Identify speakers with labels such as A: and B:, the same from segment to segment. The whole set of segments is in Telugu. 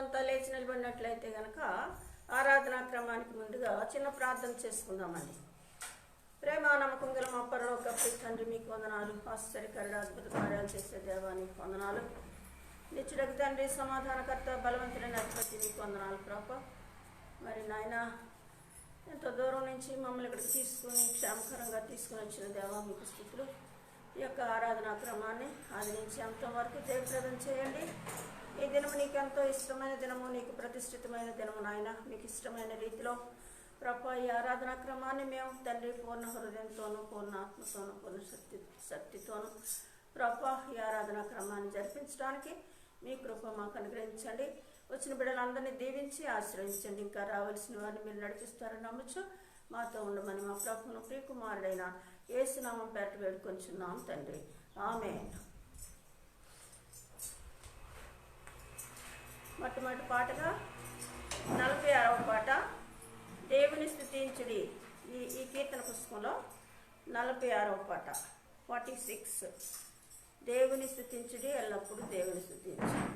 A: అంతా లేచి నిలబడినట్లయితే కనుక ఆరాధనా క్రమానికి ముందుగా చిన్న ప్రార్థన చేసుకుందామండి. ప్రేమ నమ్మకం గల మా పరలోక తండ్రి, మీకు వందనాలు. ఆశ్చర్యకరుడు అద్భుత కార్యాలు చేసే దేవానికి వందనాలు. నిత్యుడకు తండ్రి, సమాధానకర్త, బలవంతుడైన అధిపతి, మీకు వందనాలు ప్రభా. మరి నాయన, ఎంతో దూరం నుంచి మమ్మల్ని ఇక్కడికి తీసుకుని క్షేమకరంగా తీసుకుని వచ్చిన దేవా, మీకు స్తుతులు. ఈ యొక్క ఆరాధనా క్రమాన్ని ఆది నుంచి అంతవరకు జయప్రదం చేయండి. ఈ దినము నీకు ఎంతో ఇష్టమైన దినము, నీకు ప్రతిష్ఠితమైన దినము నాయన. మీకు ఇష్టమైన రీతిలో ప్రభా ఈ ఆరాధనా క్రమాన్ని మేము తండ్రి పూర్ణ హృదయంతోనూ, పూర్ణ ఆత్మతోనూ, పూర్ణ శక్తితోనూ ప్రభా ఈ ఆరాధనా క్రమాన్ని జరిపించడానికి మీ కృప మాకు అనుగ్రహించండి. వచ్చిన బిడ్డలందరినీ దీవించి ఆశ్రయించండి. ఇంకా రావాల్సిన వారిని మీరు నడిపిస్తారని నమ్మచ్చు. మాతో ఉండమని మా ప్రభువును ప్రియకుమారుడైన యేసునామం పేరట వేడుకొంచున్నాం తండ్రి, ఆమేన్. మొట్టమొదటి పాటగా 46వ పాట దేవుని స్తుతించుడి. ఈ కీర్తన పుస్తకంలో 46వ పాట 46. దేవుని స్తుతించుడి, ఎల్లప్పుడూ దేవుని స్తుతించుడి.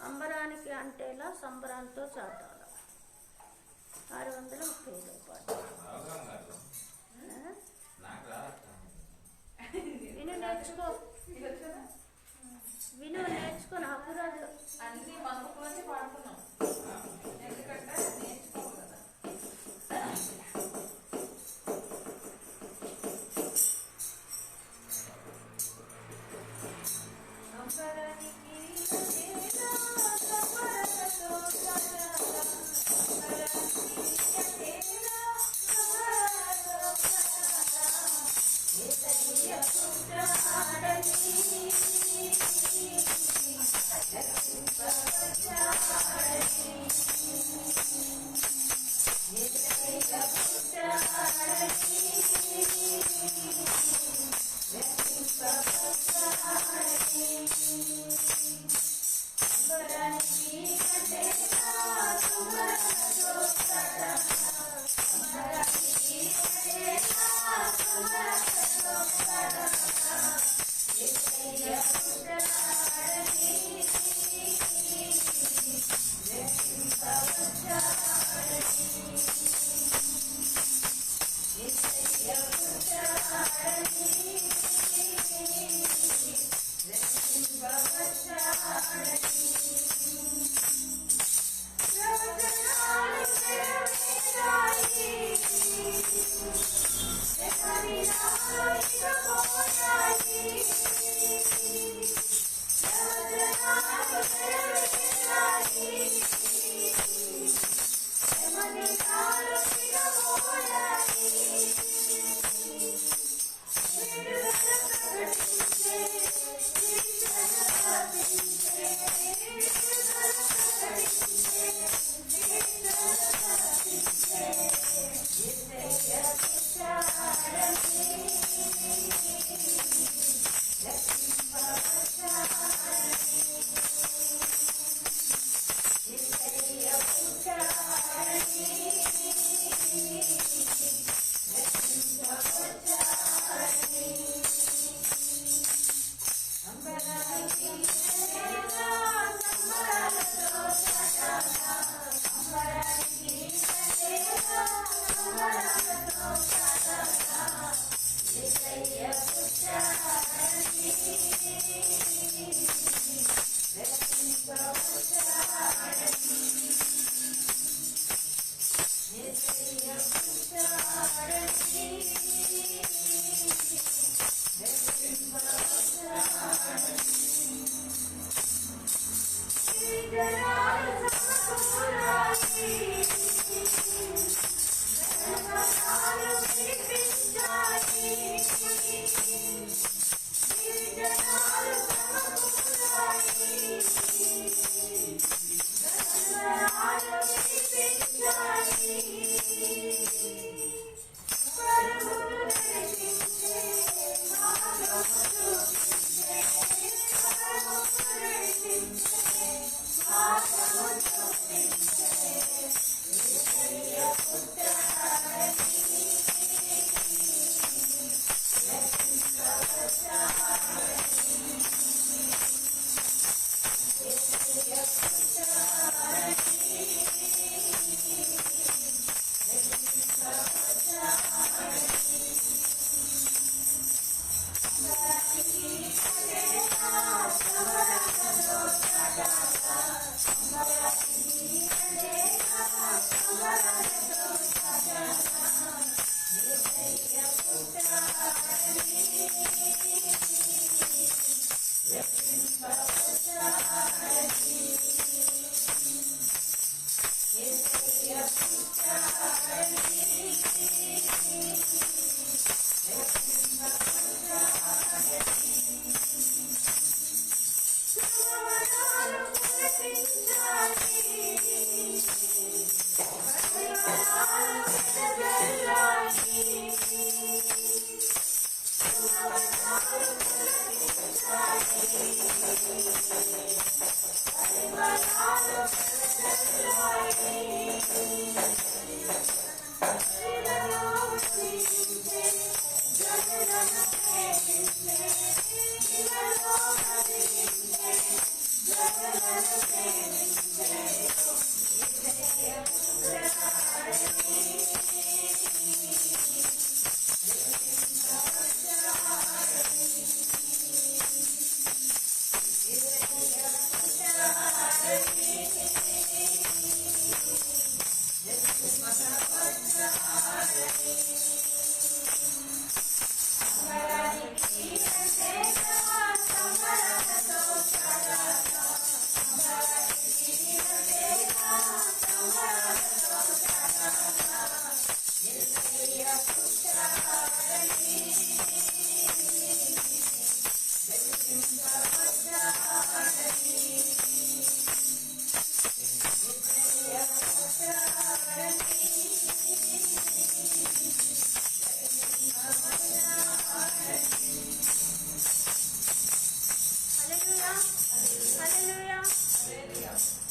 A: అంబరానికి అంటేలా సంబరాలతో చాటాల 635వ పాట. విను నేర్చుకో, విను నేర్చుకో. నాకు రాదు
B: అన్ని మనసులోనే పాడుతున్నాం ఎందుకంటే నేర్చుకోవు కదా.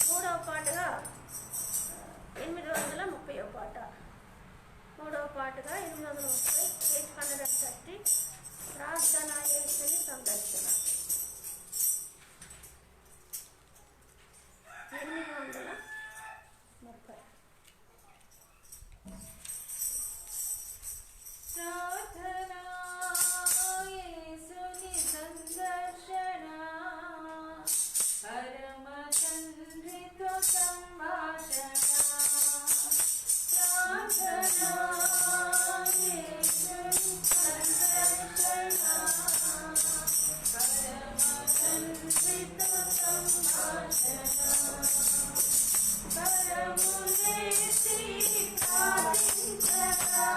A: మూడవ పాటగా 830వ పాట. మూడవ పాటగా 830, 830 ప్రార్థన యేసుని సందర్శన. 830.
B: ప్రార్థనా యేసుని సందర్శన, పరమ తండ్రితో సంభాషణ. ప్రార్థనా యేసుని సందర్శన, పరమ తండ్రితో సంభాషణ. పరములేసి ప్రార్థించగా,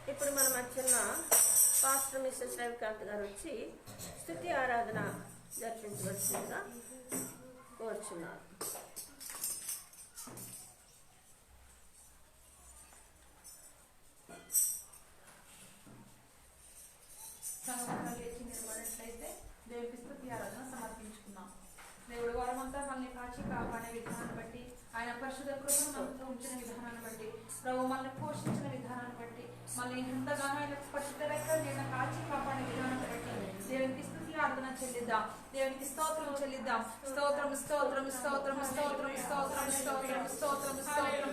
A: ఇప్పుడు మన మధ్యన పాస్టర్ మిస్సెస్ రవికాంత్ గారు వచ్చి స్తుతి ఆరాధన జరిపించవలసిందిగా కోరుచున్నారు.
C: సంఘంలో లేచి నిలబడినట్లయితే దేవునికి స్తుతి ఆరాధన సమర్పించుకున్నాం. దేవుడు వారమంతా మనల్ని కాచి కాపాడే విధానాన్ని బట్టి, ఆయన పరిశుద్ధ కృపను మనతో ఉంచిన విధానాన్ని బట్టి, ప్రభు మనల్ని పోషించిన విధానాన్ని బట్టి, మనల్ని ఎంతగానో ఆయన పట్టుదలగా నేను కాచి కాపాడే విధానాన్ని బట్టి దేవునికి స్తుతి ఆరాధన చెల్లిద్దాం. దేవునికి స్తోత్రం చెల్లిద్దాం. స్తోత్రం స్తోత్రం స్తోత్రం స్తోత్రం స్తోత్రం స్తోత్రం స్తోత్రం స్తోత్రం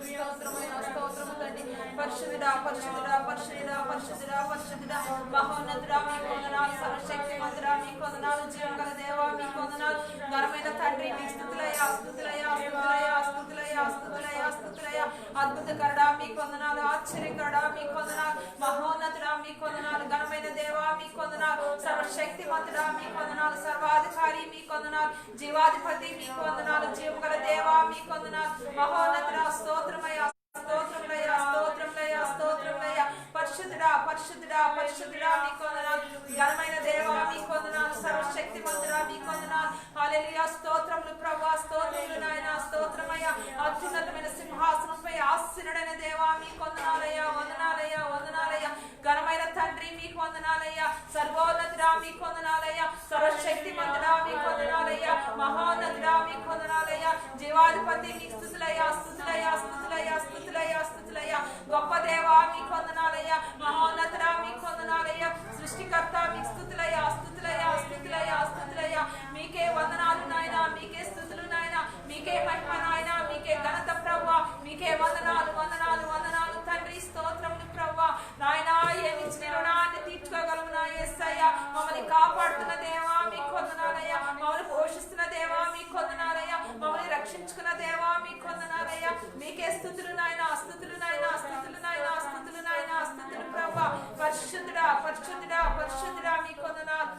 C: స్తోత్రమైన స్తోత్రము తండ్రి. పరిశుద్ధుడా పరిశుద్ధుడా పరిశుద్ధుడా పరిశుద్ధుడా పరిశుద్ధుడా మహోన్నతుడా మీకు వందనాలు. సర్వశక్తిమంతుడా మీకు వందనాలు. జీవం గల దేవా మీకు వందనాలు. ఘనమైన తండ్రి మీకు స్తుతులయ్యా స్తుతులయ్యా స్తుతులయ్యా స్తుతులయ్యా స్తుతులయ్యా స్తుతులయ్యా. అద్భుతకరుడా మీకు వందనాలు. ఆశ్చర్యకరుడా మీకు వందనాలు. మహోన్నతుడా మీకు వందనాలు. ఘనమైన దేవా మీకు వందనాలు. సర్వశక్తిమంతుడా మీకు వందనాలు. సర్వాధికారి మీకు వందనాలు. జీవాధిపతి మీకు వందనాలు. జీవం గల దేవా మీకు వందనాలు. మహోన్నతుడా స్తోత్రమయ్యా స్తోత్రములయ్యా స్తోత్రములయ్యా స్తోత్రములయ్యా. పరిశుద్ధుడా పరిశుద్ధుడా పరిశుద్ధుడా మీకు వందనాలు. ఘనమైన దేవా మీకు వందనాలు. సర్వశక్తిమంతుడా మీకు వందనాలు. హల్లెలూయా స్తోత్రములు ప్రభువా స్తోత్రములు నాయనా స్తోత్రమయ్యా. అత్యున్నతమైన సింహాసనంపై ఆసీనుడైన దేవా మీకు వందనాలయ్యా వందనాలయ్యా వందనాలయ్యా. ఘనమైన తండ్రి మీకు వందనాలయ్యా. సర్వోన్నతుడా మీకు వందనాలయ్యా. సర్వశక్తిమంతుడా మీకు వందనాలయ్యా. మహోన్నతుడా మీకు వందనాలయ్యా. జీవాధిపతి మీకు స్తుతులయ్యా స్తుతులయ్యా స్తుతులయ్యా స్తుతులయ్యా స్తుతులయ్యా. గొప్ప దేవా మీకు వందనాలయ్యా. మహోన్నతుడా మీకు వందనాలయ్యా. సృష్టికర్త మీకు స్తుతులయ్యా స్తుతులయ్యా స్తుతులయ్యా స్తుతులయ్యా. మీకే వందనాలు నాయనా. మీకే స్తుతులు నాయనా. మీకే మహిమ నాయనా. మీకే ఘనత ప్రభువా. మీకే వందనాలు వందనాలు వందనాలు తండ్రి. స్తోత్రములు ప్రభువా. నాయనా ఏమిచ్చిన రుణాన్ని తీర్చుకోగలము నా యేసయ్యా. మమ్మల్ని కాపాడుతున్న దేవా మీకు వందనాలయ్యా. మమ్మల్ని పోషిస్తున్న దేవా మీకు వందనాలయ్యా. మమ్మల్ని రక్షించుకున్న దేవా మీకు వందనాలయ్యా. మీకే స్తుతులు నాయనా స్తుతులు నాయనా స్తుతులు నాయనా స్తుతులు నాయనా స్తుతులు ప్రభువా. పరిశుద్ధుడా పరిశుద్ధుడా పరిశుద్ధుడా మీకు వందనాలు.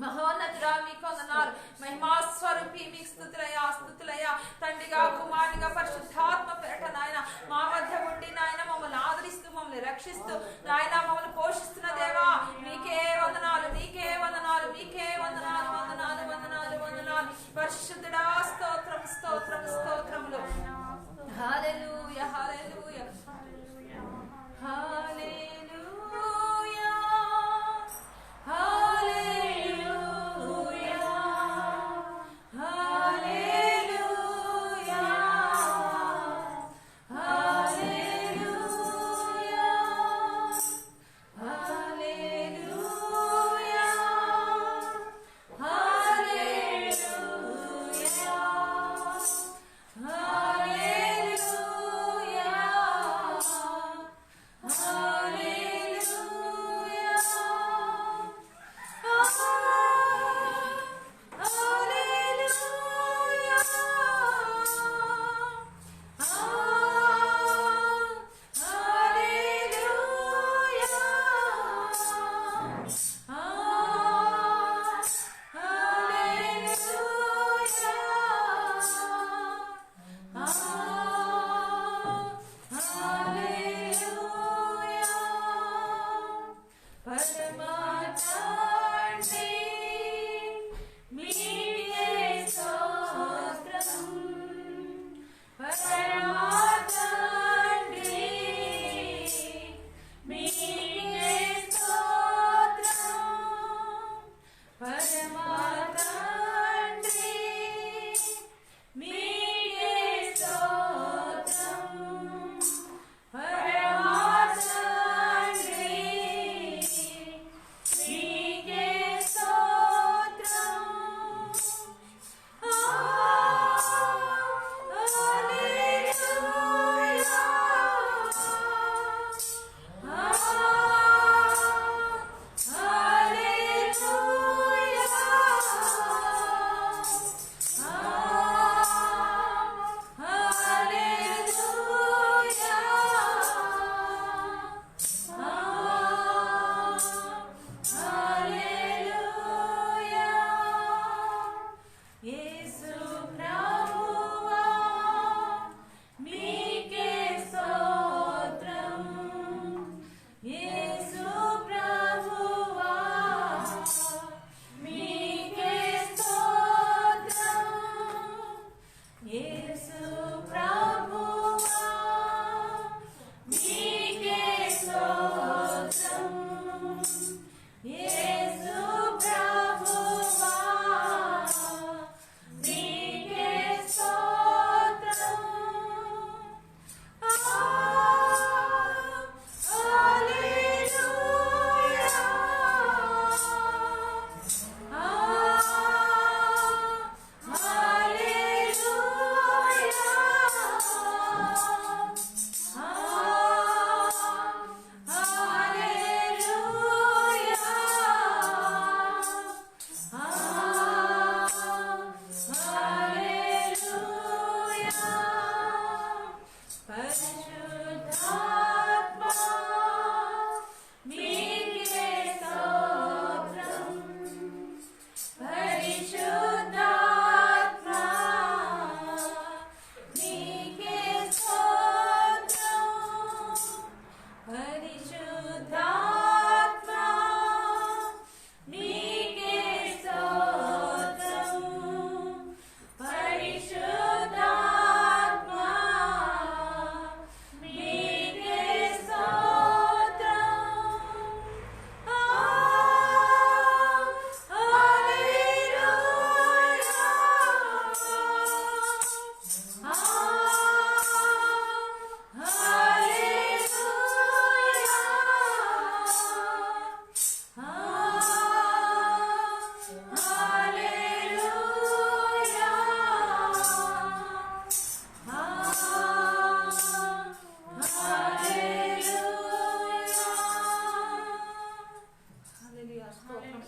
C: మహోన్నతుడా మీకు వందనాలు. మహిమా స్వరూపి మీకు స్తుతులయ్యా స్తుతులయ్యా. తండ్రిగా కుమారునిగా పరిశుద్ధాత్మ పేరట నాయన మా మధ్య ఉండి నాయన మమ్మల్ని ఆదరిస్తూ మమ్మల్ని రక్షిస్తూ నాయన మమ్మల్ని పోషిస్తున్న దేవా మీకే వందనాలు నీకే వందనాలు మీకే వందనాలు వందనాలు వందనాలు వందనాలు. పరిశుద్ధుడా స్తోత్రం స్తోత్రం స్తోత్రములు. హల్లెలూయా హల్లెలూయా హల్లెలూయా హల్లెలూయా హల్లెలూయా హల్లెలూయా హల్లెలూయా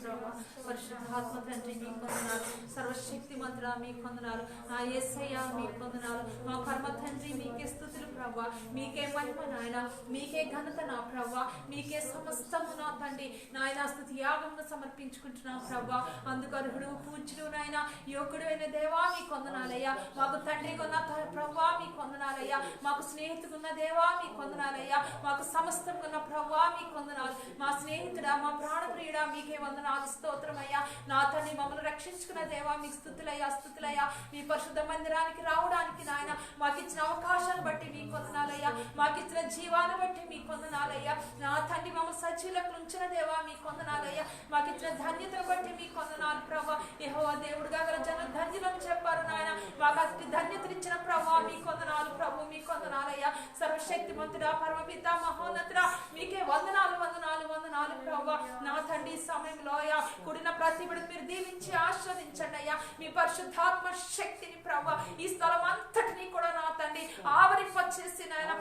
C: ప్రభా. పరిశుద్ధాత్మ తండ్రి మీకు వందనాలు. సర్వశక్తి మంత్ర మీకు వందనాలు. నా యేసయ్య మీకు వందనాలు. మా పరమ తండ్రి మీకే స్తుతులు ప్రభా. మీకే మహిమ నాయన, మీకే ఘనత నా ప్రభా. మీకే సమస్తము నా తండ్రి నాయన స్తుతి యాగమును సమర్పించుకుంటున్నాం ప్రభా. అందుకు అర్హుడు పూజ్యుడు నాయన యోగుడు అయిన దేవా మీకు వందనాలయ్యా. మాకు తండ్రి కొన్న ప్రభా మీకు వందనాలయ్యా. మాకు స్నేహితుడున్న దేవా మీకు వందనాలయ్యా. మాకు సమస్తం ఉన్న ప్రభా మీకు వందనాలు. మా స్నేహితుడా, మా ప్రాణప్రియుడా మీకే వందనాలు, స్తోత్రమయ్యా. నా తండ్రి మమ్మల్ని రక్షించుకున్న దేవా మీకు స్తుతులయ్యా, స్తుతులయ్యా. మీ పరిశుద్ధ మందిరానికి రావడానికి నాయన మాకు ఇచ్చిన అవకాశాన్ని బట్టి మీకు వందనాలయ్యా. మాకు ఇచ్చిన జీవాన్ని బట్టి మీకు వందనాలయ్యా. నా తండ్రి మమ్మల్ని సజీలకు ఉంచిన దేవా మీకు వందనాలయ్యా. మాకు ఇచ్చిన ధన్యతను బట్టి మీకు వందనాలు ప్రభా. యెహోవా దేవుడుగా గల జన ధన్యులను చెప్పారు నాయన. మాకు అతి ధన్యతనిచ్చిన ప్రభా మీకు వందనాలు ప్రభు, మీకు వందనాలయ్యా. సర్వశక్తిమంతుడా, పరమపిత, మహోన్నతుడా మీకే వందనాలు, వందనాలు, వందనాలు ప్రభా. నా తండ్రి సమయంలో అయ్యా కూడిన ప్రతి బిడ్డను మీరు దీవించి ఆస్వాదించండి అయ్యా. మీ పరిశుద్ధాత్మ శక్తిని ప్రభా ఈ స్థలం అంతటినీ కూడా నా తండ్రి ఆవరింపచేసి నాయన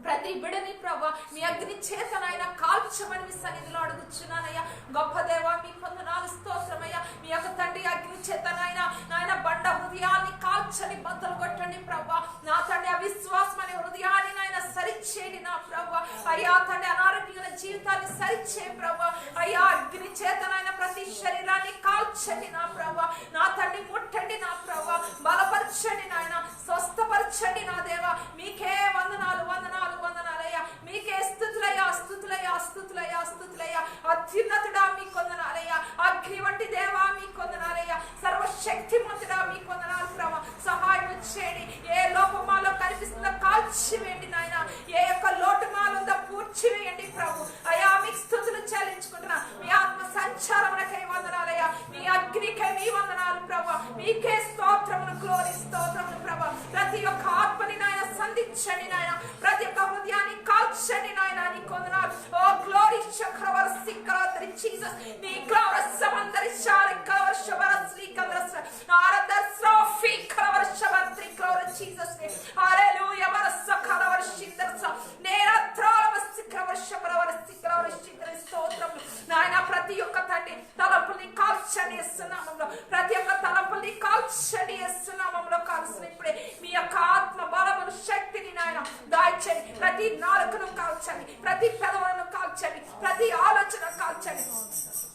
C: ప్రతి బిడని ప్రభా మీ అగ్ని చేతనైనా కాల్చమని మీ సన్నిధిలో అడుగుచున్నానయ్యా. గొప్ప దేవా మీకు వందనాలు, స్తోత్రమయ్యా. మీ యొక్క తండ్రి అగ్ని చేతనైనా నాయన బండ హృదయాన్ని కాల్చని బద్దలు కొట్టండి ప్రభా. నా తండ్రి అవిశ్వాసం అనే హృదయాన్ని నాయన సరిచేయండి నా ప్రభా. అయ్యా తండ్రి అనారోగ్యమైన జీవితాన్ని సరిచే ప్రభా. అయ్యా అగ్ని చేతనైనా ప్రతి శరీరాన్ని కాల్చండి నా ప్రభా. నా తండ్రి ముట్టండి నా ప్రభా. బలపరచండి నాయన, స్వస్థపరచండి నా దేవా. మీకే వందనాలు, వందనాలు, వందనాలయ్యా. మీకే స్తుతులయ్యా, స్తుతులయ్యా, స్తుతులయ్యా, స్తుతులయ్యా. అత్యున్నతుడా మీకు వందనాలయ్యా. అగ్ని వంటి దేవా మీకు వందనాలయ్యా. సర్వశక్తిమంతుడా మీకు వందనాలు ప్రభా. సహాయం చేయండి. ఏ లోపం మాలో కనిపిస్తుందో కాల్చివేయండి నాయన. ఏ యొక్క లోటు మాలో పూడ్చివేయండి ప్రభు. అయ్యా మీకు స్తుతులు చెల్లించుకుంటున్నా. మీ ఆత్మ సంచారములకై వందనాలయ్యా. మీ అగ్నికై మీ వందనాలు ప్రభా. మీకే స్తోత్రములు, గ్లోరీ స్తోత్రములు ప్రభా. ప్రతి ఒక్క ఆత్మని నాయన సంధించండి నాయన. ప్రతి ఒక్క హృదయాన్ని కాల్చండి నాయన. నీకు వందనాలు. Oh glory చక్రవర సిక్కరాత్రి Jesus. నీ గ్లోరీ సమందరి శారి కవర్ శబరస్లి కవరస్ ఆరదర్ స్రోఫీ కవర్ శబర్త్రి గ్లోరీ జీసస్. హల్లెలూయా. వరస కవర్ శిందర్స నేరా త్రావ సిక్కవర్ శబరవర సిక్కవర్ శిందర స్తోత్రములు నాయన. ప్రతి ఒక్క తండ్రి తలపుల్ని కాల్చండి యేసునామములో. ప్రతి ఒక్క తలపుల్ని కాల్చండి యేసునామములో. కాల్సిన ఇప్పుడే మీ యొక్క ఆత్మ బలమును శక్తిని నాయన దాయిచండి. ప్రతి నాలుకను కాల్చండి, ప్రతి పెదవులను కాల్చండి, ప్రతి ఆలోచన కాల్చండి,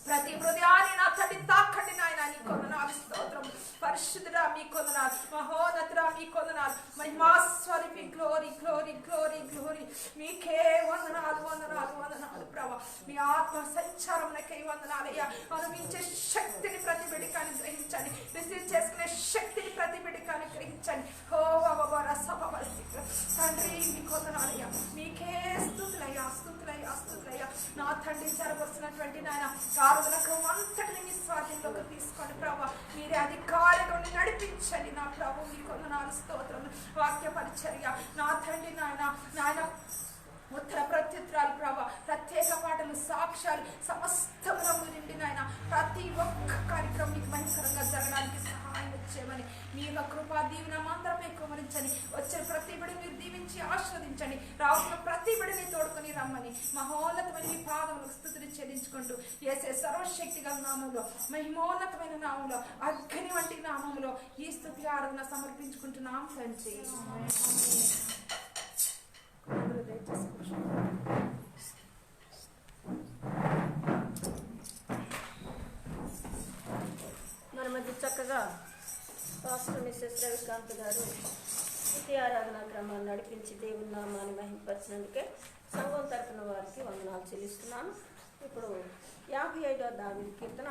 C: ప్రతి హృదయాన్ని నా తండ్రి తాకండి నాయన. నీ కొందనాలు, స్తోత్రం. పరిశుద్ధుడా మీ కొందనాలు, మహోన్నతుడా మీ కొందనాలు, మహిమాస్వరూపి గ్లోరీ, గ్లోరీ, గ్లోరీ, గ్లోరీ. మీకే వందనాలు, వందనాలు, వందనాలు ప్రభా. మీ ఆత్మ సంచారమునకై వందనాలయ్యా. అనుభవించే శక్తిని ప్రతి బిడ్డకి అనుగ్రహించండి. రిసీవ్ చేసుకునే శక్తిని ప్రతి బిడ్డకి అనుగ్రహించండి. ఓ తండ్రి మీ కొందనాలయ్యా. మీకే స్తుతులయ్యా, స్తుతులయ్యా, స్తుతులయ్యా. నా తండ్రి జరగవలసినటువంటి నాయన కారులకు అంతటిని మీ స్వాధీనంలోకి తీసుకోండి ప్రభా. మీరే అధికారులను నడిపించండి నా ప్రభు. మీ కొందనాలు, స్తోత్రం. వాక్య పరిచర్య నా తండ్రి నాయన, నాయన ఉత్తర ప్రత్యుత్తరాలు ప్రభా, ప్రత్యేక పాటలు, సాక్ష్యాలు సమస్తములో నిండి నాయన ప్రతి ఒక్క కార్యక్రమం మీకు మహిమకరంగా జరగడానికి సహాయం వచ్చేయమని మీ యొక్క కృపా దీవెన మంత్రమే కుమరించని. వచ్చిన ప్రతి బిడ్డ మీరు దీవించి ఆస్వాదించండి. రావుతున్న ప్రతి బిడ్డని తోడుకొని రమ్మని మహోన్నతమైన మీ పాదములకు స్తుతిని చెల్లించుకుంటూ యేసే సర్వశక్తి గల నామంలో, మహిమోన్నతమైన నామంలో, అగ్ని వంటి నామంలో ఈ స్తుతి ఆరాధన సమర్పించుకుంటున్నాం తండ్రి.
A: మన మధ్య చక్కగా పాస్టర్ మిస్సెస్ రవికాంత్ గారు స్తుతి ఆరాధనా క్రమాన్ని నడిపించి దేవుని నామాన్ని మహిమపరిచినందుకే సంఘం తరపున వారికి వందనాలు చెల్లిస్తున్నాను. ఇప్పుడు 55వ దావీదు కీర్తన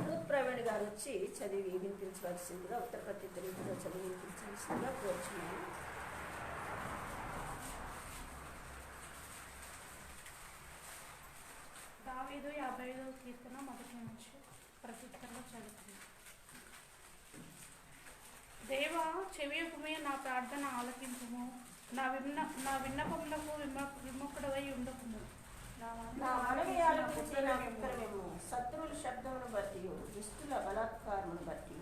A: రూత్ ప్రవీణ్ గారు వచ్చి చదివి వినిపించవలసిందిగా, ఉత్తర ప్రత్యుత్తర రీతిలో చదివి వినిపించవలసిందిగా కోరుచున్నాను.
D: దావీదు 55వ కీర్తన మొదటి నుంచి ప్రత్యుత్తరంలో చదువుతుంది. దేవా చెవియొప్పుమే, నా ప్రార్థన ఆలకింపుము, నా విన్నపములకు విముఖుడవై ఉండకుము.
A: నా మనవి ఆలకించి నాకు ఉత్తరమేమో. శత్రువుల శబ్దమును బట్టి, దుష్టుల బలాత్కారమును బట్టి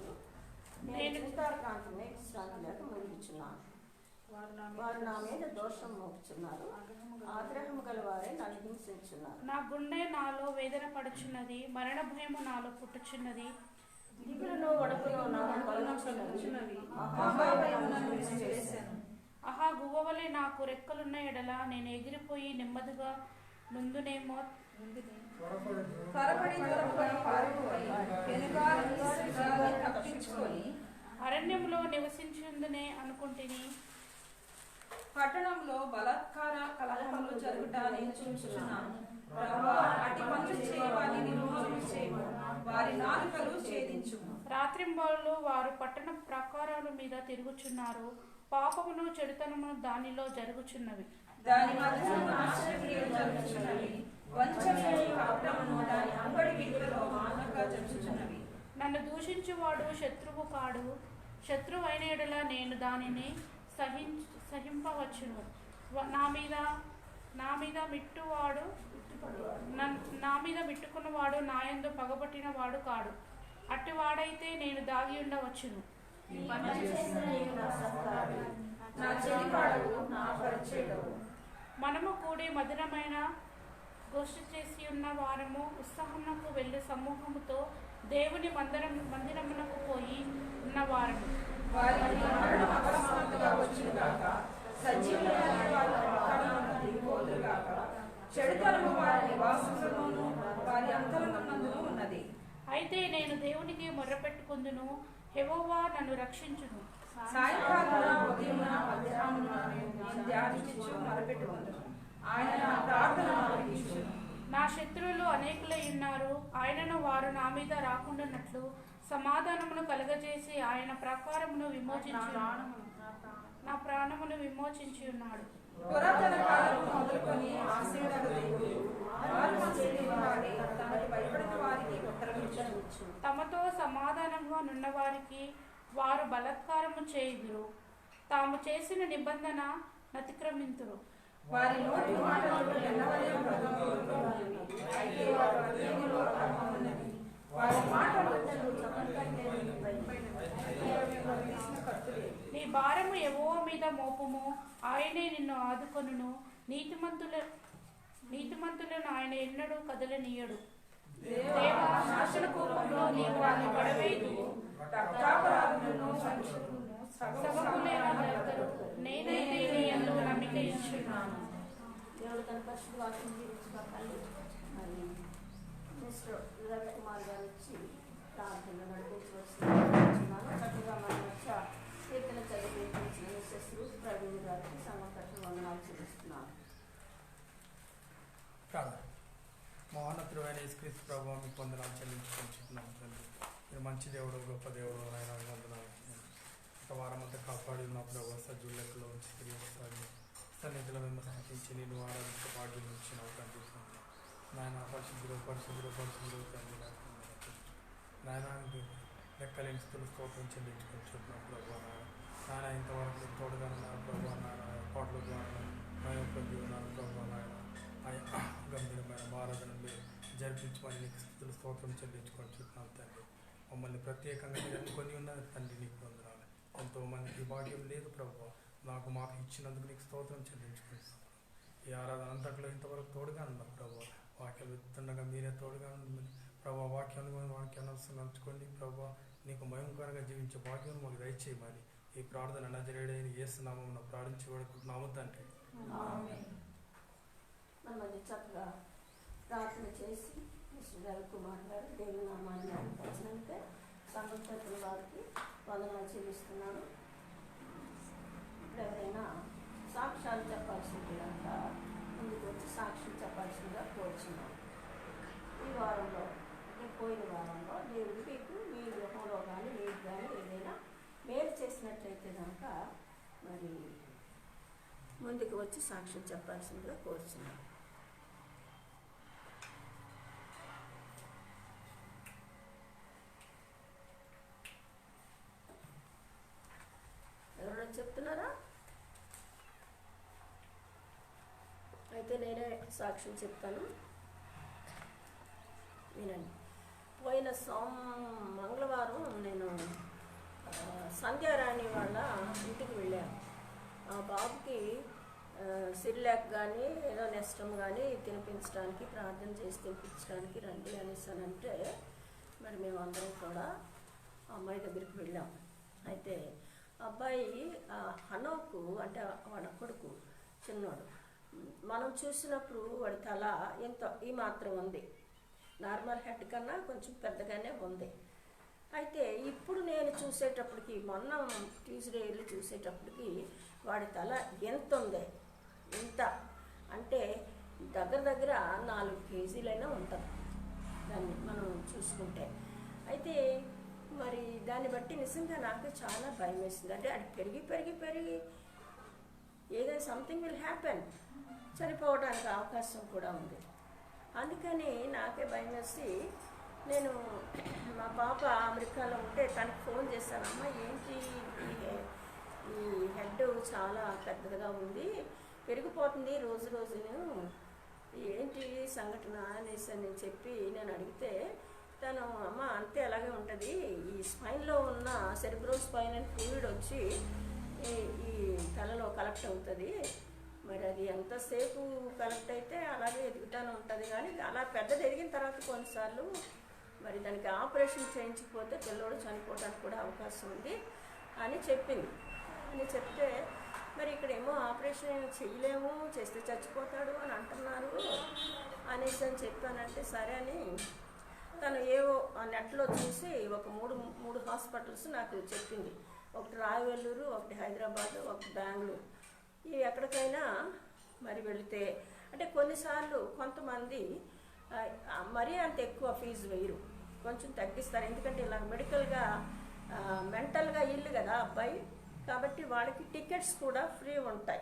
A: నేను చింతాక్రాంతి విశ్రాంతి లేక ముగించున్నాను. వారు నా మీద దోషం మోపుచున్నారు, ఆగ్రహము గల వారే నన్ను హింసించున్నారు.
D: నా గుండె నాలో వేదన పడుచున్నది, మరణ భయము నాలో పుట్టుచున్నది.
A: దిగులును వణుకును నాకు కలుగుచున్నవి,
D: ఆహా గువ్వవలే నాకు రెక్కలున్న ఎడల నేను ఎగిరిపోయి నెమ్మదిగా నుందునేమో. అరణ్యంలో నివసించుందునే అనుకుంటుని,
C: పట్టణంలో బలాత్కార కలహములు జరుగుట నేను చూచుచున్నాను. ప్రభువా, అట్టి పనులు చేయవారిని నిర్మూలన చేయుము, వారి నాలుకలు ఛేదించుము.
D: రాత్రింబవళ్ళు వారు పట్టణ ప్రాకారాల మీద తిరుగుచున్నారు, పాపమును చెడుతనమును దానిలో జరుగుచున్నవి.
C: దాని మధ్యలో నాశనక్రియలు జరుగుచున్నవి, వంచనయు కపటమును దాని అంగడి వీధులలో మానక జరుగుచున్నవి.
D: నన్ను దూషించువాడు శత్రువు కాడు, శత్రువు అయిన ఎడల నేను దానిని సహింపవచ్చును. నా మీద మిట్టుకున్నవాడు నాయందు పగబట్టిన వాడు కాడు, అట్టివాడైతే నేను దాగి ఉండవచ్చును. మనము కూడి మధురమైన గోష్ఠి చేసి ఉన్న వారము ఉత్సాహమునకు వెళ్ళు సమూహముతో దేవుని మందిరమునకు పోయి ఉన్న వారము. అయితే నేను దేవునికి మొర్రపెట్టుకుందును, యెహోవా నన్ను రక్షించును. నా శత్రువులు అనేకులై ఉన్నారు, ఆయనను వారు నా మీద రాకుండానట్లు సమాధానమును కలగజేసి ఆయన ప్రకారమును నా ప్రాణమును విమోచించి ఉన్నాడు.
C: పురాతన కాలం మొదలుకొని ఆశీర్వాద దేవుడు
D: తమతో సమాధానంగా నున్నవారికి వారు బలాత్కారము చేయుదురు, తాము చేసిన నిబంధన అతిక్రమింతురు.
C: వారి నోటి మాటలు ఎన్నవలే మృగములు, అయితే వారు హృదయములో అర్థమున్నది. వారి మాటలు
D: నీ భారము యెహోవా మీద మోపము, ఆయనే నిన్ను ఆదుకొనును. నీతిమంతులను ఆయన ఎన్నడూ కదలనీయడు. దేవా, నాశన కోపంలో నీవు వారిని పడవేయదు. నేనైతే నీ యందు నమ్మిక ఇచ్చున్నాను.
A: దేవుడు తన పరిశుద్ధ వాక్యం దీవించుగా తల్లి మరి మిస్టర్ రవికుమార్ గారు వచ్చి ప్రార్థనలు నడిపించవలసిందిగా చక్కగా మనం వచ్చా కీర్తన చదివించిన మిస్సెస్ రూత్ ప్రవీణ్ గారికి సంఘపట్ల వందనాలు చెల్లిస్తున్నాను.
E: మహోన్నతుడైన యేసుక్రీస్తు ప్రభువా, మీకు వందనాలు చెల్లించుకుంటున్నాం తండ్రి. మీరు మంచి దేవుడు, గొప్ప దేవుడు, ఆయన వందనాలు. ఒక వారం అంతా కాపాడి ఉన్న ప్రభు సజ్జుల లెక్కలో ఉంచి తిరిగి ఒకసారి సన్నిధిలో మేము స్థితించి నేను ఆరాధించే భాగ్యం ఇచ్చిన తండ్రి. నాయన పరిశుద్ధులు తండ్రి, నాయన లెక్కలేని స్థుతులు స్తోత్రం చెల్లించుకుంటున్నాం ప్రభు. నాయన ఇంతవరకు తోడుగా ఉన్నారు ప్రభు. నాయన పాటల ద్వారా మేము పొంది ఉన్నారు ప్రభు. నాయన గంభీరమైన ఆరాధన మీరు జరిపించమని నీకు స్థుతులు స్తోత్రం చెల్లించుకుంటున్నాం తండ్రి. మమ్మల్ని ప్రత్యేకంగా మీరు అనుకొని ఉన్నది తండ్రి, నీకు వందనాలు. ఎంతోమందికి భాగ్యం లేదు ప్రభు, మాకు ఇచ్చినందుకు నీకు స్తోత్రం చెల్లించుకుంటున్నాం. ఈ ఆరాధన అంతట్లో ఇంతవరకు తోడుగా ఉన్నాం ప్రభు. వాక్యాలు విత్తుండగా మీరే తోడుగా ఉంది ప్రభు. వాక్యాన్ని నడుచుకోండి ప్రభు. నీకు భయంకరంగా జీవించే భాగ్యం మాకు దయచేయమని ఈ ప్రార్థన నజరేయుడైన యేసు నామమున ప్రార్థించి వేడుకుంటున్నాము తండ్రి.
A: మనం అది చక్కగా ప్రార్థన చేసి మిస్టర్ రవికుమార్ గారు దేవుని నామాన్ని అనిపించినందుకే సంఘటన వారికి వందనాలు చెల్లిస్తున్నాను. ఇప్పుడు ఎవరైనా సాక్ష్యాలు చెప్పాల్సింది కనుక ముందుకు వచ్చి సాక్ష్యం చెప్పాల్సిందిగా కోరుచున్నాను. ఈ వారంలో పోయిన వారంలో దేవుడు మీకు మీ గృహంలో కానీ మీకు కానీ ఏదైనా మేలు చేసినట్లయితే కనుక మరి ముందుకు వచ్చి సాక్ష్యం చెప్పాల్సిందిగా కోరుచున్నాను. ఎవరైనా చెప్తున్నారా? అయితే నేనే సాక్ష్యం చెప్తాను, వినండి. పోయిన మంగళవారం నేను సంధ్యారాణి వాళ్ళ ఇంటికి వెళ్ళాను. ఆ బాబుకి సిర్లాక్ కానీ ఏదో నెస్టమ్ కానీ తినిపించడానికి ప్రార్థన చేసి తినిపించడానికి రండి అనేసి అంటే మరి మేమందరం కూడా ఆ అమ్మాయి దగ్గరికి వెళ్ళాం. అయితే అబ్బాయి హనోకు అంటే వాడి కొడుకు చిన్నోడు, మనం చూసినప్పుడు వాడి తల ఈ మాత్రం ఉంది, నార్మల్ హెడ్ కన్నా కొంచెం పెద్దగానే ఉంది. అయితే ఇప్పుడు నేను చూసేటప్పటికి మొన్న ట్యూస్డే వెళ్ళి చూసేటప్పటికి వాడి తల ఎంత ఉంది, ఎంత అంటే దగ్గర 4 కేజీలైనా ఉంటుంది దాన్ని మనం చూసుకుంటే. అయితే మరి దాన్ని బట్టి నిజంగా నాకు చాలా భయం వేసింది. అంటే అది పెరిగి ఏదైనా సంథింగ్ విల్ హ్యాపెన్, చనిపోవడానికి అవకాశం కూడా ఉంది. అందుకని నాకే భయం వేసి నేను మా పాప అమెరికాలో ఉంటే తనకు ఫోన్ చేశాను, అమ్మ ఏంటి ఈ హెడ్ చాలా పెద్దగా ఉంది, పెరిగిపోతుంది రోజును, ఏంటి సంఘటన అనేసి నేను చెప్పి నేను అడిగితే తను అమ్మ అంతే అలాగే ఉంటుంది, ఈ స్పైన్లో ఉన్న సెరిబ్రో స్పైనల్ ఫ్లూయిడ్ వచ్చి ఈ తలలో కలెక్ట్ అవుతుంది, మరి అది ఎంతసేపు కలెక్ట్ అయితే అలాగే ఎదుగుతూనే ఉంటుంది, కానీ అలా పెద్దది ఎదిగిన తర్వాత కొన్నిసార్లు మరి దానికి ఆపరేషన్ చేయించకపోతే పిల్లోడు చనిపోవడానికి కూడా అవకాశం ఉంది అని చెప్పింది. అని చెప్తే మరి ఇక్కడేమో ఆపరేషన్ చేయలేము, చేస్తే చచ్చిపోతాడు అని అంటున్నారు అనేసి అని చెప్పానంటే సరే అని తను ఏవో ఆ నెట్లో చూసి ఒక మూడు హాస్పిటల్స్ నాకు చెప్పింది. ఒకటి రాయవెల్లూరు, ఒకటి హైదరాబాద్, ఒకటి బెంగళూరు. ఇవి ఎక్కడికైనా మరి వెళితే అంటే కొన్నిసార్లు కొంతమంది మరీ అంత ఎక్కువ ఫీజు వేయరు, కొంచెం తగ్గిస్తారు. ఎందుకంటే ఇలా మెడికల్గా మెంటల్గా ఇల్లు కదా అబ్బాయి, కాబట్టి వాళ్ళకి టికెట్స్ కూడా ఫ్రీ ఉంటాయి.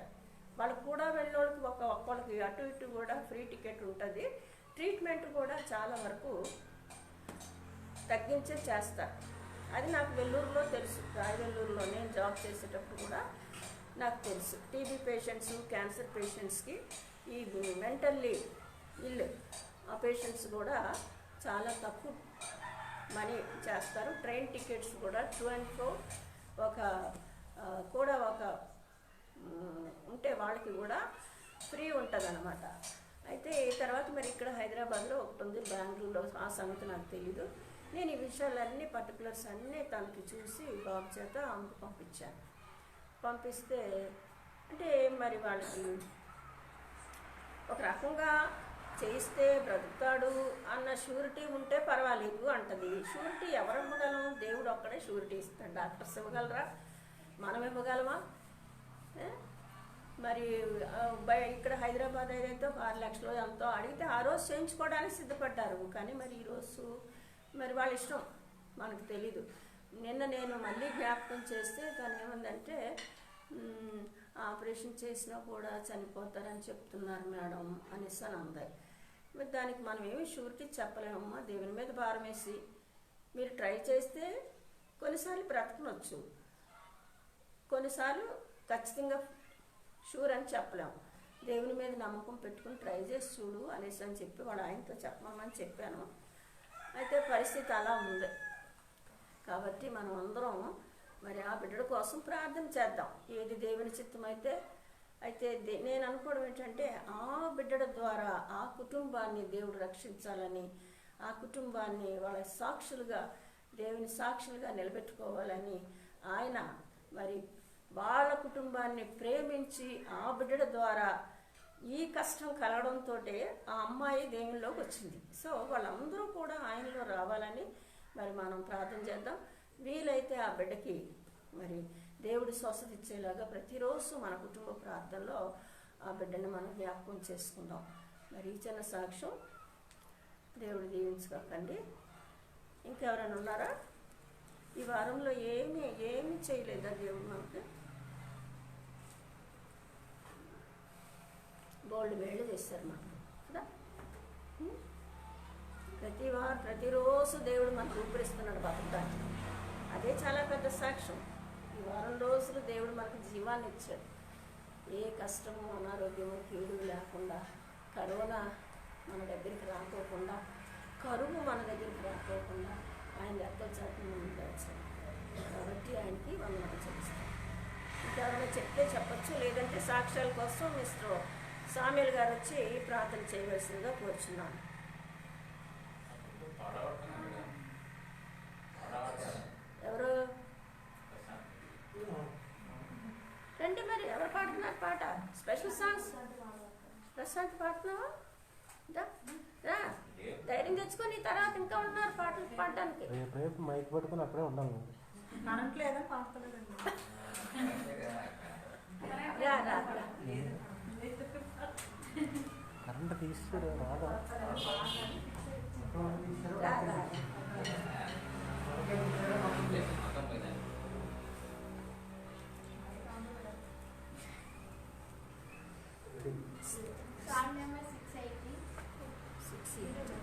A: వాళ్ళకు కూడా వెళ్ళేవాళ్ళకి ఒక్కొక్కరికి అటు ఇటు కూడా ఫ్రీ టికెట్ ఉంటుంది. ట్రీట్మెంట్ కూడా చాలా వరకు తగ్గించే చేస్తారు. అది నాకు వెల్లూరులో తెలుసు, రాయవెల్లూరులో నేను జాబ్ చేసేటప్పుడు కూడా నాకు తెలుసు. టీబీ పేషెంట్స్, క్యాన్సర్ పేషెంట్స్కి ఈ మెంటల్లీ ఇల్లు ఆ పేషెంట్స్ కూడా చాలా తక్కువ మనీ చేస్తారు. ట్రైన్ టికెట్స్ కూడా 2 and 4 ఒక ఉంటే వాళ్ళకి కూడా ఫ్రీ ఉంటుంది అన్నమాట. అయితే తర్వాత మరి ఇక్కడ హైదరాబాద్లో ఒకటి ఉంది, బెంగళూరులో ఆ సంగతి నాకు తెలీదు. నేను ఈ విషయాలన్నీ పర్టికులర్స్ అన్నీ తనకి చూసి బాబు చేత పంపించాను. పంపిస్తే అంటే మరి వాళ్ళకి ఒక రకంగా చేయిస్తే బ్రతుకుతాడు అన్న షూరిటీ ఉంటే పర్వాలేదు అంటది. షూరిటీ ఎవరు ఇవ్వగలం? దేవుడు ఒక్కడే షూరిటీ ఇస్తాడు. డాక్టర్స్ ఇవ్వగలరా? మనం ఇవ్వగలమా? మరి ఇక్కడ హైదరాబాద్ ఏదైతే 6 లక్షలు ఎంతో అడిగితే ఆ రోజు చేయించుకోవడానికి సిద్ధపడ్డారు. కానీ మరి ఈరోజు మరి వాళ్ళ ఇష్టం, మనకు తెలీదు. నిన్న నేను మళ్ళీ జ్ఞాపకం చేస్తే తను ఏమందంటే ఆపరేషన్ చేసినా కూడా చనిపోతారని చెప్తున్నారు మేడం అనేసి అని ఉంది. మరి దానికి మనం ఏమి షూరిటీ చెప్పలేమమ్మా. దేవుని మీద భారం వేసి మీరు ట్రై చేస్తే కొన్నిసార్లు బ్రతకనొచ్చు, కొన్నిసార్లు ఖచ్చితంగా షూర్ అని చెప్పలేము. దేవుని మీద నమ్మకం పెట్టుకుని ట్రై చేసి చూడు అనేసి అని చెప్పి వాడు ఆయనతో చెప్పమని చెప్పాను. అయితే పరిస్థితి అలా ఉంది కాబట్టి మనం అందరం మరి ఆ బిడ్డల కోసం ప్రార్థన చేద్దాం. ఏది దేవుని చిత్తం అయితే నేను అనుకోవడం ఏంటంటే ఆ బిడ్డల ద్వారా ఆ కుటుంబాన్ని దేవుడు రక్షించాలని, ఆ కుటుంబాన్ని వాళ్ళ సాక్షులుగా దేవుని సాక్షులుగా నిలబెట్టుకోవాలని ఆయన మరి వాళ్ళ కుటుంబాన్ని ప్రేమించి ఆ బిడ్డల ద్వారా ఈ కష్టం కలగడంతో ఆ అమ్మాయి దేవునిలోకి వచ్చింది. సో వాళ్ళందరూ కూడా ఆయనలో రావాలని మరి మనం ప్రార్థన చేద్దాం. వీలైతే ఆ బిడ్డకి మరి దేవుడు స్వస్థత ఇచ్చేలాగా ప్రతిరోజు మన కుటుంబ ప్రార్థనలో ఆ బిడ్డని మనం జ్ఞాపకం చేసుకుందాం. మరి ఈ చిన్న సాక్ష్యం దేవుడు దీవించుకోకండి. ఇంకెవరైనా ఉన్నారా? ఈ వారంలో ఏమీ చేయలేదా దేవుడు మనకి? బోల్డ్ వేళ్ళు చేస్తారు మనకు కదా. ప్రతిరోజు దేవుడు మనకు ఊపిరిస్తున్నాడు బతకడానికి. అదే చాలా పెద్ద సాక్ష్యం. ఈ వారం రోజులు దేవుడు మనకు జీవాన్ని ఇచ్చాడు. ఏ కష్టము, అనారోగ్యము, కీడు లేకుండా, కరోనా మన దగ్గరికి రాకోకుండా, కరువు మన దగ్గరికి రాకోకుండా ఆయన ఎంతో చాటును మనం దాచాడు. కాబట్టి ఆయనకి వందనాలు చెల్లిస్తాం. ఇంకెవరైనా చెప్తే చెప్పచ్చు, లేదంటే సాక్ష్యాల కోసం మిస్టర్ సామ్యుల్ గారు వచ్చి ప్రార్థన చేయవలసిందిగా కోరుచున్నాను. ఎవరు రండి, మరి ఎవరు పాడుతున్నారు పాట? స్పెషల్ సాంగ్స్ ప్రశాంత్ పాడుతున్నావా? రా, ధైర్యం తెచ్చుకొని తర్వాత ఇంకా ఉంటున్నారు పాటలు పాడడానికి.
F: రేపు మైక్ పట్టుకుని అక్కడే ఉండాలి.
C: అనట్లేదా పాడతలేదండి.
A: రా రా
F: కరెంట్ తీస్తాడు రాదా?
A: రా రా.
B: Song number 680.
A: 680.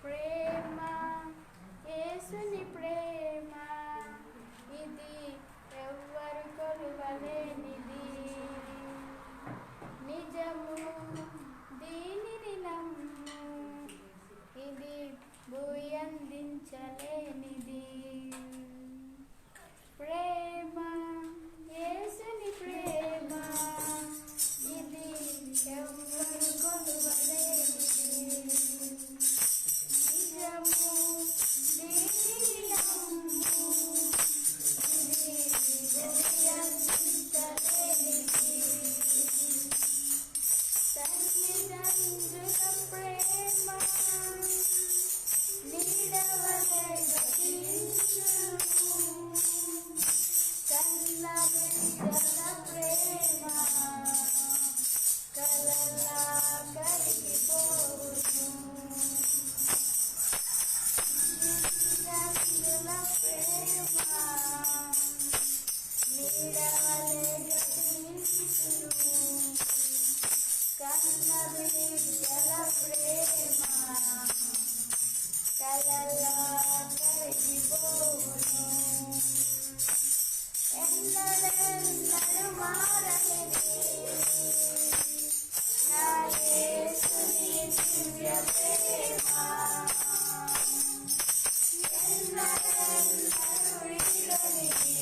B: ప్రేమ యేసుని ప్రేమ ఇది ఎవ్వరు కొలువలేనిది, నిజము దీనిని నమ్ము ఇది భూయందించలేనిది. ప్రేమ యేసుని ప్రేమ ఇది ఎవ్వరు కొలువలేనిది, నిజము దీనిని నమ్ము ఇది భూయందించలేనిది. తల్లిదండ్రుల ప్రేమ నీడవలె గతించును, కన్న బిడ్డల ప్రేమ కలలా కరిగిపోవును. తల్లిదండ్రుల ప్రేమ నీడవలె గతించును, కన్న బిడ్డల ప్రేమ కలలా కరిగిపోవును. ఎన్నడెన్నడు మారనిది నా యేసుని దివ్య ప్రేమ, ఎన్నడెన్నడు వీడనిది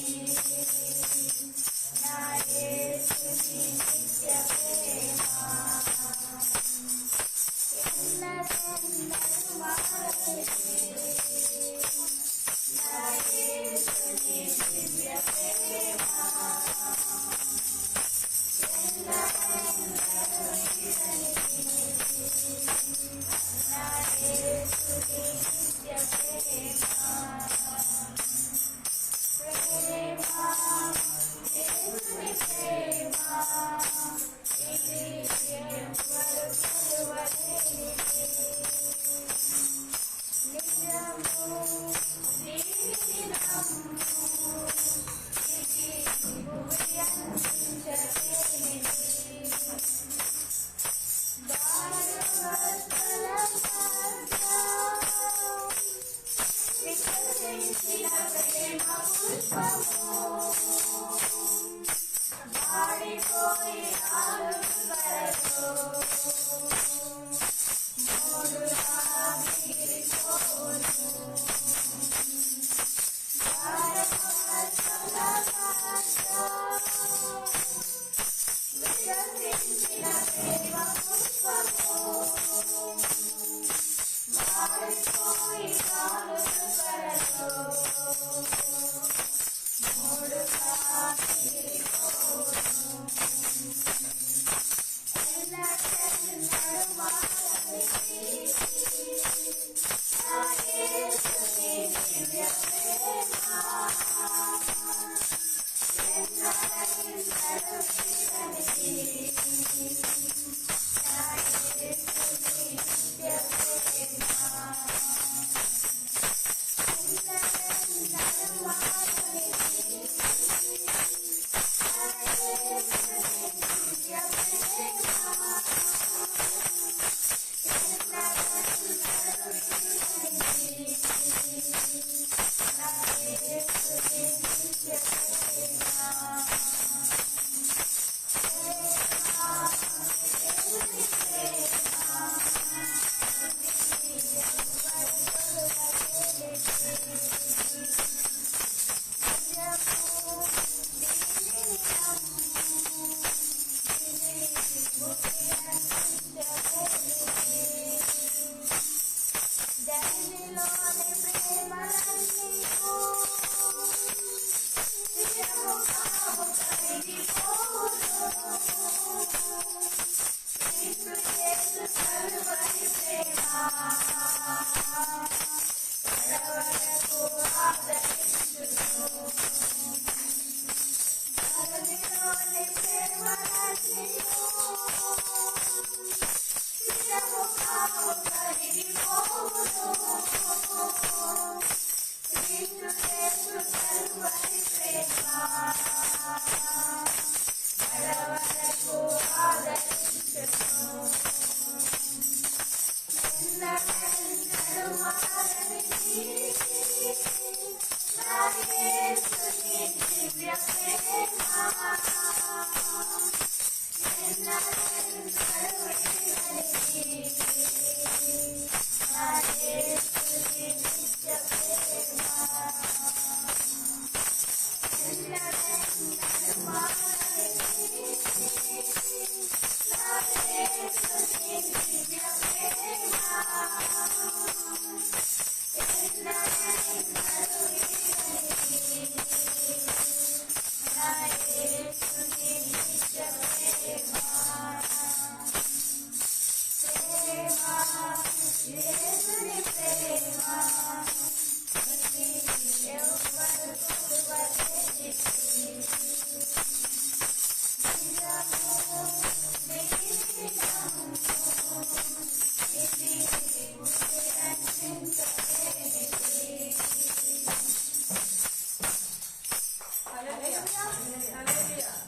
B: నా యేసుని నిత్య ప్రేమ, ఎన్నడెన్నడు మారనిది నా యేసుని దివ్య ప్రేమ, ఎన్నడెన్నడు వీడనిది నా యేసుని నిత్య ప్రేమ. ప్రేమ యేసుని ప్రేమ ఇది ఎవ్వరు కొలువలేనిది, నిజము దీనిని నమ్ము ఇది భూయందించలేనిది. భారవస్తల మార్గం వికసించిన ప్రేమ పుష్పము, వాడిపోయి ఆలుగరతో మోడులా మిగిలిపోవును. భారవస్తల మార్గం వికసించిన ప్రేమ పుష్పము,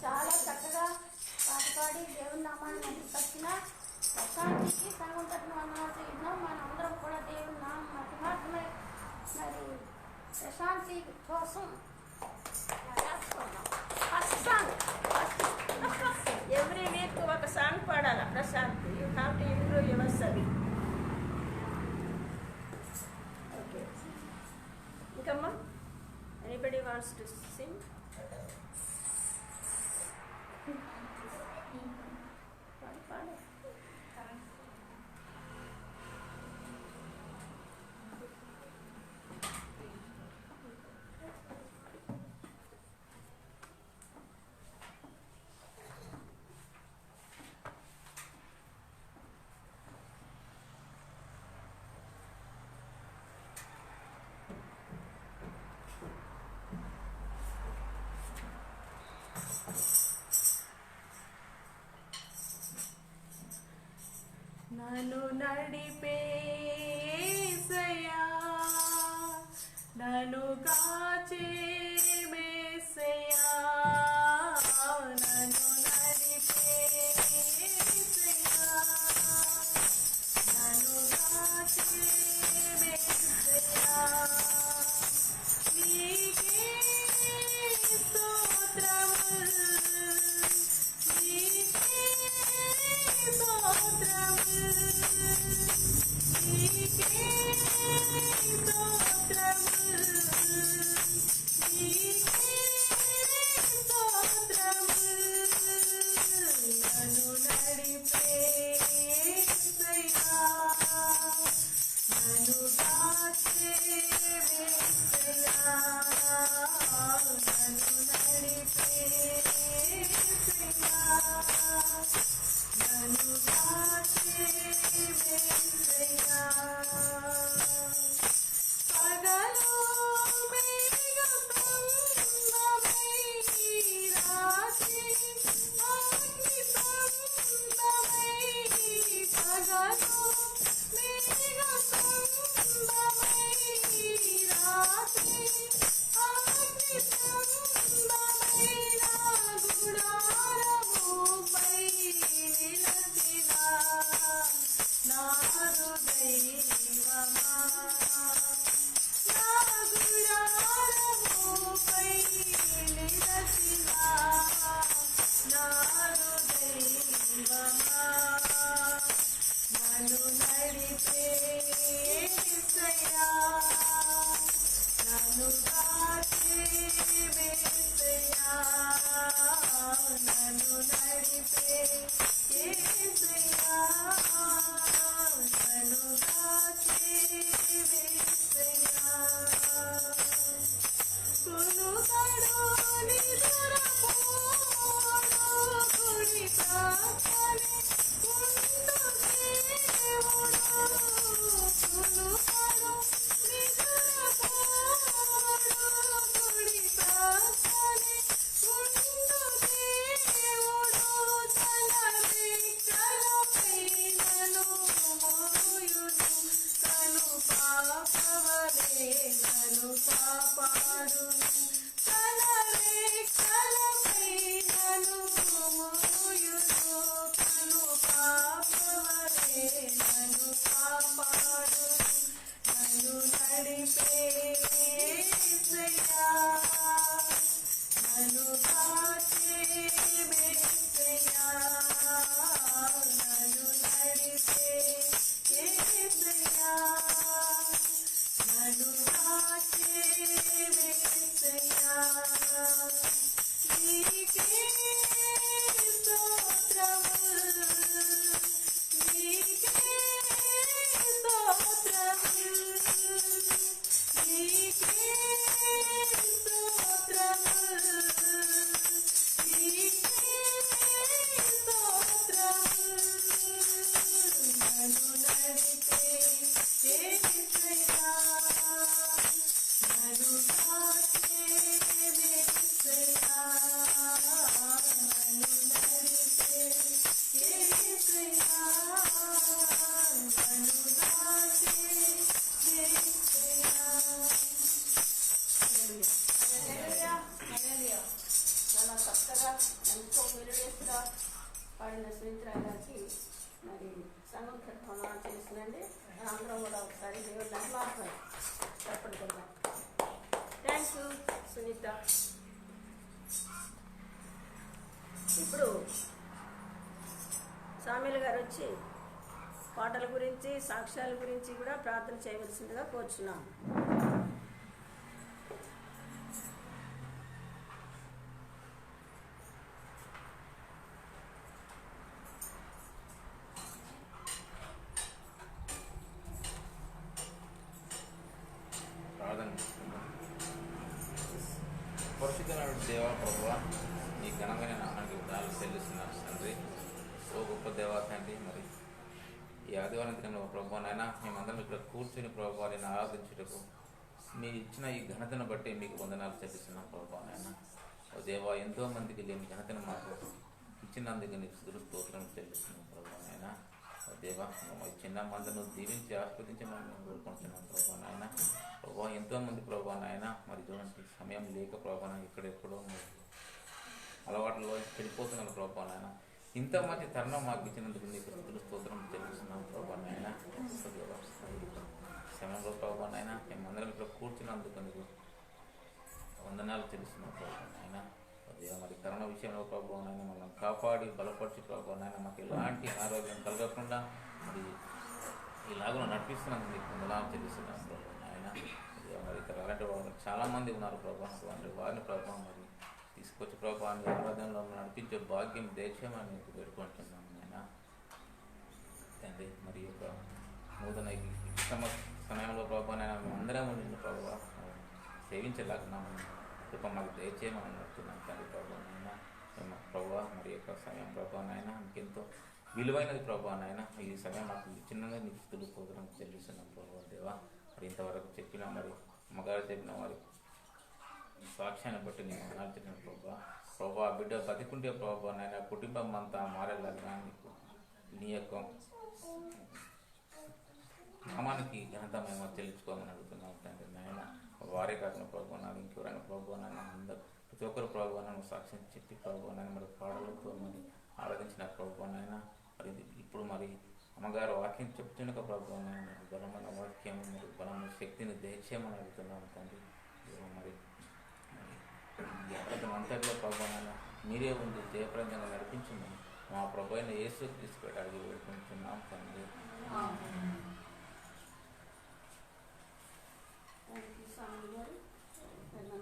B: చాలా చక్కగా పాట పాడి దేవుని నామాన్ని మహిమపరిచిన ప్రశాంతికి సంఘం తరపున వందనాలు చెల్లిస్తున్నాం. మనందరం కూడా దేవుని నామం మహిమార్థమై మరి ప్రశాంతి కోసం ఫస్ట్ సాంగ్
A: ఎవ్రీ వీక్ ఒక సాంగ్ పాడాలా Prashanth. You have to improve yourself. Okay, ఇంకమ్మా ఎనీబడి వాంట్స్ టు సింగ్? పాడు.
C: నన్ను నడిపేసయ్యా, నన్ను కాచే మేసయ్యా, నన్ను నడిపేసయ్యా, నన్ను కాచే మేసయ్యా, నీకే స్తోత్రములు, నీకే స్తోత్రములు, నీకే స్తోత్రములు, నీకే స్తోత్రములు, నన్ను నడిపేసయ్యా, నన్ను కాచే మేసయ్యా, నన్ను నడిపేసయ్యా, నన్ను కాచే మేసయ్యా, పగలు మేఘస్తంభమై, రాత్రి అగ్నిస్తంభమై, పగలు మేఘస్తంభమై, రాత్రి అగ్నిస్తంభమై, నా గుడారముపై నిలచిన నాదు దైవమా, నా గుడారముపై నిలచిన నాదు దైవమా, నన్ను నడిపేసయ్యా, నన్ను కాచే మేసయ్యా, నన్ను నడిపేసయ్యా, నన్ను కాచే మేసయ్యా, కునుకడు నిదురపోడు కుడి ప్రక్కనే ఉండు దేవుడు, కునుకడు నిదురపోడు కుడి ప్రక్కనే ఉండు దేవుడు, తన రెక్కలపై నన్ను మోయును, తను పాపవలే నన్ను కాపాడును, తన రెక్కలపై నన్ను మోయును, తను పాపవలే నన్ను కాపాడును.
A: చాలా చక్కగా ఎంతో మెలోడియస్గా పాడిన సుమిత్ర గారికి మరి సంఘం తరఫున చేసిందండి. అందరం కూడా ఒకసారి దేవుడు మహిమార్పణ చెప్పండి కదా. Thank you Sunitha. ఇప్పుడు సామీల్ గారు వచ్చి పాటల గురించి సాక్ష్యాల గురించి కూడా ప్రార్థన చేయవలసిందిగా కోరుచున్నాను.
G: పరిశుద్ధమైన దేవా ప్రభువా, నీ ఘనమైన నామానికి ఉదాహరణ చెల్లిస్తున్నాను తండ్రి. ఓ గొప్ప దేవా తండ్రి, మరి ఈ ఆదివారం దినంలో ప్రభువానైనా మేమందరం ఇక్కడ కూర్చొని ప్రభువా నేను ఆరాధించుటకు మీరు ఇచ్చిన ఈ ఘనతను బట్టి మీకు వందనాలు చెల్లిస్తున్నాం ప్రభువానైనా. ఓ దేవా, ఎంతో మందికి లేని ఘనతను మాకు ఇచ్చినందుకు నీకు స్తోత్రం చెల్లిస్తున్నాం ప్రభువానైనా. ఓ దేవా, ఈ చిన్న మందను దీవించి ఆస్వాదించమని మేము కోరుకుంటున్నాం ప్రభువానైనా. ప్రభావ ఎంతోమంది ప్రభువానైనా మరి చూడండి సమయం లేక ప్రభువాన ఇక్కడెక్కడో అలవాట్లలో చెడిపోతున్నాను ప్రభువానైనా. ఇంత మంచి తరుణం మాకు ఇచ్చినందుకు నీకు స్తోత్రం చెల్లిస్తున్నాం ప్రభువానైనా. సమయంలో ప్రభువానైనా మేమందరం ఇక్కడ కూర్చున్నందుకు నీకు వందనాలు చెల్లిస్తున్నాం ప్రభువానైనా. అదే మరి కరోనా విషయంలో ప్రభువానైనా మనం కాపాడి బలపరిచి ప్రభువానైనా మాకు ఎలాంటి అనారోగ్యం కలగకుండా మరి ఇలాగ నడిపిస్తున్నందుకు నీకు వందనాలు చెల్లిస్తున్నాం ప్రభువానైనా. మరి ఇక్కడ అలాంటి వాళ్ళు చాలామంది ఉన్నారు ప్రభావం, అటువంటి వారిని ప్రభావం మరి తీసుకొచ్చి ప్రభావాన్ని ఆరాధనలో నడిపించే భాగ్యం దయచేయమని నీకు వేడుకుంటున్నాను ఆయన తండ్రి. మరి యొక్క నూతన సమయంలో ప్రభావనైనా మేము అందరం ఉండి ప్రభావ సేవించలేకున్నాము. కృప మాకు దయచేయమని నడుతున్నాను తండ్రి ప్రభావనైనా. మేము ప్రభావ మరి యొక్క సమయం ప్రభావనైనా ఇంకెంతో విలువైనది ప్రభావనైనా. ఈ సమయం మాకు చిన్నగా నీకు తెలుసుకోవడం చెల్లిస్తున్నాం ప్రభావ దేవా. మరి ఇంతవరకు చెప్పిన మరి అమ్మగారు చెప్పిన వారి సాక్ష్యాన్ని బట్టి నేను అనాల్చిన ప్రభావ బిడ్డ బతికుంటే ప్రభావ నాయన కుటుంబం అంతా మారేలాగా నీ యొక్క నామానికి ఘనత మేము చెల్లించుకోమని అడుగుతున్నాం తండ్రి నాయన. వారే కాకుండా ప్రభావ నాకు ఇంకెవరైనా ప్రభావ నాయన అందరూ ప్రతి ఒక్కరు ప్రభావ నన్ను సాక్ష్యం చెప్పి ప్రభావ నాయన మరి పాటలతో మరి ఆరాధించిన ప్రభావ నాయన. మరి ఇప్పుడు మరి అమ్మగారు వాక్యం చెప్తున్న ప్రభావ నాయన బలమైన వాక్యం మరి బలమైన శక్తిని దయచేయమని అడుగుతున్నాం తండ్రి. మరి ఆరాధన అంతట్లో ప్రభావ నాయన మీరే ఉంది జయప్రదంగా నడిపించిందని మా ప్రభు అయిన యేసు తీసుకెళ్ళి వేడుకుంటున్నాం తండ్రి.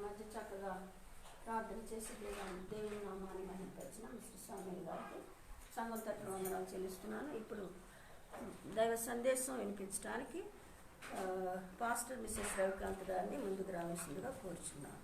A: మధ్య చక్కగా ప్రార్థన చేసి దేవుని నామాన్ని మహిమపరిచిన మిస్టర్ సామీల్ గారికి సంఘం తరపున వందనాలు చెల్లిస్తున్నాను. ఇప్పుడు దైవ సందేశం వినిపించడానికి పాస్టర్ మిస్సెస్ రవికాంత్ గారిని ముందుకు రావాల్సిందిగా కోరుచున్నాను.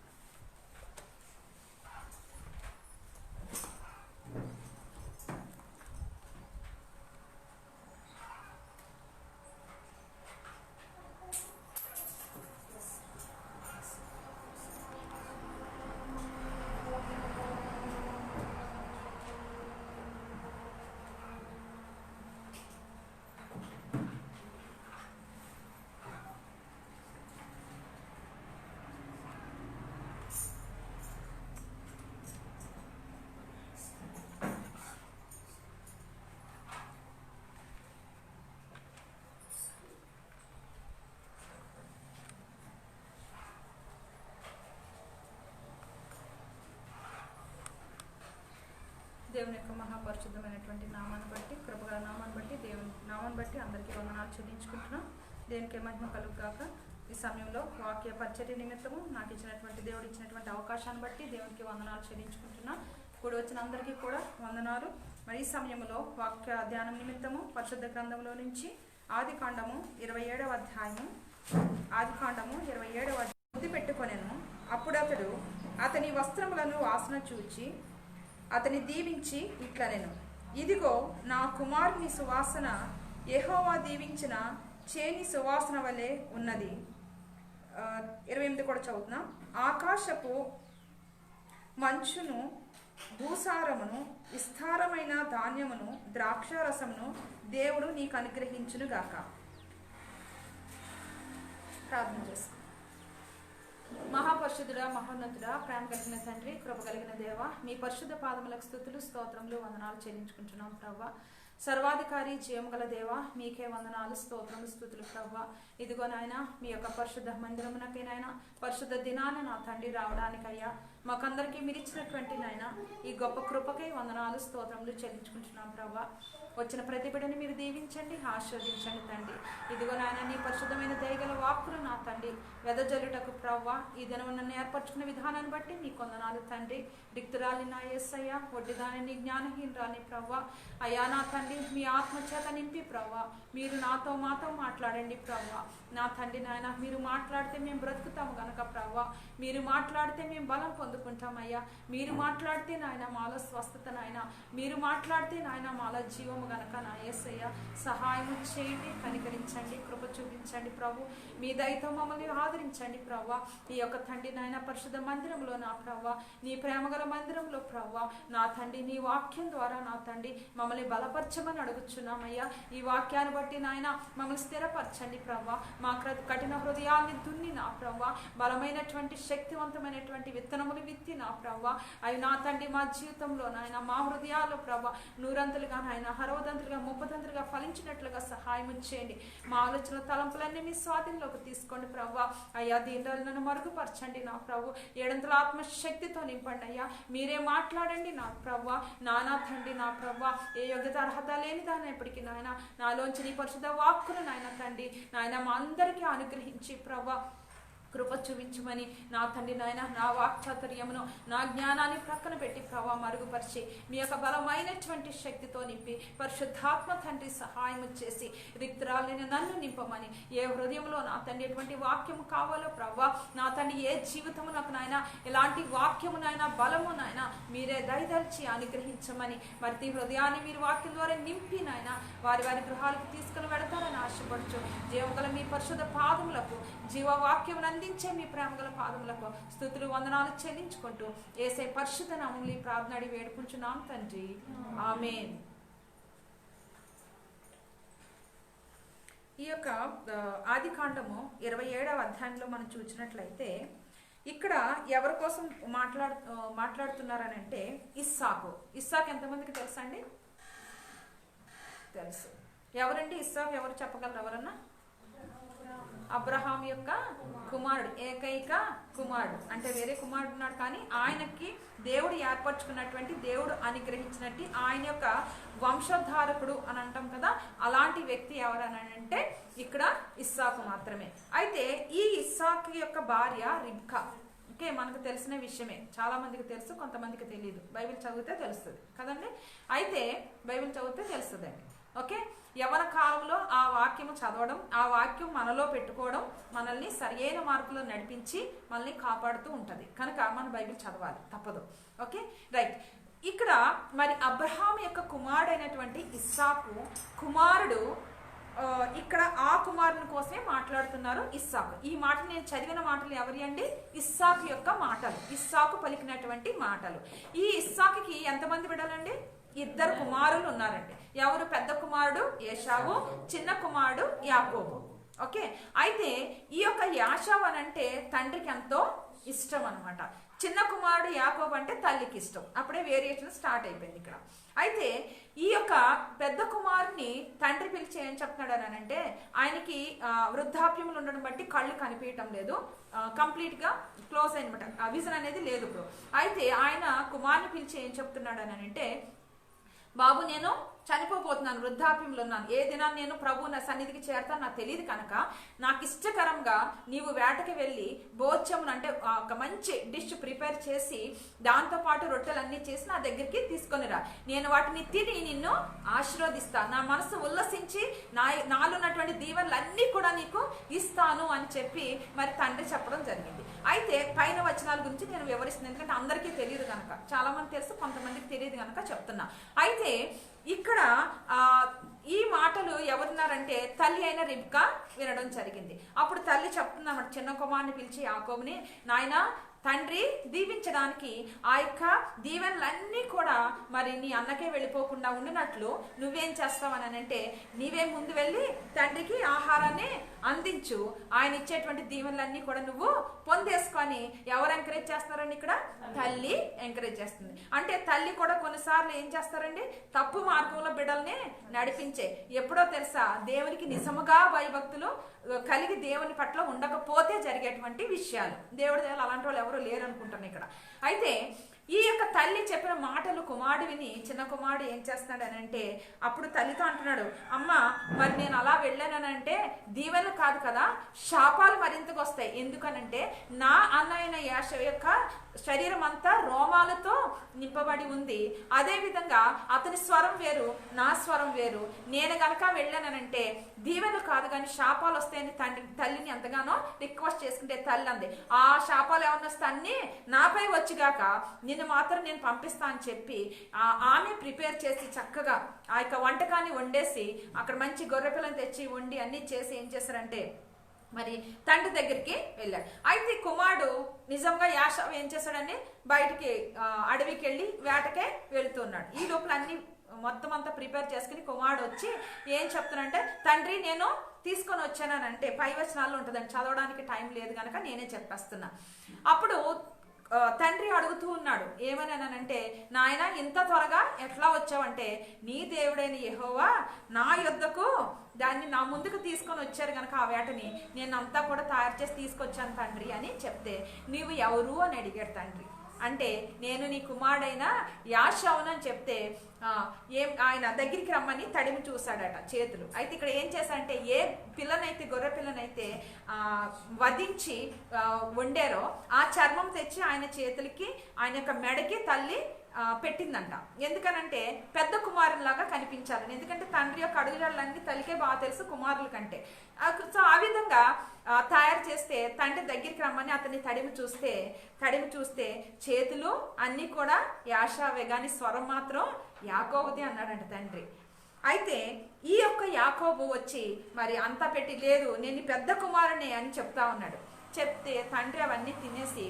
C: దేవుని యొక్క మహాపరిశుద్ధమైనటువంటి నామాన్ని బట్టి కృపగల నామాన్ని బట్టి దేవుని నామాన్ని బట్టి అందరికీ వందనాలు చెల్లించుకుంటున్నాం. దేవునికి మహిమ కలుగుగాక. ఈ సమయంలో వాక్య పరిచర్య నిమిత్తము నాకు ఇచ్చినటువంటి దేవుడు ఇచ్చినటువంటి అవకాశాన్ని బట్టి దేవునికి వందనాలు చెల్లించుకుంటున్నాం. కూడి వచ్చిన అందరికీ కూడా వందనాలు. మరి ఈ సమయంలో వాక్య ధ్యానం నిమిత్తము పరిశుద్ధ గ్రంథంలో నుంచి ఆదికాండము 27వ అధ్యాయము బుద్ధి పెట్టుకొనెను. అప్పుడు అతడు అతని వస్త్రములను వాసన చూచి అతని దీవించి ఇట్లనెను, ఇదిగో నా కుమారుని సువాసన యెహోవా దీవించిన చేని సువాసన వలె ఉన్నది. 28 కూడా చదువుతున్నాం. ఆకాశపు మంచును, భూసారమును, విస్తారమైన ధాన్యమును, ద్రాక్షారసమును దేవుడు నీకు అనుగ్రహించును గాక. ప్రార్థన చేసుకో. మహాపరిశుద్ధుడా, మహోన్నతుడా, ప్రేమ కలిగిన తండ్రి, కృప కలిగిన దేవ, మీ పరిశుద్ధ పాదములకు స్తుతులు, స్తోత్రములు, వందనాలు చెల్లించుకుంటున్నాం ప్రవ్వా. సర్వాధికారి, జీవము గల దేవ, మీకే వందనాలు, స్తోత్రములు, స్తుతులు ప్రవ్వా. ఇదిగో నాయన, మీ యొక్క పరిశుద్ధ మందిరమునకే నాయన, పరిశుద్ధ దినాన్ని నా తండ్రి రావడానికయ్యా మాకందరికీ మీరు ఇచ్చినటువంటి నాయన ఈ గొప్ప కృపకై వందనాలు, స్తోత్రములు చెల్లించుకుంటున్నాం ప్రవ్వా. వచ్చిన ప్రతి బిడ్డని మీరు దీవించండి, ఆశీర్వదించండి తండ్రి. ఇదిగో నాయన, నీ పరిశుద్ధమైన దయగల వాక్కులు నా తండ్రి వెదజల్లుటకు ప్రవ్వా ఈ దినం నన్ను ఏర్పరచుకున్న విధానాన్ని బట్టి మీ కొందనాలు తండ్రి. రిక్తురాలి నా యేసయ్య, వడ్డిదాని జ్ఞానహీనరాని ప్రవ్వా. అయ్యా నా తండ్రి, మీ ఆత్మచేత నింపి ప్రవ్వా మీరు నాతో మాతో మాట్లాడండి ప్రవ్వా. నా తండ్రి నాయన, మీరు మాట్లాడితే మేము బ్రతుకుతాము గనక ప్రవ్వా, మీరు మాట్లాడితే మేము బలం పొందుకుంటామయ్యా. మీరు మాట్లాడితే నాయన మాలో స్వస్థత నాయన, మీరు మాట్లాడితే నాయన మాలో జీవము గనక నా యేసయ్య సహాయం చేయండి, కనికరించండి, కృప చూపించండి ప్రభు. మీ దయతో మమ్మల్ని ఆదరించండి ప్రవ్వా. ఈ యొక్క తండ్రి నాయన పరిశుద్ధ మందిరంలో నా ప్రవ్వా, నీ ప్రేమగల మందిరంలో ప్రవ్వా నా తండ్రి, నీ వాక్యం ద్వారా నా తండ్రి మమ్మల్ని బలపరచమని అడుగుచున్నామయ్యా. ఈ వాక్యాన్ని బట్టి నాయన మమ్మల్ని స్థిరపరచండి ప్రవ్వా. మా కఠిన హృదయాన్ని దున్ని నా ప్రవ్వా బలమైనటువంటి శక్తివంతమైనటువంటి విత్తనములు విత్తి నా ప్రవ్వా అవి నా తండ్రి మా జీవితంలో నాయన, మా హృదయాల్లో ప్రవ్వా నూరంతులుగా నాయన, 60ంతులుగా 30ంతులుగా ఫలించినట్లుగా సహాయం చేయండి. మా ఆలోచన తలంపులన్నీ మీ స్వాధీనంలోకి తీసుకోండి ప్రవ్వా. అయ్యా దీంట్లో నన్ను మరుగుపరచండి నా ప్రభు. 7 ఆత్మశక్తితో నింపండి అయ్యా. మీరే మాట్లాడండి నా ప్రవ్వా. నానా తండ్రి నా ప్రవ్వా, ఏ యోగ్యత అర్హత లేని దాని ఎప్పటికీ నాయన నాలోంచి నీ పరిశుద్ధ వాక్కులు నాయన తండ్రి నాయన మా అందరికీ అనుగ్రహించి ప్రవ్వా కృప చూపించమని నా తండ్రి నాయన, నా వాక్చాతుర్యమును నా జ్ఞానాన్ని ప్రక్కన పెట్టి ప్రభా మరుగుపరిచి మీ యొక్క బలమైనటువంటి శక్తితో నింపి పరిశుద్ధాత్మ తండ్రి సహాయం చేసి రిక్తురాలని నన్ను నింపమని, ఏ హృదయంలో నా తండ్రి ఎటువంటి వాక్యము కావాలో ప్రభా నా తండ్రి, ఏ జీవితము నాకు నాయన ఎలాంటి వాక్యము నాయన బలము నాయన మీరే దయదలిచి అనుగ్రహించమని, ప్రతి హృదయాన్ని మీరు వాక్యం ద్వారా నింపి నాయన వారి వారి గృహాలకు తీసుకుని వెళతారని ఆశపడుచు జీవగల మీ పరిశుద్ధ పాదములకు, జీవవాక్యం అందించే మీ ప్రేమగల పాదములకు స్తుతులు వందనాలు చెల్లించుకుంటూ యేసయ్య పరిశుద్ధ నామములో ఈ ప్రార్థన అడిగి వేడుకుంటున్నాం తండ్రి, ఆమేన్. ఈ యొక్క ఆదికాండము 27వ అధ్యాయంలో మనం చూసినట్లయితే ఇక్కడ ఎవరి కోసం మాట్లాడుతున్నారనంటే ఇస్సాకు. ఇస్సాకు ఎంతమందికి తెలుసా అండి? తెలుసు. ఎవరండి ఇస్సాకు? ఎవరు చెప్పగలరు? ఎవరన్నా? అబ్రహాం యొక్క కుమారుడు, ఏకైక కుమారుడు. అంటే వేరే కుమారుడు ఉన్నాడు కానీ ఆయనకి దేవుడు ఏర్పరచుకున్నటువంటి, దేవుడు అనుగ్రహించినట్టు ఆయన యొక్క వంశధారకుడు అని అంటాం కదా, అలాంటి వ్యక్తి ఎవరనంటే ఇక్కడ ఇస్సాకు మాత్రమే. అయితే ఈ ఇస్సాకు యొక్క భార్య రిబ్కా. ఓకే, మనకు తెలిసిన విషయమే, చాలా మందికి తెలుసు, కొంతమందికి తెలియదు. బైబిల్ చదివితే తెలుస్తుంది కదండి. అయితే బైబిల్ చదివితే తెలుస్తుందండి. ఓకే, యవన కాలంలో ఆ వాక్యము చదవడం, ఆ వాక్యం మనలో పెట్టుకోవడం మనల్ని సరైన మార్గంలో నడిపించి మనల్ని కాపాడుతూ ఉంటుంది. కనుక మన బైబిల్ చదవాలి, తప్పదు. Okay, right. ఇక్కడ మరి అబ్రహాం యొక్క కుమారుడైనటువంటి ఇస్సాకు కుమారుడు, ఇక్కడ ఆ కుమారుని కోసమే మాట్లాడుతున్నారు ఇస్సాకు. ఈ మాట నేను చదివిన మాటలు ఎవరి అండి? ఇస్సాకు యొక్క మాటలు, ఇస్సాకు పలికినటువంటి మాటలు. ఈ ఇస్సాకుకి ఎంతమంది బిడ్డలండి? 2 కుమారులు ఉన్నారండి. ఎవరు? పెద్ద కుమారుడు ఏశావు, చిన్న కుమారుడు యాకోబు. ఓకే, అయితే ఈ యొక్క యాషావు అని అంటే తండ్రికి ఎంతో ఇష్టం అనమాట. చిన్న కుమారుడు యాకోబు అంటే తల్లికి ఇష్టం. అప్పుడే వేరియేషన్ స్టార్ట్ అయిపోయింది ఇక్కడ. అయితే ఈ యొక్క పెద్ద కుమారుని తండ్రి పిలిచి ఏం చెప్తున్నాడు అని అంటే, ఆయనకి వృద్ధాప్యములు ఉండడం బట్టి కళ్ళు కనిపించటం లేదు, కంప్లీట్ గా క్లోజ్ అయినమాట, విజన్ అనేది లేదు ఇప్పుడు. అయితే ఆయన కుమారుని పిలిచి ఏం చెప్తున్నాడు అని అంటే, బాబు నేను చనిపోతున్నాను, వృద్ధాప్యంలో ఉన్నాను, ఏ దినాన్ని నేను ప్రభు నా సన్నిధికి చేరతాను నాకు తెలియదు కనుక నాకు ఇష్టకరంగా నీవు వేటకి వెళ్ళి భోజ్యమును అంటే ఒక మంచి డిష్ ప్రిపేర్ చేసి దాంతోపాటు రొట్టెలన్నీ చేసి నా దగ్గరికి తీసుకొనిరా, నేను వాటిని తిని నిన్ను ఆశీర్వదిస్తాను, నా మనసు ఉల్లసించి నాలో ఉన్నటువంటి దీవెనలన్నీ కూడా నీకు ఇస్తాను అని చెప్పి మరి తండ్రి చెప్పడం జరిగింది. అయితే పైన వచనాల గురించి నేను వివరిస్తున్నాను, ఎందుకంటే అందరికీ తెలియదు కనుక, చాలా మంది తెలుసు, కొంతమందికి తెలియదు కనుక చెప్తున్నా. అయితే ఇక్కడ ఈ మాటలు ఎవరున్నారంటే తల్లి అయిన రిబ్కా వినడం జరిగింది. అప్పుడు తల్లి చెప్తుందన్నమాట చిన్న కుమారుని పిలిచి యాకోబుని, నాయనా తండ్రి దీవించడానికి ఆ యొక్క దీవెనలన్నీ కూడా మరి నీ అన్నకే వెళ్ళిపోకుండా ఉండినట్లు నువ్వేం చేస్తావని అంటే, నీవే ముందు వెళ్ళి తండ్రికి ఆహారాన్ని అందించు, ఆయన ఇచ్చేటువంటి దీవెనలన్నీ కూడా నువ్వు పొందేసుకొని. ఎవరు ఎంకరేజ్ చేస్తారండి ఇక్కడ? తల్లి ఎంకరేజ్ చేస్తుంది. అంటే తల్లి కూడా కొన్నిసార్లు ఏం చేస్తారండి, తప్పు మార్గంలో బిడ్డల్ని నడిపించే. ఎప్పుడో తెలుసా, దేవునికి నిజముగా భయభక్తులు కలిగి దేవుని పట్ల ఉండకపోతే జరిగేటువంటి విషయాలు. దేవుడి దేవుడు అలాంటి వాళ్ళు ఎవరు లేరు అనుకుంటాను ఇక్కడ. అయితే ఈ యొక్క తల్లి చెప్పిన మాటలు కుమారుడు విని చిన్న కుమారుడు ఏం చేస్తున్నాడు అని అంటే, అప్పుడు తల్లితో అంటున్నాడు, అమ్మ మరి నేను అలా వెళ్ళానంటే దీవెనలు కాదు కదా, శాపాలు మరింతకు వస్తాయి. ఎందుకనంటే నా అన్నయ్య యాషవ యొక్క శరీరం అంతా రోమాలతో నింపబడి ఉంది. అదే విధంగా అతని స్వరం వేరు, నా స్వరం వేరు. నేను గనక వెళ్ళానంటే దీవెనలు కాదు కానీ శాపాలు వస్తాయని తల్లిని ఎంతగానో రిక్వెస్ట్ చేసుకుంటే తల్లి అంది, ఆ శాపాలు ఏమన్నా వస్తే అన్ని నాపై వచ్చిగాక నిన్ను మాత్రం నేను పంపిస్తా అని చెప్పి ఆమె ప్రిపేర్ చేసి చక్కగా ఆ యొక్క వంటకాన్ని వండేసి అక్కడ మంచి గొర్రె పిల్లని తెచ్చి వండి అన్ని చేసి ఏం చేశారంటే మరి తండ్రి దగ్గరికి వెళ్ళాడు. అయితే కుమారుడు నిజంగా యాషావు ఏం చేశాడని బయటికి అడవికి వెళ్ళి వేటకే వెళుతున్నాడు. ఈ లోపల అన్ని మొత్తం అంతా ప్రిపేర్ చేసుకుని కుమారుడు వచ్చి ఏం చెప్తున్నాడంటే, తండ్రి నేను తీసుకొని వచ్చానంటే పై వచనాల్లో ఉంటుందండి, చదవడానికి టైం లేదు కనుక నేనే చెప్పేస్తున్నా. అప్పుడు తండ్రి అడుగుతూ ఉన్నాడు ఏమనంటే, నాయన ఇంత త్వరగా ఎట్లా వచ్చావంటే, నీ దేవుడైన యెహోవా నా యొద్దకు దాన్ని నా ముందుకు తీసుకొని వచ్చారు కనుక ఆ వేటని నేను అంతా కూడా తయారు చేసి తీసుకొచ్చాను తండ్రి అని చెప్తే, నీవు ఎవరు అని అడిగాడు తండ్రి. అంటే నేను నీ కుమారుడైన యాషావును అని చెప్తే ఆయన దగ్గరికి రమ్మని తడిమి చూశాడట చేతులు. అయితే ఇక్కడ ఏం చేశాడంటే, ఏ పిల్లనైతే గొర్రె పిల్లనైతే వధించి వండారో ఆ చర్మం తెచ్చి ఆయన చేతులకి ఆయన యొక్క మెడకి తల్లి పెట్టిందంట. ఎందుకనంటే పెద్ద కుమారులాగా కనిపించాలని. ఎందుకంటే తండ్రి యొక్క అడుగుజాడలన్నీ తల్లికే బాగా తెలుసు కుమారుల కంటే. సో ఆ విధంగా తయారు చేస్తే తండ్రి దగ్గరికి రమ్మని అతన్ని తడిమి చూస్తే చేతులు అన్నీ కూడా యాషావే కానీ స్వరం మాత్రం యాకోబుది అన్నాడంట తండ్రి. అయితే ఈ యొక్క యాకోబు వచ్చి మరి అంతా పెట్టి, లేదు నేను పెద్ద కుమారుని అని చెప్తా ఉన్నాడు. చెప్తే తండ్రి అవన్నీ తినేసి,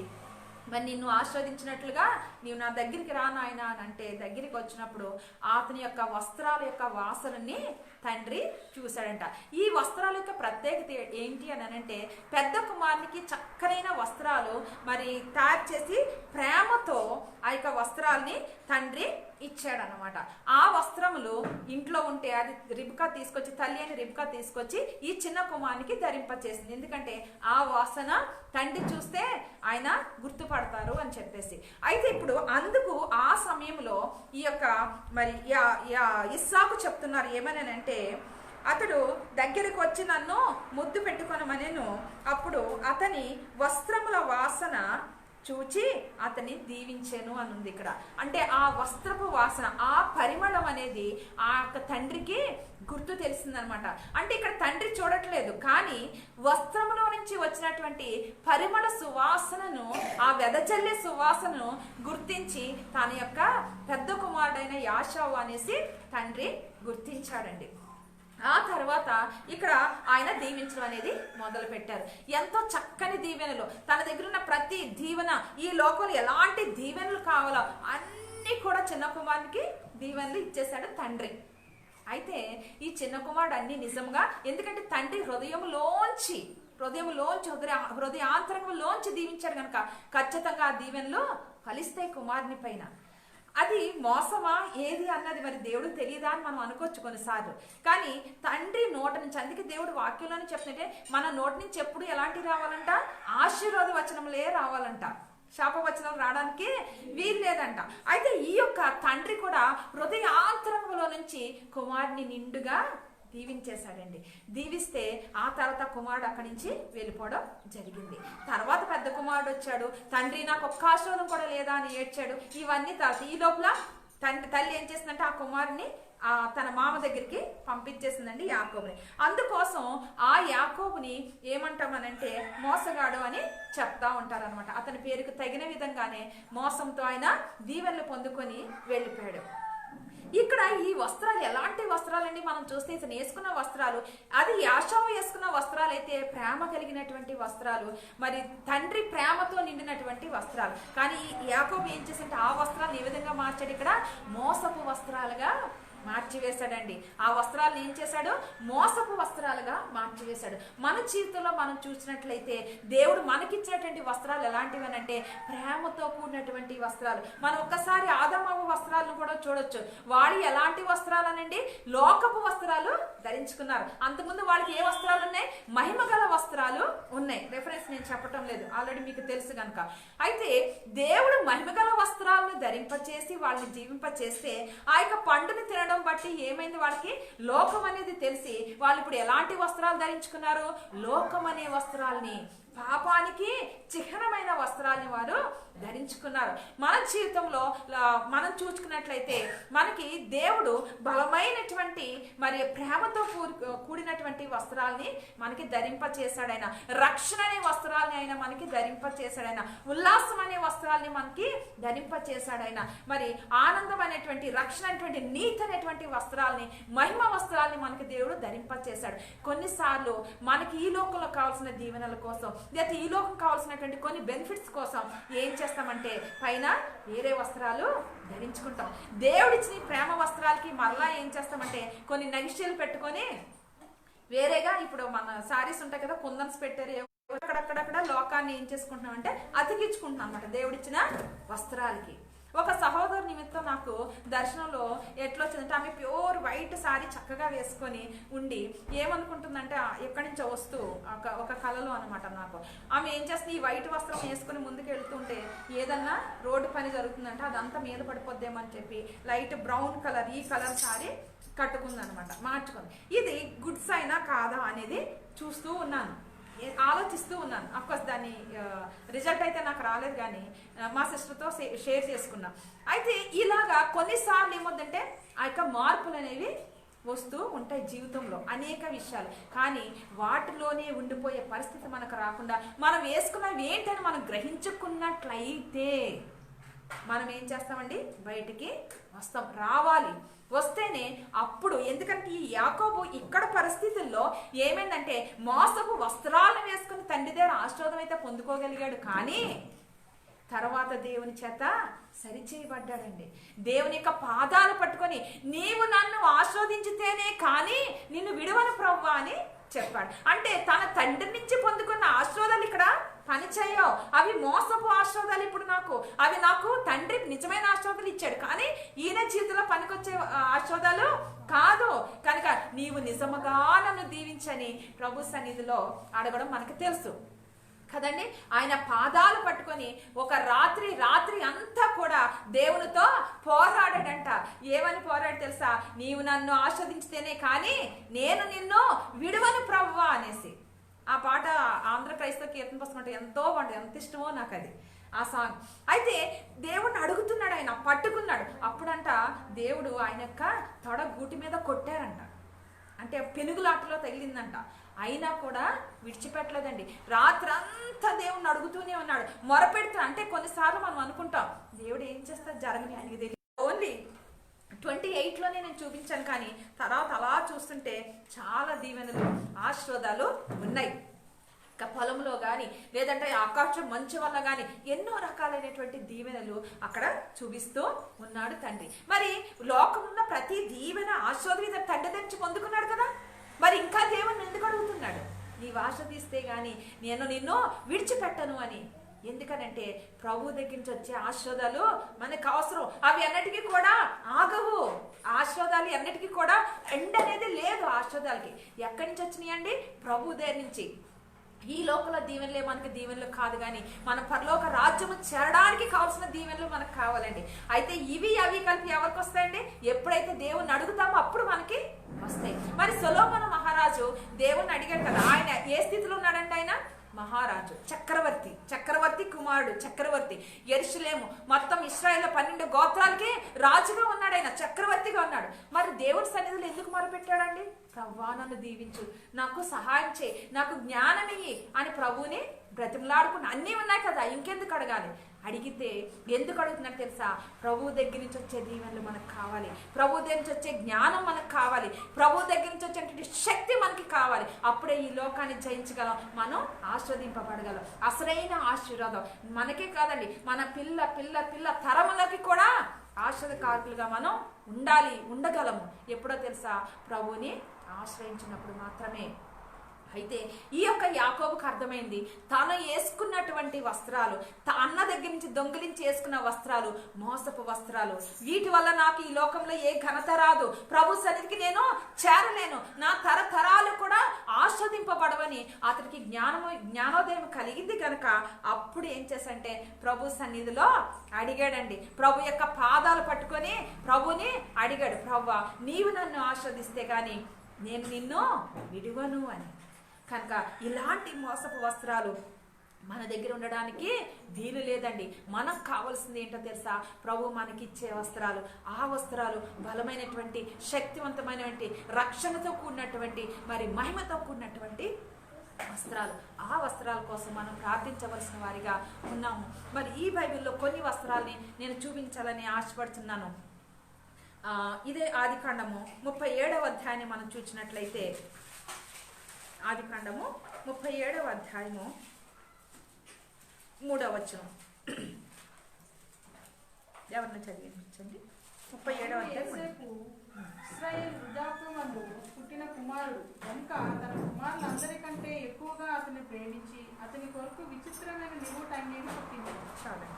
C: మరి నిన్ను ఆస్వాదించినట్లుగా నీవు నా దగ్గరికి రా నాయన అని అంటే దగ్గరికి వచ్చినప్పుడు అతని యొక్క వస్త్రాల యొక్క వాసనని తండ్రి చూశాడంట. ఈ వస్త్రాల యొక్క ప్రత్యేకత ఏంటి అని అంటే, పెద్ద కుమారునికి చక్కనైన వస్త్రాలు మరి తయారు చేసి ప్రేమతో ఆ యొక్క వస్త్రాలని తండ్రి ఇచ్చాడనమాట. ఆ వస్త్రములు ఇంట్లో ఉంటే అది రిబ్కా తీసుకొచ్చి, తల్లి అని రిబ్కా తీసుకొచ్చి ఈ చిన్న కుమారునికి ధరింపచేసింది. ఎందుకంటే ఆ వాసన తండ్రి చూస్తే ఆయన గుర్తుపడతారు అని చెప్పేసి. అయితే ఇప్పుడు అందుకు ఆ సమయంలో ఈ యొక్క మరి ఇస్సాకు చెప్తున్నారు ఏమనంటే, అతడు దగ్గరకు వచ్చి నన్ను ముద్దు పెట్టుకొనమనెను. అప్పుడు అతని వస్త్రముల వాసన చూచి అతన్ని దీవించాను అని ఉంది ఇక్కడ. అంటే ఆ వస్త్రపు వాసన, ఆ పరిమళం అనేది ఆ యొక్క తండ్రికి గుర్తు తెలిసిందనమాట. అంటే ఇక్కడ తండ్రి చూడట్లేదు కానీ వస్త్రములో నుంచి వచ్చినటువంటి పరిమళ సువాసనను, ఆ వెదజల్లే సువాసనను గుర్తించి తన యొక్క పెద్ద కుమారుడైన యాషావు అనేసి తండ్రి గుర్తించాడండి. ఆ తర్వాత ఇక్కడ ఆయన దీవించడం అనేది మొదలు పెట్టారు. ఎంతో చక్కని దీవెనలు, తన దగ్గర ఉన్న ప్రతి దీవెన, ఈ లోకంలో ఎలాంటి దీవెనలు కావాలో అన్నీ కూడా చిన్న కుమారునికి దీవెనలు ఇచ్చేశాడు తండ్రి. అయితే ఈ చిన్న కుమారుడు అన్ని నిజంగా, ఎందుకంటే తండ్రి హృదయంలోంచి హృదయాంతరంలోంచి దీవించాడు కనుక ఖచ్చితంగా ఆ దీవెనలు ఫలిస్తాయి కుమారుని పైన. అది మోసమా ఏది అన్నది మరి దేవుడు తెలియదా అని మనం అనుకోవచ్చు కొన్నిసార్లు. కానీ తండ్రి నోట నుంచి, అందుకే దేవుడు వాక్యంలోనే చెప్తుంటే మన నోటి నుంచి ఎప్పుడు ఎలాంటివి రావాలంట, ఆశీర్వాద వచనములే రావాలంట, శాపవచనం రావడానికి వీలు లేదంట. అయితే ఈ యొక్క తండ్రి కూడా హృదయాంతరంలో నుంచి కుమారుని నిండుగా దీవించేశాడండి. దీవిస్తే ఆ తర్వాత కుమారుడు అక్కడి నుంచి వెళ్ళిపోవడం జరిగింది. తర్వాత పెద్ద కుమారుడు వచ్చాడు, తండ్రి నాకు ఒక్క ఆశీర్వాదం కూడా లేదా అని ఏడ్చాడు. ఇవన్నీ తర్వాత ఈ లోపల తల్లి ఏం చేసిందంటే ఆ కుమారుని తన మామ దగ్గరికి పంపించేసిందండి యాకోబుని. అందుకోసం ఆ యాకోబుని ఏమంటామనంటే మోసగాడు అని చెప్తా ఉంటారనమాట. అతని పేరుకు తగిన విధంగానే మోసంతో ఆయన దీవెనలు పొందుకొని వెళ్ళిపోయాడు.
H: ఇక్కడ ఈ వస్త్రాలు ఎలాంటి వస్త్రాలండి? మనం చూస్తే ఇతను వేసుకున్న వస్త్రాలు, అది యాషావు వేసుకున్న వస్త్రాలు అయితే ప్రేమ కలిగినటువంటి వస్త్రాలు, మరి తండ్రి ప్రేమతో నిండినటువంటి వస్త్రాలు. కానీ యాకోబు ఏం చేశాడంటే ఆ వస్త్రాలను ఏ విధంగా మార్చాడు? ఇక్కడ మోసపు వస్త్రాలుగా మార్చివేశాడండి. ఆ వస్త్రాలను ఏం చేశాడు? మోసపు వస్త్రాలుగా మార్చివేశాడు. మన జీవితంలో మనం చూసినట్లయితే దేవుడు మనకిచ్చినటువంటి వస్త్రాలు ఎలాంటివి అంటే ప్రేమతో కూడినటువంటి వస్త్రాలు. మనం ఒక్కసారి ఆదామవ్వ వస్త్రాలను కూడా చూడొచ్చు. వాడు ఎలాంటి వస్త్రాలనండి? లోకపు వస్త్రాలు ధరించుకున్నారు. అంతకుముందు వాళ్ళకి ఏ వస్త్రాలు ఉన్నాయి? మహిమ గల వస్త్రాలు ఉన్నాయి. రెఫరెన్స్ నేను చెప్పటం లేదు, ఆల్రెడీ మీకు తెలుసు కనుక. అయితే దేవుడు మహిమ గల వస్త్రాలను ధరింపచేసి వాళ్ళని జీవింపచేస్తే ఆ యొక్క పండుని తినడం బట్టి ఏమైంది? వాళ్ళకి లోకం అనేది తెలిసి వాళ్ళు ఇప్పుడు ఎలాంటి వస్త్రాలు ధరించుకున్నారు? లోకం అనే వస్త్రాల్ని, పాపానికి చిహ్నమైన వస్త్రాలని వారు ధరించుకున్నారు. మన జీవితంలో మనం చూసుకున్నట్లయితే మనకి దేవుడు బలమైనటువంటి మరి ప్రేమతో కూడినటువంటి వస్త్రాలని మనకి ధరింపచేశాడు. ఆయన రక్షణ అనే వస్త్రాలని ఆయన మనకి ధరింపచేశాడు. ఆయన ఉల్లాసం అనే వస్త్రాలని మనకి ధరింపచేశాడు. ఆయన మరి ఆనందం అనేటువంటి, రక్షణ అనేటువంటి, నీతి అనేటువంటి వస్త్రాలని, మహిమ వస్త్రాలని మనకి దేవుడు ధరింపచేశాడు. కొన్నిసార్లు మనకి ఈ లోకంలో కావాల్సిన దీవెనల కోసం, లేదా ఈ లోకం కావాల్సినటువంటి కొన్ని బెనిఫిట్స్ కోసం ఏం చేస్తామంటే పైన వేరే వస్త్రాలు ధరించుకుంటాం. దేవుడిచ్చిన ప్రేమ వస్త్రాలకి మరలా ఏం చేస్తామంటే కొన్ని నగిషీలు పెట్టుకొని వేరేగా, ఇప్పుడు మన శారీస్ ఉంటాయి కదా, కుందన్స్ పెట్టారు, అక్కడక్కడ లోకాన్ని ఏం చేసుకుంటున్నాం అంటే అతికించుకుంటున్నాం అన్నమాట దేవుడిచ్చిన వస్త్రాలకి. ఒక సహోదరు నిమిత్తం నాకు దర్శనంలో ఎట్లా వచ్చిందంటే ఆమె ప్యూర్ వైట్ సారీ చక్కగా వేసుకొని ఉండి ఏమనుకుంటుందంటే ఎక్కడి నుంచో వస్తూ ఒక కళలో అనమాట నాకు. ఆమె ఏం చేస్తుంది? ఈ వైట్ వస్త్రం వేసుకుని ముందుకు వెళ్తుంటే ఏదన్నా రోడ్డు పని జరుగుతుందంటే అదంతా మీద పడిపోద్దేమని చెప్పి లైట్ బ్రౌన్ కలర్, ఈ కలర్ సారీ కట్టుకుందనమాట, మార్చుకుంది. ఇది గుడ్స్ అయినా కాదా అనేది చూస్తూ ఉన్నాను, ఆలోచిస్తూ ఉన్నాను. అఫ్కోర్స్ దాని రిజల్ట్ అయితే నాకు రాలేదు, కానీ మా సిస్టర్తో షేర్ చేసుకున్నా. అయితే ఇలాగా కొన్నిసార్లు ఏమవుతుందంటే ఆ యొక్క మార్పులు అనేవి వస్తూ ఉంటాయి జీవితంలో, అనేక విషయాలు. కానీ వాటిలోనే ఉండిపోయే పరిస్థితి మనకు రాకుండా మనం వేసుకున్నవి ఏంటని మనం గ్రహించుకున్నట్లయితే మనం ఏం చేస్తామండి? బయటికి వస్తాం, రావాలి. వస్తేనే అప్పుడు, ఎందుకంటే ఈ యాకోబు ఇక్కడ పరిస్థితుల్లో ఏమైందంటే మోసపు వస్త్రాలను వేసుకుని తండ్రి దగ్గర ఆశీర్వాదం అయితే పొందుకోగలిగాడు, కానీ తర్వాత దేవుని చేత సరిచేయబడ్డాడండి. దేవుని యొక్క పాదాలు పట్టుకొని నీవు నన్ను ఆశీర్వదించితేనే కానీ నిన్ను విడువను ప్రభువా అని చెప్పాడు. అంటే తన తండ్రి నుంచి పొందుకున్న ఆశీర్వాదాలు ఇక్కడ పని చేయవు, అవి మోసపు ఆశీర్వాదాలు. ఇప్పుడు అవి నాకు తండ్రి నిజమైన ఆశీర్వాదాలు ఇచ్చాడు, కానీ ఈయన జీవితంలో పనికొచ్చే ఆశీర్వాదాలు కాదు. కనుక నీవు నిజముగా నన్ను దీవించని ప్రభు సన్నిధిలో అడగడం మనకు తెలుసు కదండి. ఆయన పాదాలు పట్టుకొని ఒక రాత్రి అంతా కూడా దేవునితో పోరాడాడంట. ఏమని పోరాడు తెలుసా? నీవు నన్ను ఆస్వాదించితేనే కానీ నేను నిన్ను విడువను ప్రభువా అనేసి. ఆ పాట ఆంధ్ర క్రైస్తవ కీర్తన పుస్తకం అంటే ఎంతో బాగుంటుంది, ఎంత ఇష్టమో నాకు అది ఆ సాంగ్. అయితే దేవుడిని అడుగుతున్నాడు, ఆయన పట్టుకున్నాడు. అప్పుడంట దేవుడు ఆయన యొక్క తొడ గూటి మీద కొట్టారంట, అంటే పెనుగులాటలో తగిలిందంట. అయినా కూడా విడిచిపెట్టలేదండి. రాత్రంతా దేవుడిని అడుగుతూనే ఉన్నాడు, మొరపెడుతున్నాడు. అంటే కొన్నిసార్లు మనం అనుకుంటాం దేవుడు ఏం చేస్తారు, జరగని ఆయనకి తెలియదు. ఓన్లీ 28లోనే నేను చూపించాను, కానీ తర్వాత అలా చూస్తుంటే చాలా దీవెనలు, ఆశీర్వాదాలు ఉన్నాయి. ఇంకా పొలంలో కానీ, లేదంటే ఆకాశం మంచు వల్ల కానీ ఎన్నో రకాలైనటువంటి దీవెనలు అక్కడ చూపిస్తూ ఉన్నాడు తండ్రి. మరి లోకంలో ప్రతి దీవెన, ఆశీర్వాదం తండ్రి నుంచి పొందుకున్నాడు కదా, మరి ఇంకా దేవుని ఎందుకు అడుగుతున్నాడు? నీవు ఆశీర్వదిస్తే గాని నేను నిన్ను విడిచిపెట్టను అని. ఎందుకనంటే ప్రభు దగ్గర నుంచి వచ్చే ఆశీర్వాదాలు మనకు అవసరం. అవి అన్నిటికీ కూడా ఆగవు. ఆశీర్వాదాలు అన్నిటికీ కూడా ఎండ్ అనేది లేదు. ఆశీర్వాదాలకి ఎక్కడి నుంచి వచ్చినాయండి? ప్రభు దగ్గర నుంచి. ఈ లోకల దీవెనలే మనకి దీవెనలు కాదు, కానీ మన పరలోక రాజ్యము చేరడానికి కావాల్సిన దీవెనలు మనకు కావాలండి. అయితే ఇవి అవి కలిపి ఎవరికి వస్తాయండి? ఎప్పుడైతే దేవుణ్ణి అడుగుతామో అప్పుడు మనకి వస్తాయి. మరి సొలొమోను మహారాజు దేవుణ్ణి అడిగాడు కదా, ఆయన ఏ స్థితిలో ఉన్నాడంటే ఆయన మహారాజు, చక్రవర్తి కుమారుడు, చక్రవర్తి. యెరూషలేము మొత్తం ఇశ్రాయేలు 12 గోత్రాలకి రాజుగా ఉన్నాడు, ఆయన చక్రవర్తిగా ఉన్నాడు. మరి దేవుడి సన్నిధిలో ఎందుకు మొరపెట్టాడండి? ప్రభువా నన్ను దీవించు, నాకు సహాయం చేయి, నాకు జ్ఞానం ఇయ్యి అని ప్రభువుని బ్రతిమలాడుకుని. అన్నీ ఉన్నాయి కదా, ఇంకెందుకు అడగాలి? అడిగితే ఎందుకు అడుగుతున్నట్టు తెలుసా? ప్రభు దగ్గర నుంచి వచ్చే దీవెనలు మనకు కావాలి, ప్రభు దగ్గర నుంచి వచ్చే జ్ఞానం మనకు కావాలి, ప్రభు దగ్గర నుంచి వచ్చేటువంటి శక్తి మనకి కావాలి. అప్పుడే ఈ లోకాన్ని జయించగలం, మనం ఆస్వాదింపబడగలం. అసలైన ఆశీర్వాదం మనకే కాదండి, మన పిల్ల పిల్ల పిల్ల తరములకి కూడా ఆశీర్వాదకారులుగా మనం ఉండగలము. ఎప్పుడో తెలుసా? ప్రభుని ఆశ్రయించినప్పుడు మాత్రమే. అయితే ఈ యొక్క యాకోబుకు అర్థమైంది, తాను వేసుకున్నటువంటి వస్త్రాలు, అన్న దగ్గర నుంచి దొంగిలించి వేసుకున్న వస్త్రాలు మోసపు వస్త్రాలు, వీటి వల్ల నాకు ఈ లోకంలో ఏ ఘనత రాదు, ప్రభు సన్నిధికి నేను చేరలేను, నా తరతరాలు కూడా ఆస్వాదింపబడవని అతనికి జ్ఞానోదయం కలిగింది కనుక అప్పుడు ఏం చేసంటే ప్రభు సన్నిధిలో అడిగాడండి. ప్రభు యొక్క పాదాలు పట్టుకొని ప్రభుని అడిగాడు, ప్రభువా నీవు నన్ను ఆస్వాదిస్తే గాని నేను నిన్ను విడువను అని. కనుక ఇలాంటి మోసపు వస్త్రాలు మన దగ్గర ఉండడానికి వీలు లేదండి. మనకు కావాల్సింది ఏంటో తెలుసా? ప్రభు మనకిచ్చే వస్త్రాలు. ఆ వస్త్రాలు బలమైనటువంటి, శక్తివంతమైనటువంటి, రక్షణతో కూడినటువంటి, మరి మహిమతో కూడినటువంటి వస్త్రాలు. ఆ వస్త్రాల కోసం మనం ప్రార్థించవలసిన వారిగా ఉన్నాము. మరి ఈ బైబిల్లో కొన్ని వస్త్రాలని నేను చూపించాలని ఆశపడుతున్నాను. ఇదే ఆదికాండము 37వ అధ్యాయాన్ని మనం చూసినట్లయితే, ఆదికాండము 37వ అధ్యాయము 3వ వచనం ఎవరిని చదివించండి. 37వ అధ్యాయం.
C: ఇశ్రాయేలు వృద్ధాప్యమందు పుట్టిన కుమారుడు కనుక తన కుమారులందరికంటే ఎక్కువగా అతన్ని ప్రేమించి అతని కొరకు విచిత్రమైన నిలువుటంగీని పుట్టించాడు.
H: చాలా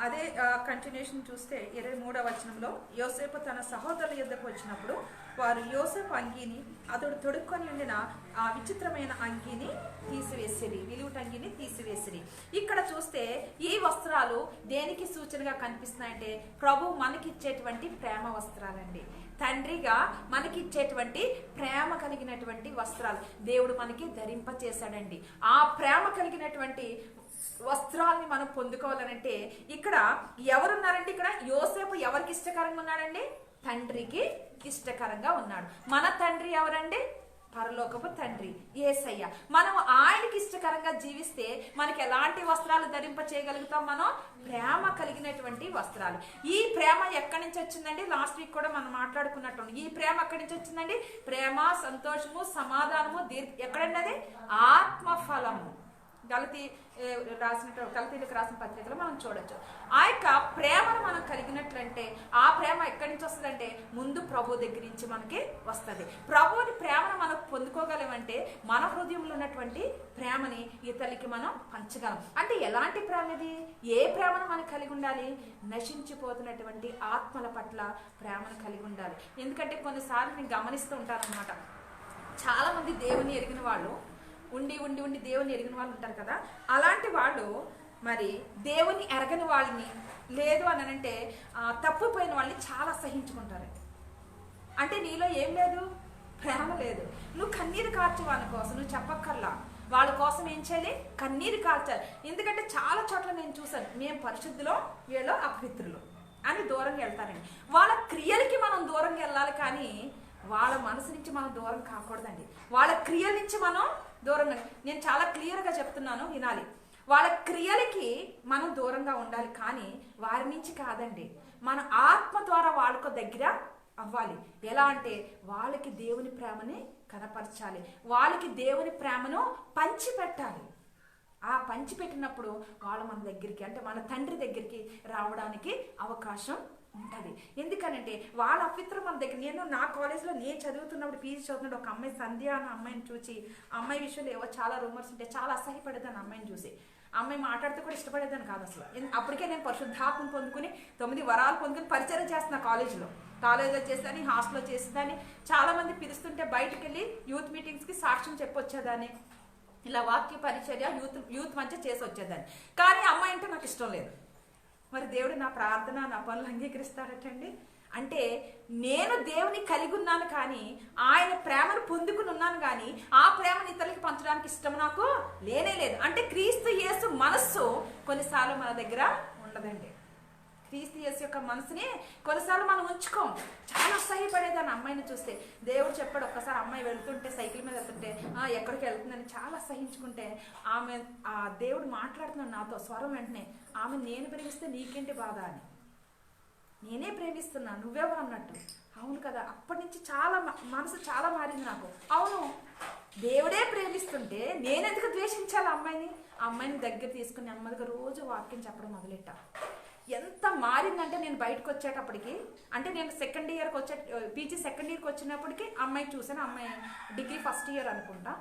H: అదే కంటిన్యూషన్ చూస్తే 23వ వచనంలో, యోసేపు తన సహోదరుల యుద్ధకు వచ్చినప్పుడు వారు యోసేపు అంగీని అతడు తొడుక్కొని ఉండిన ఆ విచిత్రమైన అంగీని తీసివేసిరి, నిలువుటంగిని తీసివేసిరి. ఇక్కడ చూస్తే ఈ వస్త్రాలు దేనికి సూచనగా కనిపిస్తున్నాయంటే ప్రభు మనకిచ్చేటువంటి ప్రేమ వస్త్రాలండి. తండ్రిగా మనకిచ్చేటువంటి ప్రేమ కలిగినటువంటి వస్త్రాలు దేవుడు మనకి ధరింప చేశాడండి. ఆ ప్రేమ కలిగినటువంటి వస్త్రాలని మనం పొందుకోవాలనంటే ఇక్కడ ఎవరున్నారంటే, ఇక్కడ యోసేపు ఎవరికి ఇష్టకరంగా ఉన్నాడండి? తండ్రికి ఇష్టకరంగా ఉన్నాడు. మన తండ్రి ఎవరండి? పరలోకపు తండ్రి యేసయ్య. మనం ఆయనకి ఇష్టకరంగా జీవిస్తే మనకి ఎలాంటి వస్త్రాలు ధరింప చేయగలుగుతాం? మనం ప్రేమ కలిగినటువంటి వస్త్రాలు. ఈ ప్రేమ ఎక్కడి నుంచి వచ్చిందండి? లాస్ట్ వీక్ కూడా మనం మాట్లాడుకున్నట్టు. ఈ ప్రేమ ఎక్కడి నుంచి వచ్చిందండి? ప్రేమ, సంతోషము, సమాధానము, ఎక్కడండి అది? ఆత్మఫలము. గలతీలకు రాసిన పత్రికలో మనం చూడొచ్చు. ఆ యొక్క ప్రేమను మనం కలిగినట్లంటే ఆ ప్రేమ ఎక్కడి నుంచి వస్తుందంటే ముందు ప్రభు దగ్గర నుంచి మనకి వస్తుంది. ప్రభువుని ప్రేమను మనం పొందుకోగలమంటే మన హృదయంలో ఉన్నటువంటి ప్రేమని ఇతరులకి మనం పంచగలం. అంటే ఎలాంటి ప్రేమ ఇది? ఏ ప్రేమను మనం కలిగి ఉండాలి? నశించిపోతున్నటువంటి ఆత్మల పట్ల ప్రేమను కలిగి ఉండాలి. ఎందుకంటే కొన్నిసార్లు నేను గమనిస్తూ ఉంటాను అనమాట, చాలా మంది దేవుని ఎరిగిన వాళ్ళు ఉండి ఉండి ఉండి దేవుని ఎరిగిన వాళ్ళు ఉంటారు కదా, అలాంటి వాళ్ళు మరి దేవుని ఎరగని వాళ్ళని, లేదు అని అంటే తప్పిపోయిన వాళ్ళని చాలా సహించుకుంటారు. అంటే నీలో ఏం లేదు? ప్రేమ లేదు. నువ్వు కన్నీరు కార్చు వాళ్ళ కోసం, నువ్వు చెప్పక్కర్లా. వాళ్ళ కోసం ఏం చేయాలి? కన్నీరు కార్చాలి. ఎందుకంటే చాలా చోట్ల నేను చూసాను, మేము పరిశుద్ధులో వీళ్ళు అపవిత్రులు అని దూరంగా వెళ్తారండి. వాళ్ళ క్రియలకి మనం దూరంగా వెళ్ళాలి, కానీ వాళ్ళ మనసు నుంచి మనం దూరం కాకూడదండి. వాళ్ళ క్రియల నుంచి మనం దూరంగా, నేను చాలా క్లియర్గా చెప్తున్నాను, వినాలి. వాళ్ళ క్రియలకి మనం దూరంగా ఉండాలి, కానీ వారి నుంచి కాదండి. మన ఆత్మ ద్వారా వాళ్ళకు దగ్గర అవ్వాలి. ఎలా అంటే వాళ్ళకి దేవుని ప్రేమని కనపరచాలి, వాళ్ళకి దేవుని ప్రేమను పంచిపెట్టాలి. ఆ పంచిపెట్టినప్పుడు వాళ్ళు మన దగ్గరికి, అంటే మన తండ్రి దగ్గరికి రావడానికి అవకాశం ఉంటుంది. ఎందుకనంటే వాళ్ళ అపవిత్రం మన దగ్గర. నేను నా కాలేజ్లో నేను చదువుతున్నప్పుడు, పీజీ చదువుతున్నప్పుడు ఒక అమ్మాయి సంధ్య అన్న అమ్మాయిని చూసి, అమ్మాయి విషయంలో ఏవో చాలా రూమర్స్ ఉంటే చాలా అసహ్యపడేదాన్ని అమ్మాయిని చూసి. అమ్మాయి మాట్లాడితే కూడా ఇష్టపడేదాన్ని కాదు అసలు. అప్పటికే నేను పరిశుద్ధాత్మను పొందుకుని 9 వరాలు పొందుకుని పరిచయం చేస్తున్నా కాలేజీలో చేసేదాన్ని, హాస్టల్లో చేసేదాన్ని. చాలా మంది పిలుస్తుంటే బయటకు వెళ్ళి యూత్ మీటింగ్స్కి సాక్ష్యం చెప్పొచ్చేదాన్ని. ఇలా వాక్య పరిచర్య యూత్ మధ్య చేసి వచ్చేదాన్ని. కానీ అమ్మాయి అంటే నాకు ఇష్టం లేదు. మరి దేవుడు నా ప్రార్థన, నా పనులు అంగీకరిస్తాడటండి. అంటే నేను దేవుని కలిగి ఉన్నాను, కానీ ఆయన ప్రేమను పొందుకుని ఉన్నాను, కానీ ఆ ప్రేమను ఇతరులకి పంచడానికి ఇష్టం నాకు లేనే లేదు. అంటే క్రీస్తు యేసు మనస్సు కొన్నిసార్లు మన దగ్గర ఉండదండి. తీసియస్ యొక్క మనసుని కొన్నిసార్లు మనం ఉంచుకోం. చాలా అసహ్యపడేదాన్ని అమ్మాయిని చూస్తే. దేవుడు చెప్పాడు, ఒక్కసారి అమ్మాయి వెళ్తుంటే సైకిల్ మీద వెళ్తుంటే ఎక్కడికి వెళ్తుందని చాలా అసహించుకుంటే ఆమె దేవుడు మాట్లాడుతున్నాడు నాతో స్వరం వెంటనే, ఆమె నేను ప్రేమిస్తే నీకేంటి బాధ అని. నేనే ప్రేమిస్తున్నా, నువ్వెవరు అన్నట్టు. అవును కదా, అప్పటి నుంచి చాలా మనసు చాలా మారింది నాకు. అవును, దేవుడే ప్రేమిస్తుంటే నేనెందుకు ద్వేషించాలి అమ్మాయిని? ఆ అమ్మాయిని దగ్గర తీసుకుని నెమ్మదిగా రోజు వాక్యం చెప్పడం మొదలెట్టా. ఎంత మారిందంటే నేను బయటకు వచ్చేటప్పటికి, అంటే నేను సెకండ్ ఇయర్కి వచ్చే పీజీ సెకండ్ ఇయర్కి వచ్చినప్పటికీ అమ్మాయి చూసాను. అమ్మాయి డిగ్రీ ఫస్ట్ ఇయర్ అనుకుంటా.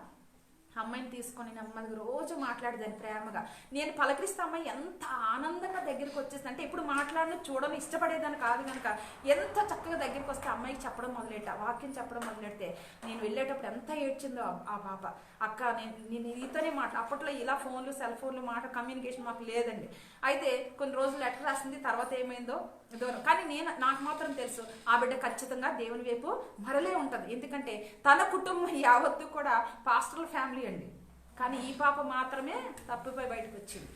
H: అమ్మాయిని తీసుకొని నెమ్మదిగా రోజు మాట్లాడేదాన్ని ప్రేమగా. నేను పలకరిస్తే అమ్మాయి ఎంత ఆనందంగా దగ్గరికి వచ్చేసి, అంటే ఇప్పుడు మాట్లాడిన చూడని ఇష్టపడేదాన్ని కాదు కనుక ఎంత చక్కగా దగ్గరికి వస్తే అమ్మాయికి చెప్పడం మొదలెట్టా, వాక్యం చెప్పడం మొదలెడితే నేను వెళ్ళేటప్పుడు ఎంత ఏడ్చిందో ఆ పాప. అక్క నేను నీతోనే అప్పట్లో ఇలా ఫోన్లు సెల్ ఫోన్లు కమ్యూనికేషన్ మాకు లేదండి. అయితే కొన్ని రోజులు లెటర్ రాసింది, తర్వాత ఏమైందో దూరం. కానీ నాకు మాత్రం తెలుసు ఆ బిడ్డ ఖచ్చితంగా దేవుని వైపు మరలే ఉంటుంది. ఎందుకంటే తన కుటుంబం యావత్తు కూడా పాస్టరల్ ఫ్యామిలీ అండి. కానీ ఈ పాప మాత్రమే తప్పిపోయి బయటకు వచ్చింది,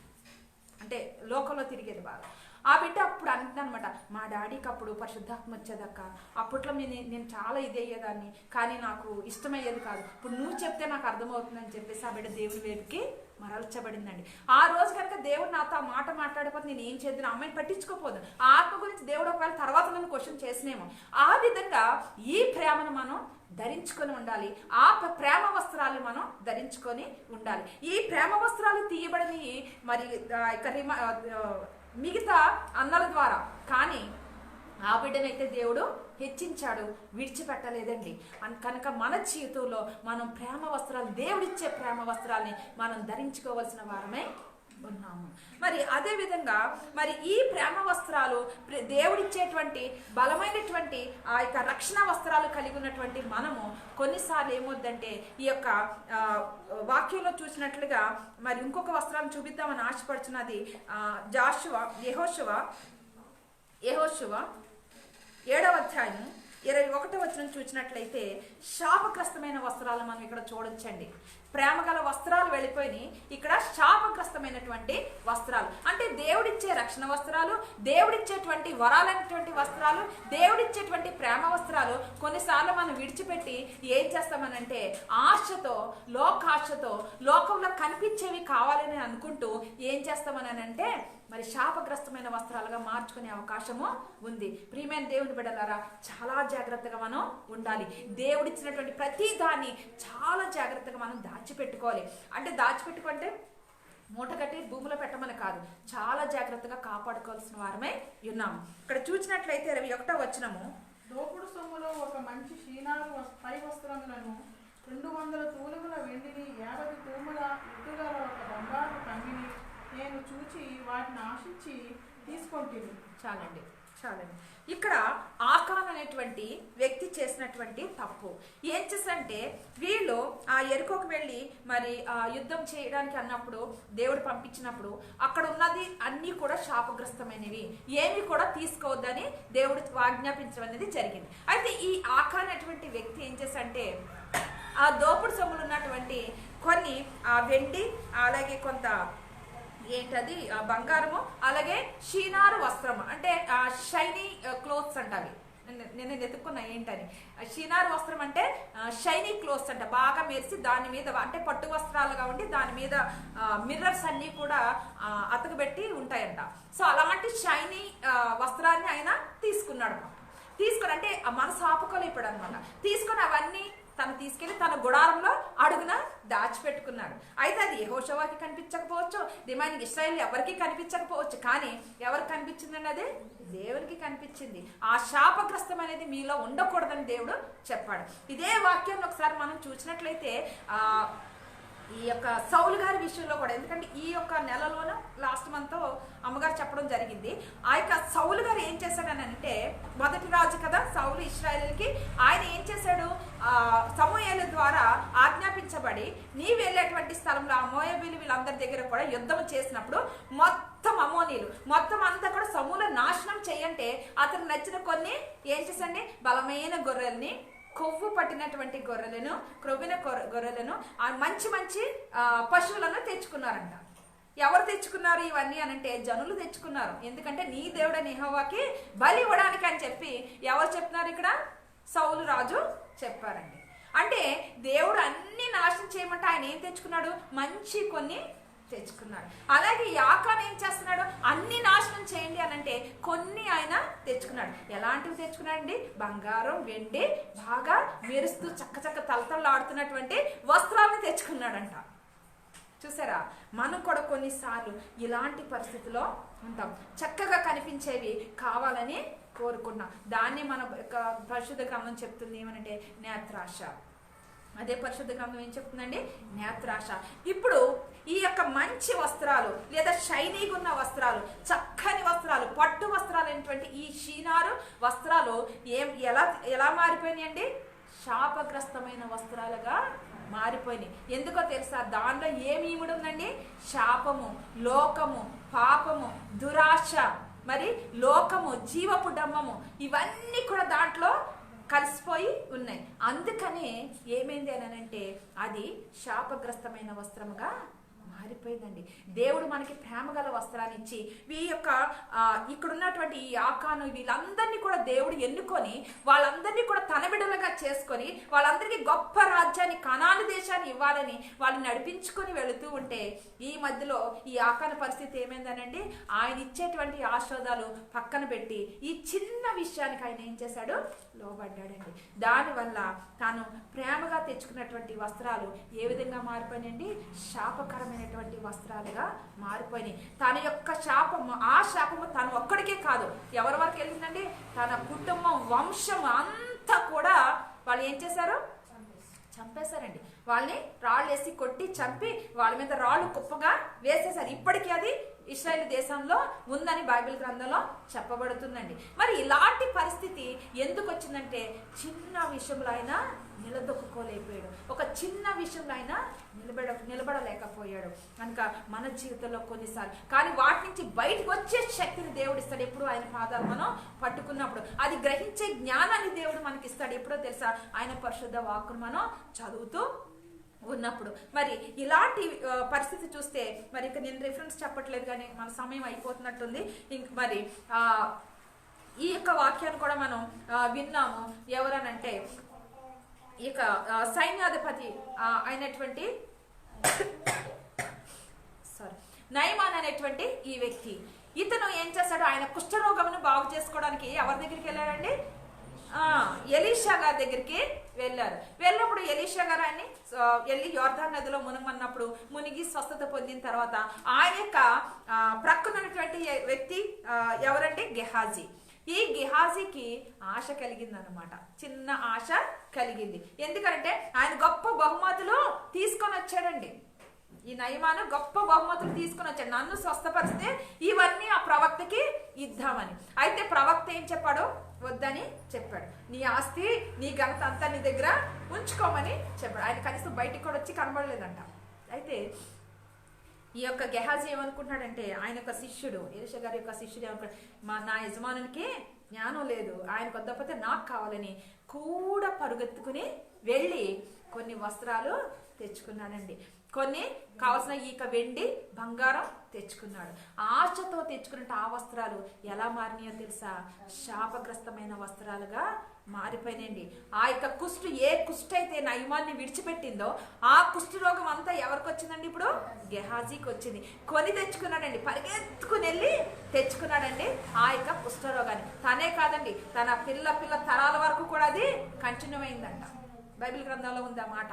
H: అంటే లోకంలో తిరిగేది బాగా. ఆ బిడ్డ అప్పుడు అంటుందనమాట, మా డాడీకి అప్పుడు పరిశుద్ధాత్మ వచ్చేదక్క, అప్పట్లో నేను చాలా ఇది అయ్యేదాన్ని, కానీ నాకు ఇష్టమయ్యేది కాదు, ఇప్పుడు నువ్వు చెప్తే నాకు అర్థమవుతుందని చెప్పేసి ఆ బిడ్డ దేవుని వైపుకి మరల్చబడిందండి. ఆ రోజు కనుక దేవుడు నాతో ఆ మాట మాట్లాడకపోతే నేను ఏం చేద్దాను, అమ్మాయిని పట్టించుకోపోదు. ఆ ఆత్మ గురించి దేవుడు ఒకవేళ తర్వాత నన్ను క్వశ్చన్ చేసినేమో. ఆ విధంగా ఈ ప్రేమను మనం ధరించుకొని ఉండాలి. ఆ ప్రేమ వస్త్రాలు మనం ధరించుకొని ఉండాలి. ఈ ప్రేమ వస్త్రాలు తీయబడినవి మరి మిగతా అన్నల ద్వారా, కానీ ఆ బిడ్డనైతే దేవుడు హెచ్చించాడు, విడిచిపెట్టలేదండి. కనుక మన జీవితంలో మనం ప్రేమ వస్త్రాలు, దేవుడిచ్చే ప్రేమ వస్త్రాల్ని మనం ధరించుకోవాల్సిన వారమే ఉన్నాము. మరి అదే విధంగా మరి ఈ ప్రేమ వస్త్రాలు దేవుడిచ్చేటువంటి బలమైనటువంటి ఆ యొక్క రక్షణ వస్త్రాలు కలిగి ఉన్నటువంటి మనము కొన్నిసార్లు ఏమొద్దంటే ఈ యొక్క వాక్యంలో చూసినట్లుగా మరి ఇంకొక వస్త్రాన్ని చూపిద్దామని ఆశపడుతున్నది యెహోషువ 7వ అధ్యాయం 21వ వచనం చూసినట్లయితే శాపగ్రస్తమైన వస్త్రాలను మనం ఇక్కడ చూడొచ్చండి. ప్రేమగల వస్త్రాలు వెళ్ళిపోయి ఇక్కడ శాపగ్రస్తమైనటువంటి వస్త్రాలు, అంటే దేవుడిచ్చే రక్షణ వస్త్రాలు, దేవుడిచ్చేటువంటి వరాలైనటువంటి వస్త్రాలు, దేవుడిచ్చేటువంటి ప్రేమ వస్త్రాలు కొన్నిసార్లు మనం విడిచిపెట్టి ఏం చేస్తామనంటే ఆశతో, లోకాశతో, లోకంలో కనిపించేవి కావాలని అనుకుంటూ ఏం చేస్తామనంటే మరి శాపగ్రస్తమైన వస్త్రాలుగా మార్చుకునే అవకాశము ఉంది. ప్రియమైన దేవుని బిడ్డలారా, చాలా జాగ్రత్తగా మనం ఉండాలి. దేవుడిచ్చినటువంటి ప్రతి దాన్ని చాలా జాగ్రత్తగా మనం దాచిపెట్టుకోవాలి. అంటే దాచిపెట్టుకుంటే మూట కట్టి భూమిలో పెట్టమని కాదు, చాలా జాగ్రత్తగా కాపాడుకోవాల్సిన వారమే ఉన్నాము. ఇక్కడ చూసినట్లయితే 21వ వచనము,
C: దోపుడు సొమ్ములో ఒక మంచి షీనారు పై వస్త్రములను 200 తూలముల వెండిని 50 తూముల ఎత్తుగల ఒక బంగారు కంగిని నేను చూచి వాటిని ఆశించి తీసుకుంటుంది.
H: చాలండి. ఇక్కడ ఆకాన్ అనేటువంటి వ్యక్తి చేసినటువంటి తప్పు ఏం చేసంటే, వీళ్ళు ఆ ఎరుకోకు వెళ్ళి మరి యుద్ధం చేయడానికి అన్నప్పుడు దేవుడు పంపించినప్పుడు అక్కడ ఉన్నది అన్నీ కూడా శాపగ్రస్తమైనవి, ఏమి కూడా తీసుకోవద్దని దేవుడు ఆజ్ఞాపించడం అనేది జరిగింది. అయితే ఈ ఆకాన్ అనేటువంటి వ్యక్తి ఏం చేసంటే ఆ దోపుడు సొమ్ములు ఉన్నటువంటి కొన్ని వెండి, అలాగే కొంత ఏంటది బంగారము, అలాగే షీనారు వస్త్రము, అంటే షైనీ క్లోత్స్ అంటవి. నేను వెతుక్కున్నా ఏంటని. షీనారు వస్త్రం అంటే షైనీ క్లోత్స్ అంట, బాగా మెరిసి దాని మీద అంటే పట్టు వస్త్రాలుగా ఉండి దాని మీద మిర్రర్స్ అన్నీ కూడా అతకబెట్టి ఉంటాయంట. సో అలాంటి షైనీ వస్త్రాన్ని ఆయన తీసుకున్నాడు. అంటే మనసు ఆపుకోలేపాడు అనమాట. తీసుకొని అవన్నీ తను తీసుకెళ్లి తన గుడారంలో అడుగున దాచిపెట్టుకున్నాడు. అయితే అది యెహోషువకి కనిపించకపోవచ్చు, రిమైనింగ్ ఇశ్రాయేల్ ఎవరికి కనిపించకపోవచ్చు, కానీ ఎవరికి కనిపించిందండి? అదే దేవునికి కనిపించింది. ఆ శాపగ్రస్తమైనది మీలో ఉండకూడదని దేవుడు చెప్పాడు. ఇదే వాక్యాన్ని ఒకసారి మనం చూసినట్లయితే ఈ యొక్క సౌలు గారి విషయంలో కూడా, ఎందుకంటే ఈ యొక్క నెలలోనూ లాస్ట్ మంత్ అమ్మగారు చెప్పడం జరిగింది. ఆ యొక్క సౌలు గారు ఏం చేశాడని అంటే, మొదటి రాజు కదా సౌలు ఇశ్రాయేలుకి, ఆయన ఏం చేశాడు, సమూయేలు ద్వారా ఆజ్ఞాపించబడి నీవు వెళ్ళేటువంటి స్థలంలో ఆ మోయాబీలు వీళ్ళందరి దగ్గర కూడా యుద్ధం చేసినప్పుడు మొత్తం అమోనీలు మొత్తం అంతా కూడా సమూల నాశనం చేయంటే అతను నచ్చిన కొన్ని ఏం చేసండి, బలమైన గొర్రెల్ని, కొవ్వు పట్టినటువంటి గొర్రెలను, క్రొవ్విన గొర్రెలను, మంచి మంచి పశువులను తెచ్చుకున్నారంట. ఎవరు తెచ్చుకున్నారు ఇవన్నీ అనంటే జనులు తెచ్చుకున్నారు. ఎందుకంటే నీ దేవుడైన యెహోవాకి బలి ఇవ్వడానికి అని చెప్పి ఎవరు చెప్తున్నారు ఇక్కడ? సౌలు రాజు చెప్పారండి. అంటే దేవుడు అన్ని నాశనం చేయమంటే ఆయన ఏం తెచ్చుకున్నాడు? మంచి కొన్ని తెచ్చుకున్నాడు. అలాగే యాకాన్ ఏం చేస్తున్నాడు? అన్ని నాశనం చేయండి అనంటే కొన్ని ఆయన తెచ్చుకున్నాడు. ఎలాంటివి తెచ్చుకున్నాడండి? బంగారం, వెండి, బాగా మెరుస్తూ చక్క తలతలాడుతున్నటువంటి వస్త్రాలను తెచ్చుకున్నాడంట. చూసారా, మనం కూడా కొన్నిసార్లు ఇలాంటి పరిస్థితిలో ఉంటాం. చక్కగా కనిపించేవి కావాలని కోరుకుంటున్నాం. దాన్ని మన పరిశుద్ధ గ్రంథం చెప్తుంది ఏమనంటే నేత్రాశ. అదే పరిశుద్ధ గ్రంథం ఏం చెప్తుందండి? నేత్రాశ. ఇప్పుడు ఈ యొక్క మంచి వస్త్రాలు లేదా షైనీగా ఉన్న వస్త్రాలు, చక్కని వస్త్రాలు, పట్టు వస్త్రాలు అయినటువంటి ఈ షీనారు వస్త్రాలు ఎలా మారిపోయినాయండి? శాపగ్రస్తమైన వస్త్రాలుగా మారిపోయినాయి. ఎందుకో తెలుసా? దానిలో ఏమి ఇముడు ఉందండి? శాపము, లోకము, పాపము, దురాశ, మరి లోకము, జీవపు డమ్మము, ఇవన్నీ కూడా దాంట్లో కలిసిపోయి ఉన్నాయి. అందుకనే ఏమైంది అని అంటే అది శాపగ్రస్తమైన వస్త్రముగా మారిపోయిందండి. దేవుడు మనకి ప్రేమగల వస్త్రాన్ని ఇచ్చి ఈ యొక్క ఇక్కడ ఉన్నటువంటి ఈ ఆకాను వీళ్ళందరినీ కూడా దేవుడు ఎన్నుకొని వాళ్ళందరినీ కూడా తన బిడ్డలుగా చేసుకొని వాళ్ళందరికీ గొప్ప రాజ్యాన్ని, కనాను దేశాన్ని ఇవ్వాలని వాళ్ళు నడిపించుకొని వెళుతూ ఉంటే ఈ మధ్యలో ఈ ఆకాను పరిస్థితి ఏమైందనండి? ఆయన ఇచ్చేటువంటి ఆశీర్వాదాలు పక్కన పెట్టి ఈ చిన్న విషయానికి ఆయన ఏం చేశాడు? లోబడ్డాడండి. దానివల్ల తాను ప్రేమగా తెచ్చుకున్నటువంటి వస్త్రాలు ఏ విధంగా మారిపోయినాయండి? శాపకరమైనటువంటి వస్త్రాలుగా మారిపోయినాయి. తన యొక్క శాపము, ఆ శాపము తను ఒక్కడికే కాదు, ఎవరి వరకు వెళ్ళిందండి? తన కుటుంబం, వంశం అంతా కూడా వాళ్ళు ఏం చేశారు? చంపేశారండి. వాళ్ళని రాళ్ళు వేసి కొట్టి చంపి వాళ్ళ మీద రాళ్ళు కుప్పగా వేసేశారు. ఇప్పటికీ అది ఇశ్రాయేలు దేశంలో ఉందని బైబిల్ గ్రంథంలో చెప్పబడుతుందండి. మరి ఇలాంటి పరిస్థితి ఎందుకు వచ్చిందంటే చిన్న విషయంలో అయినా నిలదొక్కుకోలేకపోయాడు. ఒక చిన్న విషయంలో అయినా నిలబడలేకపోయాడు. కనుక మన జీవితంలో కొన్నిసార్లు కానీ వాటి నుంచి బయటకు వచ్చే శక్తిని దేవుడు ఇస్తాడు. ఎప్పుడు ఆయన పాదాలు మనం పట్టుకున్నప్పుడు అది గ్రహించే జ్ఞానాన్ని దేవుడు మనకి ఇస్తాడు. ఎప్పుడో తెలుసా? ఆయన పరిశుద్ధ వాక్కును మనం చదువుతూ ఉన్నప్పుడు. మరి ఇలాంటి పరిస్థితి చూస్తే మరి ఇక నేను రిఫరెన్స్ చెప్పట్లేదు కానీ మన సమయం అయిపోతున్నట్టుంది. ఇంక మరి ఈ యొక్క వాక్యాన్ని కూడా మనం విన్నాము. ఎవరనంటే ఇక సైన్యాధిపతి అయినటువంటి నయమాన్ అనేటువంటి ఈ వ్యక్తి, ఇతను ఏం చేశాడు? ఆయన కుష్ఠరోగమును బాగు చేసుకోవడానికి ఎవరి దగ్గరికి వెళ్ళాడండి? ఎలీషా గారి దగ్గరికి వెళ్ళారు. వెళ్ళినప్పుడు ఎలీషా గారు ఆయన్ని వెళ్ళి యోర్దాను నదిలో మునగమన్నప్పుడు మునిగి స్వస్థత పొందిన తర్వాత ఆయన యొక్క ప్రక్కనున్నటువంటి వ్యక్తి ఎవరంటే? గెహాజీ. ఈ గెహాజీకి ఆశ కలిగింది అనమాట. చిన్న ఆశ కలిగింది. ఎందుకంటే ఆయన గొప్ప బహుమతులు తీసుకొని వచ్చాడండి. ఈ నయమాను గొప్ప బహుమతులు తీసుకొని వచ్చాడు. నన్ను స్వస్థపరిస్తే ఇవన్నీ ఆ ప్రవక్తకి ఇద్దామని. అయితే ప్రవక్త ఏం చెప్పాడు? వద్దని చెప్పాడు. నీ ఆస్తి, నీ ఘనత అంతా నీ దగ్గర ఉంచుకోమని చెప్పాడు. ఆయన కనీసం బయటికి కూడా వచ్చి కనబడలేదంట. అయితే ఈ యొక్క గెహాజీ ఏమనుకుంటున్నాడంటే ఆయన యొక్క శిష్యుడు, ఎలీషా గారి యొక్క శిష్యుడు ఏమనుకుంటాడు? నా యజమానునికి జ్ఞానం లేదు, ఆయన కొద్దపోతే నాకు కావాలని కూడా పరుగెత్తుకుని వెళ్ళి కొన్ని వస్త్రాలు తెచ్చుకున్నాడండి. కొన్ని కావాల్సిన ఈక వెండి, బంగారం తెచ్చుకున్నాడు. ఆశతో తెచ్చుకున్నట్టు ఆ వస్త్రాలు ఎలా మారినాయో తెలుసా? శాపగ్రస్తమైన వస్త్రాలుగా మారిపోయినండి. ఆ యొక్క కుష్టు, ఏ కుష్టు అయితే నయమాన్ని విడిచిపెట్టిందో ఆ కుష్టు రోగం అంతా ఎవరికి వచ్చిందండి? ఇప్పుడు గెహాజీకి వచ్చింది. కొని తెచ్చుకున్నాడండి, పరిగెత్తుకుని వెళ్ళి తెచ్చుకున్నాడండి ఆ యొక్క కుష్ఠరోగాన్ని. తనే కాదండి, తన పిల్ల తరాల వరకు కూడా అది కంటిన్యూ అయిందంట. బైబిల్ గ్రంథంలో ఉంది ఆ మాట.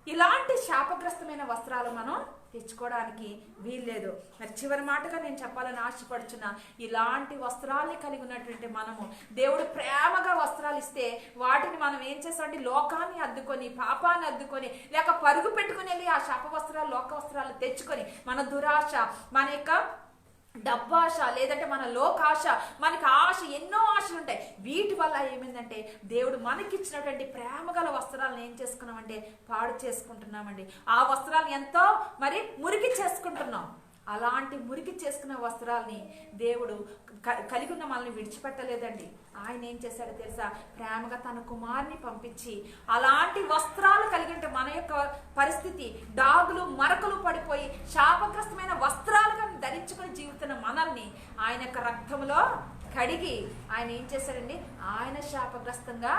H: ఇలాంటి శాపగ్రస్తమైన వస్త్రాలు మనం తెచ్చుకోవడానికి వీల్లేదు. మరి చివరి మాటగా నేను చెప్పాలని ఆశపడుచున్నా, ఇలాంటి వస్త్రాల్ని కలిగి ఉన్నటువంటి మనము దేవుడు ప్రేమగా వస్త్రాలు ఇస్తే వాటిని మనం ఏం చేస్తామంటే లోకాన్ని అద్దుకొని, పాపాన్ని అద్దుకొని, లేక పరుగు పెట్టుకుని వెళ్ళి ఆ శాప వస్త్రాలు, లోక వస్త్రాలు తెచ్చుకొని మన దురాశ, మన యొక్క డబ్బాశ, లేదంటే మన లోకాశ, మనకి ఆశ, ఎన్నో ఆశలు ఉంటాయి. వీటి వల్ల ఏమైందంటే దేవుడు మనకిచ్చినటువంటి ప్రేమగల వస్త్రాలను ఏం చేసుకున్నామంటే పాడు చేసుకుంటున్నామండి. ఆ వస్త్రాలను ఎంతో మరి మురికి చేసుకుంటున్నాం. అలాంటి మురికి చేసుకున్న వస్త్రాల్ని దేవుడు కలిగి ఉన్న మనల్ని విడిచిపెట్టలేదండి. ఆయన ఏం చేశాడో తెలుసా? ప్రేమగా తన కుమారుని పంపించి అలాంటి వస్త్రాలు కలిగింటే మన యొక్క పరిస్థితి డాగులు మరకలు పడిపోయి శాపగ్రస్తమైన వస్త్రాలుగా ధరించుకుని జీవితున్న మనల్ని ఆయన యొక్క రక్తంలో కడిగి ఆయన ఏం చేశాడండి? ఆయన శాపగ్రస్తంగా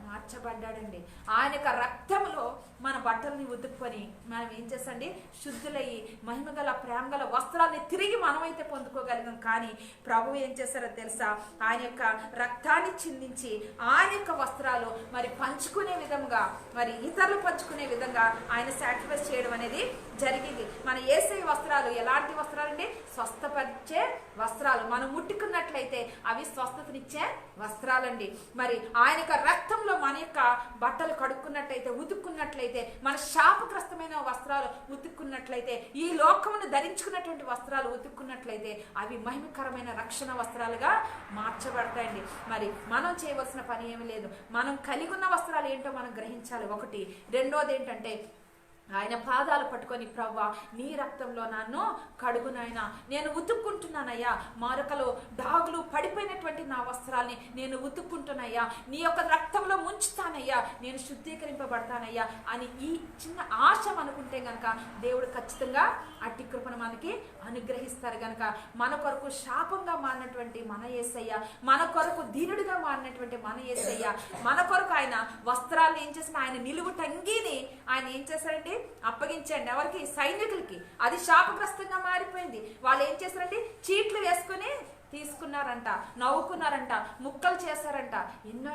H: మార్చబడ్డాడండి. ఆయన యొక్క రక్తంలో మన బట్టల్ని ఉతుక్కొని మనం ఏం చేసండి? శుద్ధులయ్యి మహిమగల ప్రేమగల వస్త్రాన్ని తిరిగి మనమైతే పొందుకోగలిగాం. కానీ ప్రభు ఏం చేశారో తెలుసా? ఆయన యొక్క రక్తాన్ని చిందించి ఆయన యొక్క వస్త్రాలు మరి పంచుకునే విధంగా, మరి ఇతరులు పంచుకునే విధంగా ఆయన సాక్రిఫైస్ చేయడం అనేది జరిగింది. మన యేసయ్య వస్త్రాలు ఎలాంటి వస్త్రాలండి? స్వస్థపరిచే వస్త్రాలు. మనం ముట్టుకున్నట్లయితే అవి స్వస్థతనిచ్చే వస్త్రాలండి. మరి ఆయన యొక్క రక్తంలో మన యొక్క బట్టలు కడుక్కున్నట్లయితే, ఉతుక్కున్నట్లయితే, మన శాపగ్రస్తమైన వస్త్రాలు ఉతుక్కున్నట్లయితే, ఈ లోకమును ధరించుకున్నటువంటి వస్త్రాలు ఉతుక్కున్నట్లయితే అవి మహిమకరమైన రక్షణ వస్త్రాలుగా మార్చబడతాయండి. మరి మనం చేయవలసిన పని ఏమీ లేదు. మనం కలిగి ఉన్న వస్త్రాలు ఏంటో మనం గ్రహించాలి. ఒకటి. రెండోది ఏంటంటే ఆయన పాదాలు పట్టుకొని, ప్రవ్వా నీ రక్తంలో నన్ను కడుగునైనా, నేను ఉతుక్కుంటున్నానయ్యా, మరకలు డాగులు పడిపోయినటువంటి నా వస్త్రాల్ని నేను ఉతుక్కుంటున్నాయ్యా, నీ యొక్క రక్తంలో ముంచుతానయ్యా, నేను శుద్ధీకరింపబడతానయ్యా అని ఈ చిన్న ఆశ అనుకుంటే గనక దేవుడు ఖచ్చితంగా అట్టి కృపను మనకి అనుగ్రహిస్తారు. గనక మన కొరకు శాపంగా మారినటువంటి మన యేసయ్య, మన కొరకు దీనుడిగా మారినటువంటి మన యేసయ్య, మన కొరకు ఆయన వస్త్రాలను ఏం చేసిన? ఆయన నిలువు టంగిని ఆయన ఏం చేశారండి? అప్పగించండి. ఎవరికి? సైనికులకి. అది శాపగ్రస్తంగా మారిపోయింది. వాళ్ళు ఏం చేశారండి? చీట్లు వేసుకుని తీసుకున్నారంట, నవ్వుకున్నారంట, ముక్కలు చేశారంట,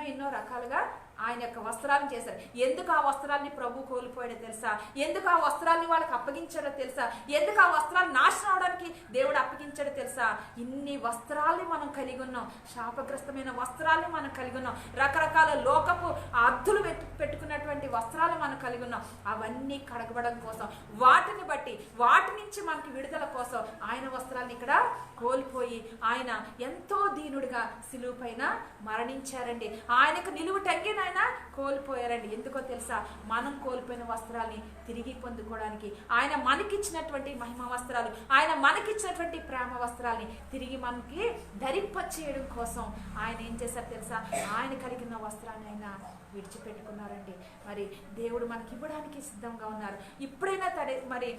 H: ఎన్నో రకాలుగా ఆయన యొక్క వస్త్రాలను చేశారు. ఎందుకు ఆ వస్త్రాన్ని ప్రభు కోల్పోయాడో తెలుసా? ఎందుకు ఆ వస్త్రాన్ని వాళ్ళకి అప్పగించాడో తెలుసా? ఎందుకు ఆ వస్త్రాలు నాశనం అవడానికి దేవుడు అప్పగించాడో తెలుసా? ఇన్ని వస్త్రాల్ని మనం కలిగి ఉన్నాం, శాపగ్రస్తమైన వస్త్రాల్ని మనం కలిగి ఉన్నాం, రకరకాల లోకపు అద్దులు పెట్టుకున్నటువంటి వస్త్రాలు మనం కలిగి ఉన్నాం. అవన్నీ కడగబడం కోసం, వాటిని బట్టి వాటి నుంచి మనకి విడుదల కోసం ఆయన వస్త్రాన్ని ఇక్కడ కోల్పోయి ఆయన ఎంతో దీనుడిగా సిలువ పైన మరణించారండి. ఆయనకు నిలువు టంగిన ఆయన కోల్పోయారండి. ఎందుకో తెలుసా? మనం కోల్పోయిన వస్త్రాల్ని తిరిగి పొందుకోవడానికి, ఆయన మనకిచ్చినటువంటి మహిమ వస్త్రాలు, ఆయన మనకిచ్చినటువంటి ప్రేమ వస్త్రాల్ని తిరిగి మనకి ధరింపచేయడం కోసం ఆయన ఏం చేశారు తెలుసా? ఆయన కలిగిన వస్త్రాన్ని ఆయన విడిచిపెట్టుకున్నారండి. మరి దేవుడు మనకి ఇవ్వడానికి సిద్ధంగా ఉన్నారు. ఇప్పుడైనా మరి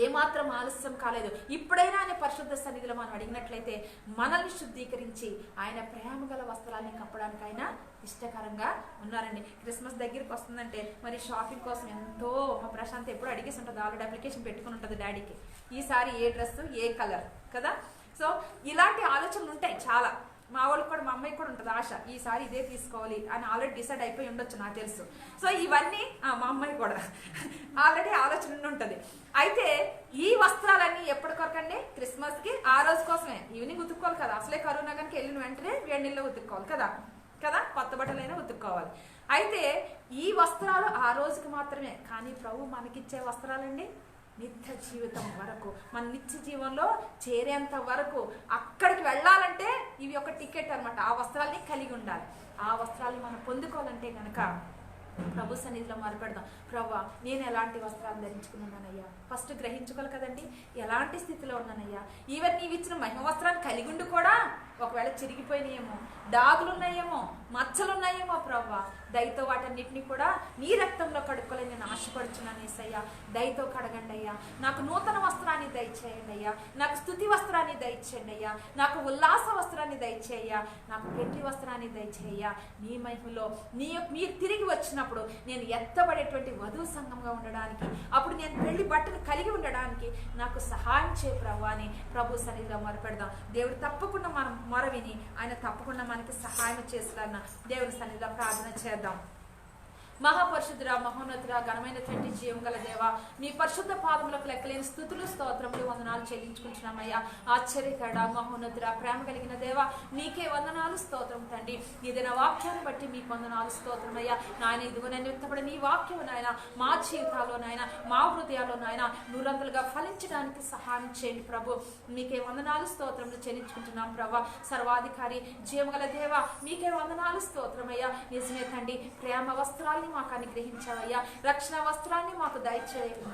H: ఏమాత్రం ఆలస్యం కాలేదు. ఇప్పుడైనా ఆయన పరిశుద్ధ సన్నిధిలో మనం అడిగినట్లయితే మనల్ని శుద్ధీకరించి ఆయన ప్రేమగల వస్త్రాన్ని కప్పడానికి ఆయన ఇష్టకరంగా ఉన్నారండి. క్రిస్మస్ దగ్గరికి వస్తుందంటే మరి షాపింగ్ కోసం ఎంతో మా ప్రశాంత్ ఎప్పుడు అడిగేసి ఉంటుంది, ఆల్రెడీ అప్లికేషన్ పెట్టుకుని ఉంటుంది డాడీకి, ఈసారి ఏ డ్రెస్ ఏ కలర్ కదా. సో ఇలాంటి ఆలోచనలు ఉంటాయి చాలా. మా వాళ్ళకి కూడా, మా అమ్మాయికి కూడా ఉంటుంది ఆశ, ఈసారి ఇదే తీసుకోవాలి అని ఆల్రెడీ డిసైడ్ అయిపోయి ఉండొచ్చు, నాకు తెలుసు. సో ఇవన్నీ మా అమ్మాయి కూడా ఆల్రెడీ ఆలోచన ఉంటుంది. అయితే ఈ వస్త్రాలన్నీ ఎప్పటికొరకండి? క్రిస్మస్కి ఆ రోజు కోసమే. ఈవినింగ్ ఉతుక్కోవాలి కదా, అసలే కరోనా కనుక వెళ్ళిన వెంటనే వేడి నీళ్ళలో ఉతుక్కోవాలి కదా, కొత్త బట్టలైనా ఉతుక్కోవాలి. అయితే ఈ వస్త్రాలు ఆ రోజుకి మాత్రమే. కానీ ప్రభు మనకిచ్చే వస్త్రాలండి నిత్య జీవితం వరకు, మన నిత్య జీవంలో చేరేంత వరకు, అక్కడికి వెళ్ళాలంటే ఇవి ఒక టికెట్ అనమాట. ఆ వస్త్రాలని కలిగి ఉండాలి. ఆ వస్త్రాలను మనం పొందుకోవాలంటే కనుక ప్రభు సన్నిధిలో మొరపెడదాం. ప్రభా నేను ఎలాంటి వస్త్రాలు ధరించుకున్నానయ్యా, ఫస్ట్ గ్రహించుకోవాలి కదండి ఎలాంటి స్థితిలో ఉన్నానయ్యా. ఈవెన్ నీవు ఇచ్చిన మహిమ వస్త్రాన్ని కలిగి ఉండి కూడా ఒకవేళ చిరిగిపోయినాయేమో, డాగులు ఉన్నాయేమో, మచ్చలు ఉన్నాయేమో ప్రభా, దయతో వాటన్నిటిని కూడా నీ రక్తంలో కడుక్కోలేని నేను ఆశపడుచున్నాను యేసయ్యా. దయతో కడగండి అయ్యా. నాకు నూతన వస్త్రాన్ని దయచేయండి అయ్యా. నాకు స్తుతి వస్త్రాన్ని దయచేయండి అయ్యా. నాకు ఉల్లాస వస్త్రాన్ని దయచేయ్యా. నాకు పెళ్లి వస్త్రాన్ని దయచేయ్యా. నీ మహిమలో మీరు తిరిగి వచ్చినప్పుడు నేను ఎత్తబడేటువంటి వధువు సంఘంగా ఉండడానికి, అప్పుడు నేను పెళ్లి బట్టలు కలిగి ఉండడానికి నాకు సహాయం చేయ ప్రభు అని ప్రభు సన్నిధిలో మొరపెడదాం. దేవుడు తప్పకుండా మనం మొరవిని ఆయన తప్పకుండా మనకి సహాయం చేస్తారన్న దేవుని సన్నిధిలో ప్రార్థన చేద్దాం. మహాపరిశుద్ధురా, మహోన్నతురా, ఘనమైనటువంటి జీవం గల దేవ, మీ పరిశుద్ధ పాదములకు లెక్కలేని స్థుతులు స్తోత్రములు వందనాలు చెల్లించుకుంటున్నామయ్యా. ఆశ్చర్యకర మహోన్నతురా, ప్రేమ కలిగిన దేవ, నీకే వందనాలు స్తోత్రం తండ్రి. ఏదైనా వాక్యాన్ని బట్టి మీకు వందనాలు స్తోత్రమయ్యా. నాయన ఇదిగో నేను ఎత్తబడి నీ వాక్యం నాయన మా జీవితాల్లో నాయన మా హృదయాల్లో నాయన నూరంతులుగా ఫలించడానికి సహాయం చేయండి ప్రభు. మీకే వందనాలు స్తోత్రములు చెల్లించుకుంటున్నాం ప్రభా. సర్వాధికారి జీవం గల దేవ, మీకే వందనాలు స్తోత్రమయ్యా. నిజమే తండ్రి, ప్రేమ వస్త్రాల్ని మాకు అనుగ్రహించావయ్యా. రక్షణ వస్త్రాన్ని మాకు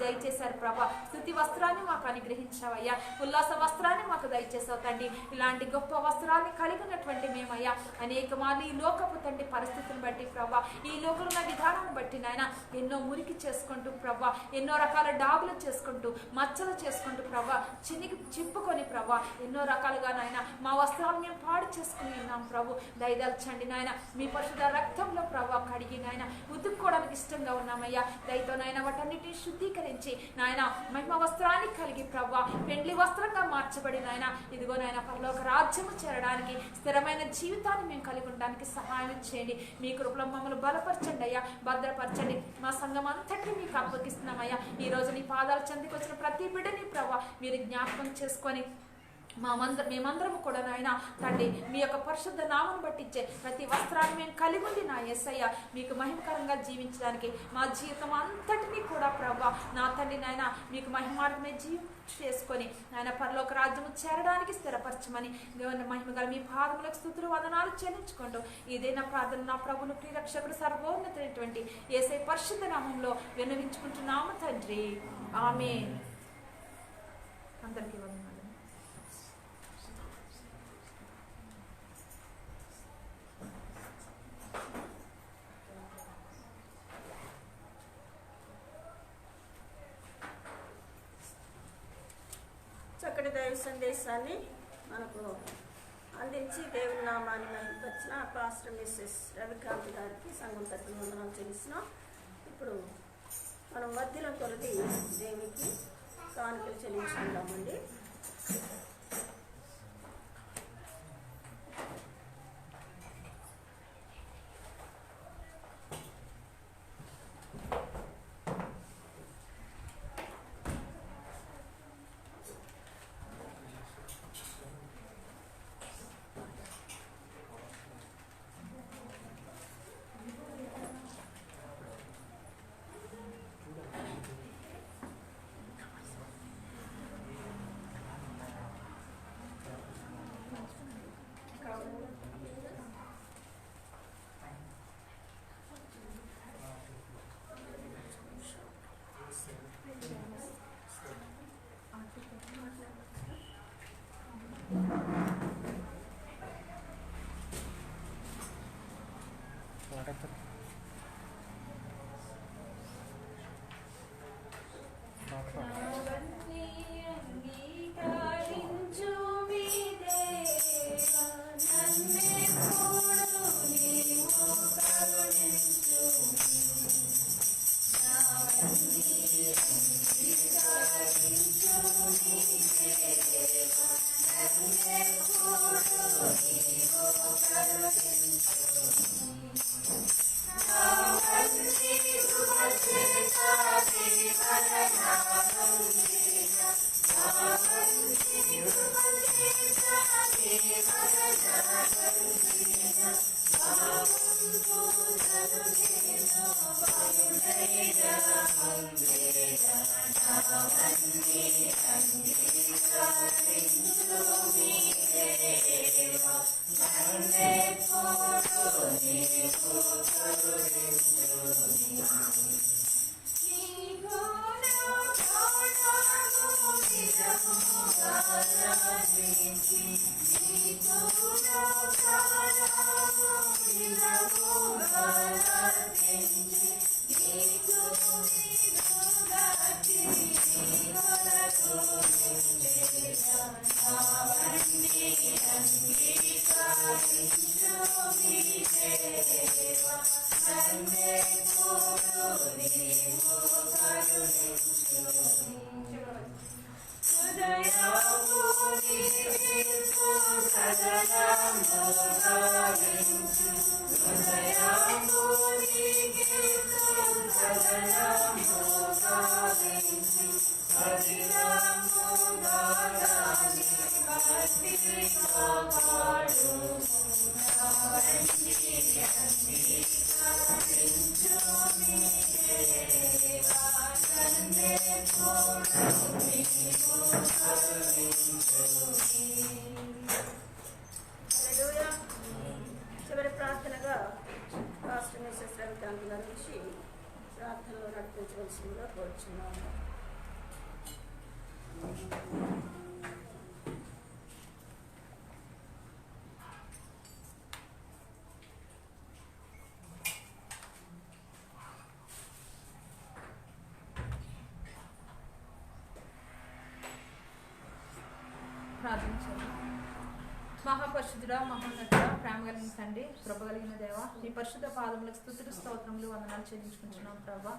H: దయచేశారు ప్రభా. స్తుతి వస్త్రాన్ని మాకు అనుగ్రహించావయ్యా. ఉల్లాస వస్త్రాన్ని మాకు దయచేసావు తండ్రి. ఇలాంటి గొప్ప వస్త్రాన్ని కలిగినటువంటి మేమయ్యా అనేక మార్లు ఈ లోకపు తండ్రి పరిస్థితిని బట్టి ప్రభా, ఈ లోకంలో ఉన్న విధానాన్ని బట్టి నాయన ఎన్నో మురికి చేసుకుంటూ ప్రభా, ఎన్నో రకాల డాగులు చేసుకుంటూ మచ్చలు చేసుకుంటూ ప్రభా, చిప్పుకొని ప్రభా, ఎన్నో రకాలుగా నాయన మా వస్త్రాలను మేము పాడు చేసుకుని ఉన్నాం ప్రభు. దయదల్చండి నాయన, మీ పరిశుద్ధ రక్తంలో ప్రభా కడిగి నాయన ఉతుక్కోవడానికి ఇష్టంగా ఉన్నామయ్యా. దయతో నాయన వాటన్నిటిని శుద్ధీకరించి నాయన మహిమ వస్త్రాన్ని కలిగి ప్రభా పెండ్లి వస్త్రంగా మార్చబడి నాయన ఇదిగో నాయన పరలోక రాజ్యము చేరడానికి స్థిరమైన జీవితాన్ని మేము కలిగి ఉండడానికి సహాయం చేయండి. మీ కృపలో మమ్మల్ని బలపరచండి అయ్యా, భద్రపరచండి. మా సంఘం అంతటిని మీకు అప్పగిస్తున్నామయ్యా. ఈ రోజు నీ పాదాల చెందికి వచ్చిన ప్రతి బిడ్డని ప్రభా మీరు జ్ఞాపకం చేసుకొని మేమందరము కూడా నాయన తండ్రి మీ యొక్క పరిశుద్ధ నామను బట్టించే ప్రతి వస్త్రాన్ని మేము కలిగి ఉంది నా యేసయ్య మీకు మహిమకరంగా జీవించడానికి మా జీవితం అంతటినీ కూడా ప్రభా నా తండ్రి నాయన మీకు మహిమార్గమే చేసుకొని నాయన పరలోక రాజ్యము చేరడానికి స్థిరపరచమని దేవుని మహిమగల మీ పాదములకు స్తుతులు వందనాలు చెల్లించుకుంటూ ఇదే నా ప్రార్థన నా ప్రభును ప్రియరక్షకుడు సర్వోన్నతమైనటువంటి యేసయ్య పరిశుద్ధ నామంలో విన్నవించుకుంటున్నాము తండ్రి. ఆమేన్. అందరికీ వందనాలు.
A: చక్కటి దైవ సందేశాన్ని మనకు అందించి దేవుని నామాన్ని మహిమపరిచిన పాస్టర్ మిస్సెస్ రవికాంత్ గారికి సంఘం తరపున వందనాలు చెల్లిస్తున్నాం. ఇప్పుడు మనం మధ్యలో కొలది దేవునికి కానుకలు చెల్లించుకుందామండి. చివరి ప్రార్థనగా పాస్టర్ మిస్సెస్ రవికాంత్ గారి నుంచి
H: ప్రార్థించాలి. మహాపరిశుద్ధుడా, మహోన్నతుడా, ప్రేమ కలిగిన తండ్రి, కృప కలిగిన దేవ, నీ పరిశుద్ధ పాదములకు స్తుతులు స్తోత్రములు వందనాలు చెల్లించుకుంటున్నాం ప్రభా.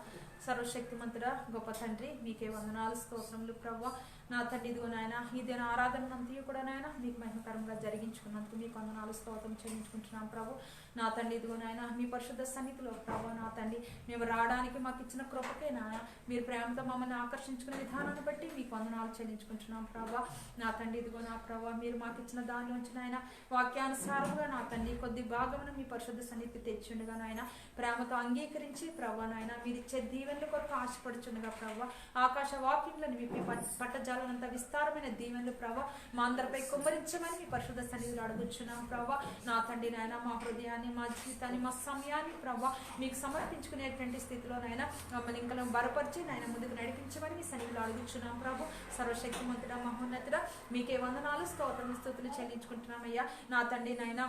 H: సర్వశక్తిమంతుడా, గొప్ప తండ్రి, మీకే వందనాలు స్తోత్రములు ప్రభా. నా తండ్రి ఇదిగో నాయన ఈ దిన ఆరాధన అంతయు కూడా నాయన మీకు మహిమకరంగా జరిగించుకున్నందుకు మీకు వందనాలు స్తోత్రం చెల్లించుకుంటున్నాం ప్రభు. నా తండ్రి ఇదిగో నాయన మీ పరిశుద్ధ సన్నిధిలో ప్రభు నా తండ్రి మేము రావడానికి మాకు ఇచ్చిన కృపకే నాయన మీరు ప్రేమతో మమ్మల్ని ఆకర్షించుకునే విధానాన్ని బట్టి మీకు వందనాలు చెల్లించుకుంటున్నాం ప్రభా. నా తండ్రి ఇదిగో నా ప్రభా మీరు మాకు ఇచ్చిన దానిలోంచి నాయన వాక్యానుసారంగా నా తండ్రి కొద్ది భాగమును మీ పరిశుద్ధ సన్నిధికి తెచ్చుండగా నాయన ప్రేమతో అంగీకరించి ప్రభా నాయన మీరు ఇచ్చే దీవెనల కొరకు ఆశపడుచుండగా ప్రభా ఆకాశ వాక్యంలను మీ పట్టజాలనంత విస్తారమైన దీవెనలు ప్రభా మా అందరిపై కుమ్మరించమని మీ పరిశుద్ధ సన్నిధిలో అడుగుచున్నాం ప్రభా. నా తండ్రి నాయన మా హృదయాన్ని మా జీవితాన్ని మా సమయాన్ని ప్రభా మీకు సమర్పించుకునేటువంటి స్థితిలో నాయన మమ్మల్ని ఇంకా బలపరిచి నాయన ముందుకు నడిపించమని మీ సన్నిధిలో అడుగుచున్నాం ప్రభు. సర్వశక్తిమంతుడా, మహోన్నతుడా, మీకే వందనాలు స్తోత్రం స్తుతులు చెల్లించుకుంటున్నామయ్యా. నా తండ్రి నాయన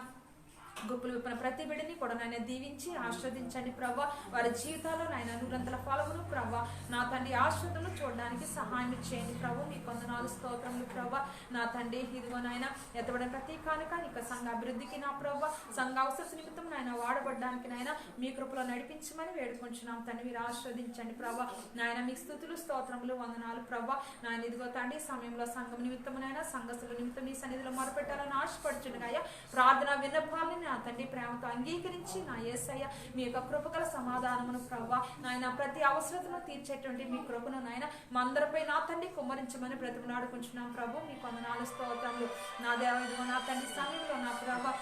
H: గొప్పలు విప్పిన ప్రతి బిడ్డని కూడా నాయన దీవించి ఆస్వాదించండి ప్రభా. వారి జీవితాల్లో నాయన నూరంతల ఫలమును ప్రభా నా తండ్రి ఆశ్రదలు చూడడానికి సహాయం చేయండి ప్రభు. మీ వందనాలు స్తోత్రములు ప్రభా. నా తండ్రి ఇదిగో నాయన ఎత్తబడిన ప్రతి కానుక ఇక సంఘ అభివృద్ధికి నా ప్రభా సంఘ అవసర నిమిత్తం నాయన వాడబడ్డానికి నాయన మీ కృపలో నడిపించమని వేడుకుంటున్నాం తండ్రి. మీరు ఆస్వాదించండి ప్రభా. నాయన మీకు స్తుతులు స్తోత్రములు వందనాలు ప్రభా. నాయన ఇదిగో తండ్రి సమయంలో సంఘం నిమిత్తము నాయన సంఘస్థుల నిమిత్తం మీ సన్నిధిలో మొరపెట్టాలని ఆశపడుచుండగా ప్రార్థన విన్నపాలని నా తండ్రి ప్రేమతో అంగీకరించి నా యేసయ్య మీ యొక్క కృపగల సమాధానమును ప్రభా నాయన ప్రతి అవసరతను తీర్చేటువంటి మీ కృపను నాయన మా అందరిపై నా తండ్రి కుమ్మరించమని బ్రతిమలాడుకుంటున్నాం ప్రభు. మీ వందనాలు స్తోత్రములు నా దేవ. ఇదిగో నా తండ్రి సమయంలో నా ప్రభా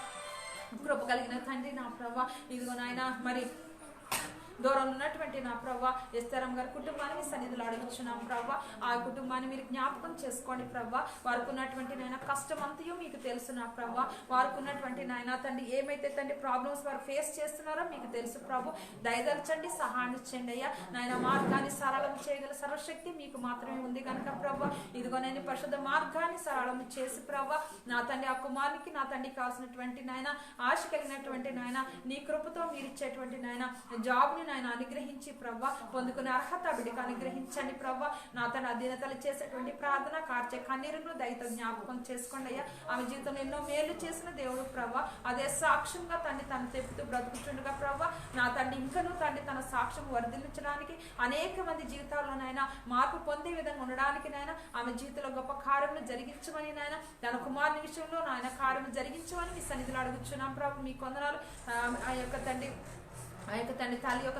H: కృప కలిగిన తండ్రి నా ప్రభా ఇదిగో నాయన మరి దూరంలో ఉన్నటువంటి నా ప్రభా ఎస్తరం గారి కుటుంబాన్ని సన్నిధిలో అడుగుచున్నాం ప్రభా. ఆ కుటుంబాన్ని మీరు జ్ఞాపకం చేసుకోండి ప్రభా. వారికి ఉన్నటువంటి నాయన కష్టం అంతయో మీకు తెలుసు నా ప్రభా. వారికి ఉన్నటువంటి నాయన తండ్రి ఏమైతే తండ్రి ప్రాబ్లమ్స్ వారు ఫేస్ చేస్తున్నారో మీకు తెలుసు ప్రభు. దయదల్చండి, సహాయం ఇచ్చండి అయ్యా. నాయన మార్గాన్ని సరళం చేయగల సర్వశక్తి మీకు మాత్రమే ఉంది కనుక ప్రభా ఇదిగో నేను పరిశుద్ధ మార్గాన్ని సరళం చేసి ప్రభా నా తండ్రి ఆ కుమారునికి నా తండ్రి కావాల్సినటువంటి నాయన ఆశ కలిగినటువంటి నాయన నీ కృపతో మీరు ఇచ్చేటువంటి నాయన జాబ్ని నాయన అనుగ్రహించి ప్రభా పొందుకునే అర్హత బిడ్డకు అనుగ్రహించండి ప్రభా. నా తన అధీనతలు చేసేటువంటి ప్రార్థన కార్చే కన్నీరును దయతో జ్ఞాపకం చేసుకోండి అయ్యా. ఆమె జీవితంలో ఎన్నో మేలు చేసిన దేవుడు ప్రభా అదే సాక్ష్యంగా తండ్రి తను తెప్పుతూ బ్రతుకుతుండగా ప్రభా నా తండ్రి ఇంకనూ తండ్రి తన సాక్ష్యం వర్ధిల్లించడానికి అనేక మంది జీవితాల్లోనైనా మార్పు పొందే విధంగా ఉండడానికి నాయన ఆమె జీవితంలో గొప్ప కార్యములు జరిగించమని నాయన తన కుమారుని విషయంలో నాయన కార్యము జరిగించమని మీ సన్నిధిలో అడుగుచున్నాం ప్రభు. మీ కొందనాలు ఆ యొక్క తండ్రి తల్లి యొక్క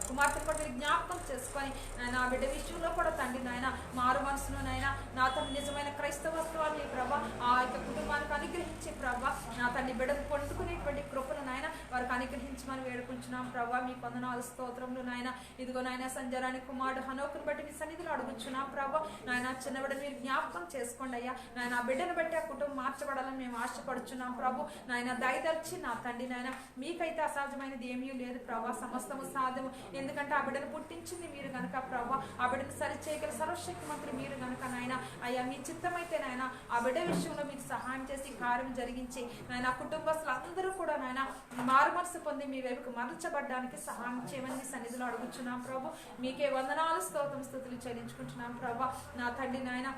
H: కుమార్తెను కూడా మీరు జ్ఞాపకం చేసుకొని నా బిడ్డ విషయంలో కూడా తండ్రి నాయన మారు మనసును నాయన నా తండ్రి నిజమైన క్రైస్తవత్వాన్ని ప్రభా ఆ యొక్క కుటుంబానికి అనుగ్రహించే ప్రభా నా తండ్రి బిడ్డను పొందుకునేటువంటి కృపను నాయన వారికి అనుగ్రహించమని వేడుకుంటున్నాం ప్రభా. మీ వందనాలు స్తోత్రములు నాయన. ఇదిగో నాయన సంజరాని కుమారుడు హనోకును బట్టి మీ సన్నిధిలో అడుగుచున్నాం ప్రభా. నాయన చిన్న బిడ్డను మీరు జ్ఞాపకం చేసుకోండి అయ్యా. నాయన ఆ బిడ్డను బట్టి ఆ కుటుంబం మార్చబడాలని మేము ఆశపడుచున్నాం ప్రభు. నాయన దయదర్చి నా తండ్రి నాయన మీకైతే అసాధ్యమైనది ఏమీ లేదు ప్రభా. సమస్తము సాధ్యము. ఎందుకంటే ఆ బిడ్డను పుట్టించింది మీరు గనక ప్రభా. ఆ బిడ్డను సరి చేయగల సర్వశక్తి మంత్రి మీరు గనక నాయన అయ్యా మీ చిత్తమైతే నాయన ఆ బిడ్డ విషయంలో మీరు సహాయం చేసి కార్యం జరిగించి నాయన కుటుంబస్తులు అందరూ కూడా నాయన మారు మనసు పొంది మీ వైపుకు మరల్చబడ్డానికి సహాయం చేయమని మీ సన్నిధిలో అడుగుచున్నాం ప్రభు. మీకే వందనాలు స్తోత్రం స్తుతులు చెల్లించుకుంటున్నాం ప్రభా. నా తండ్రి నాయన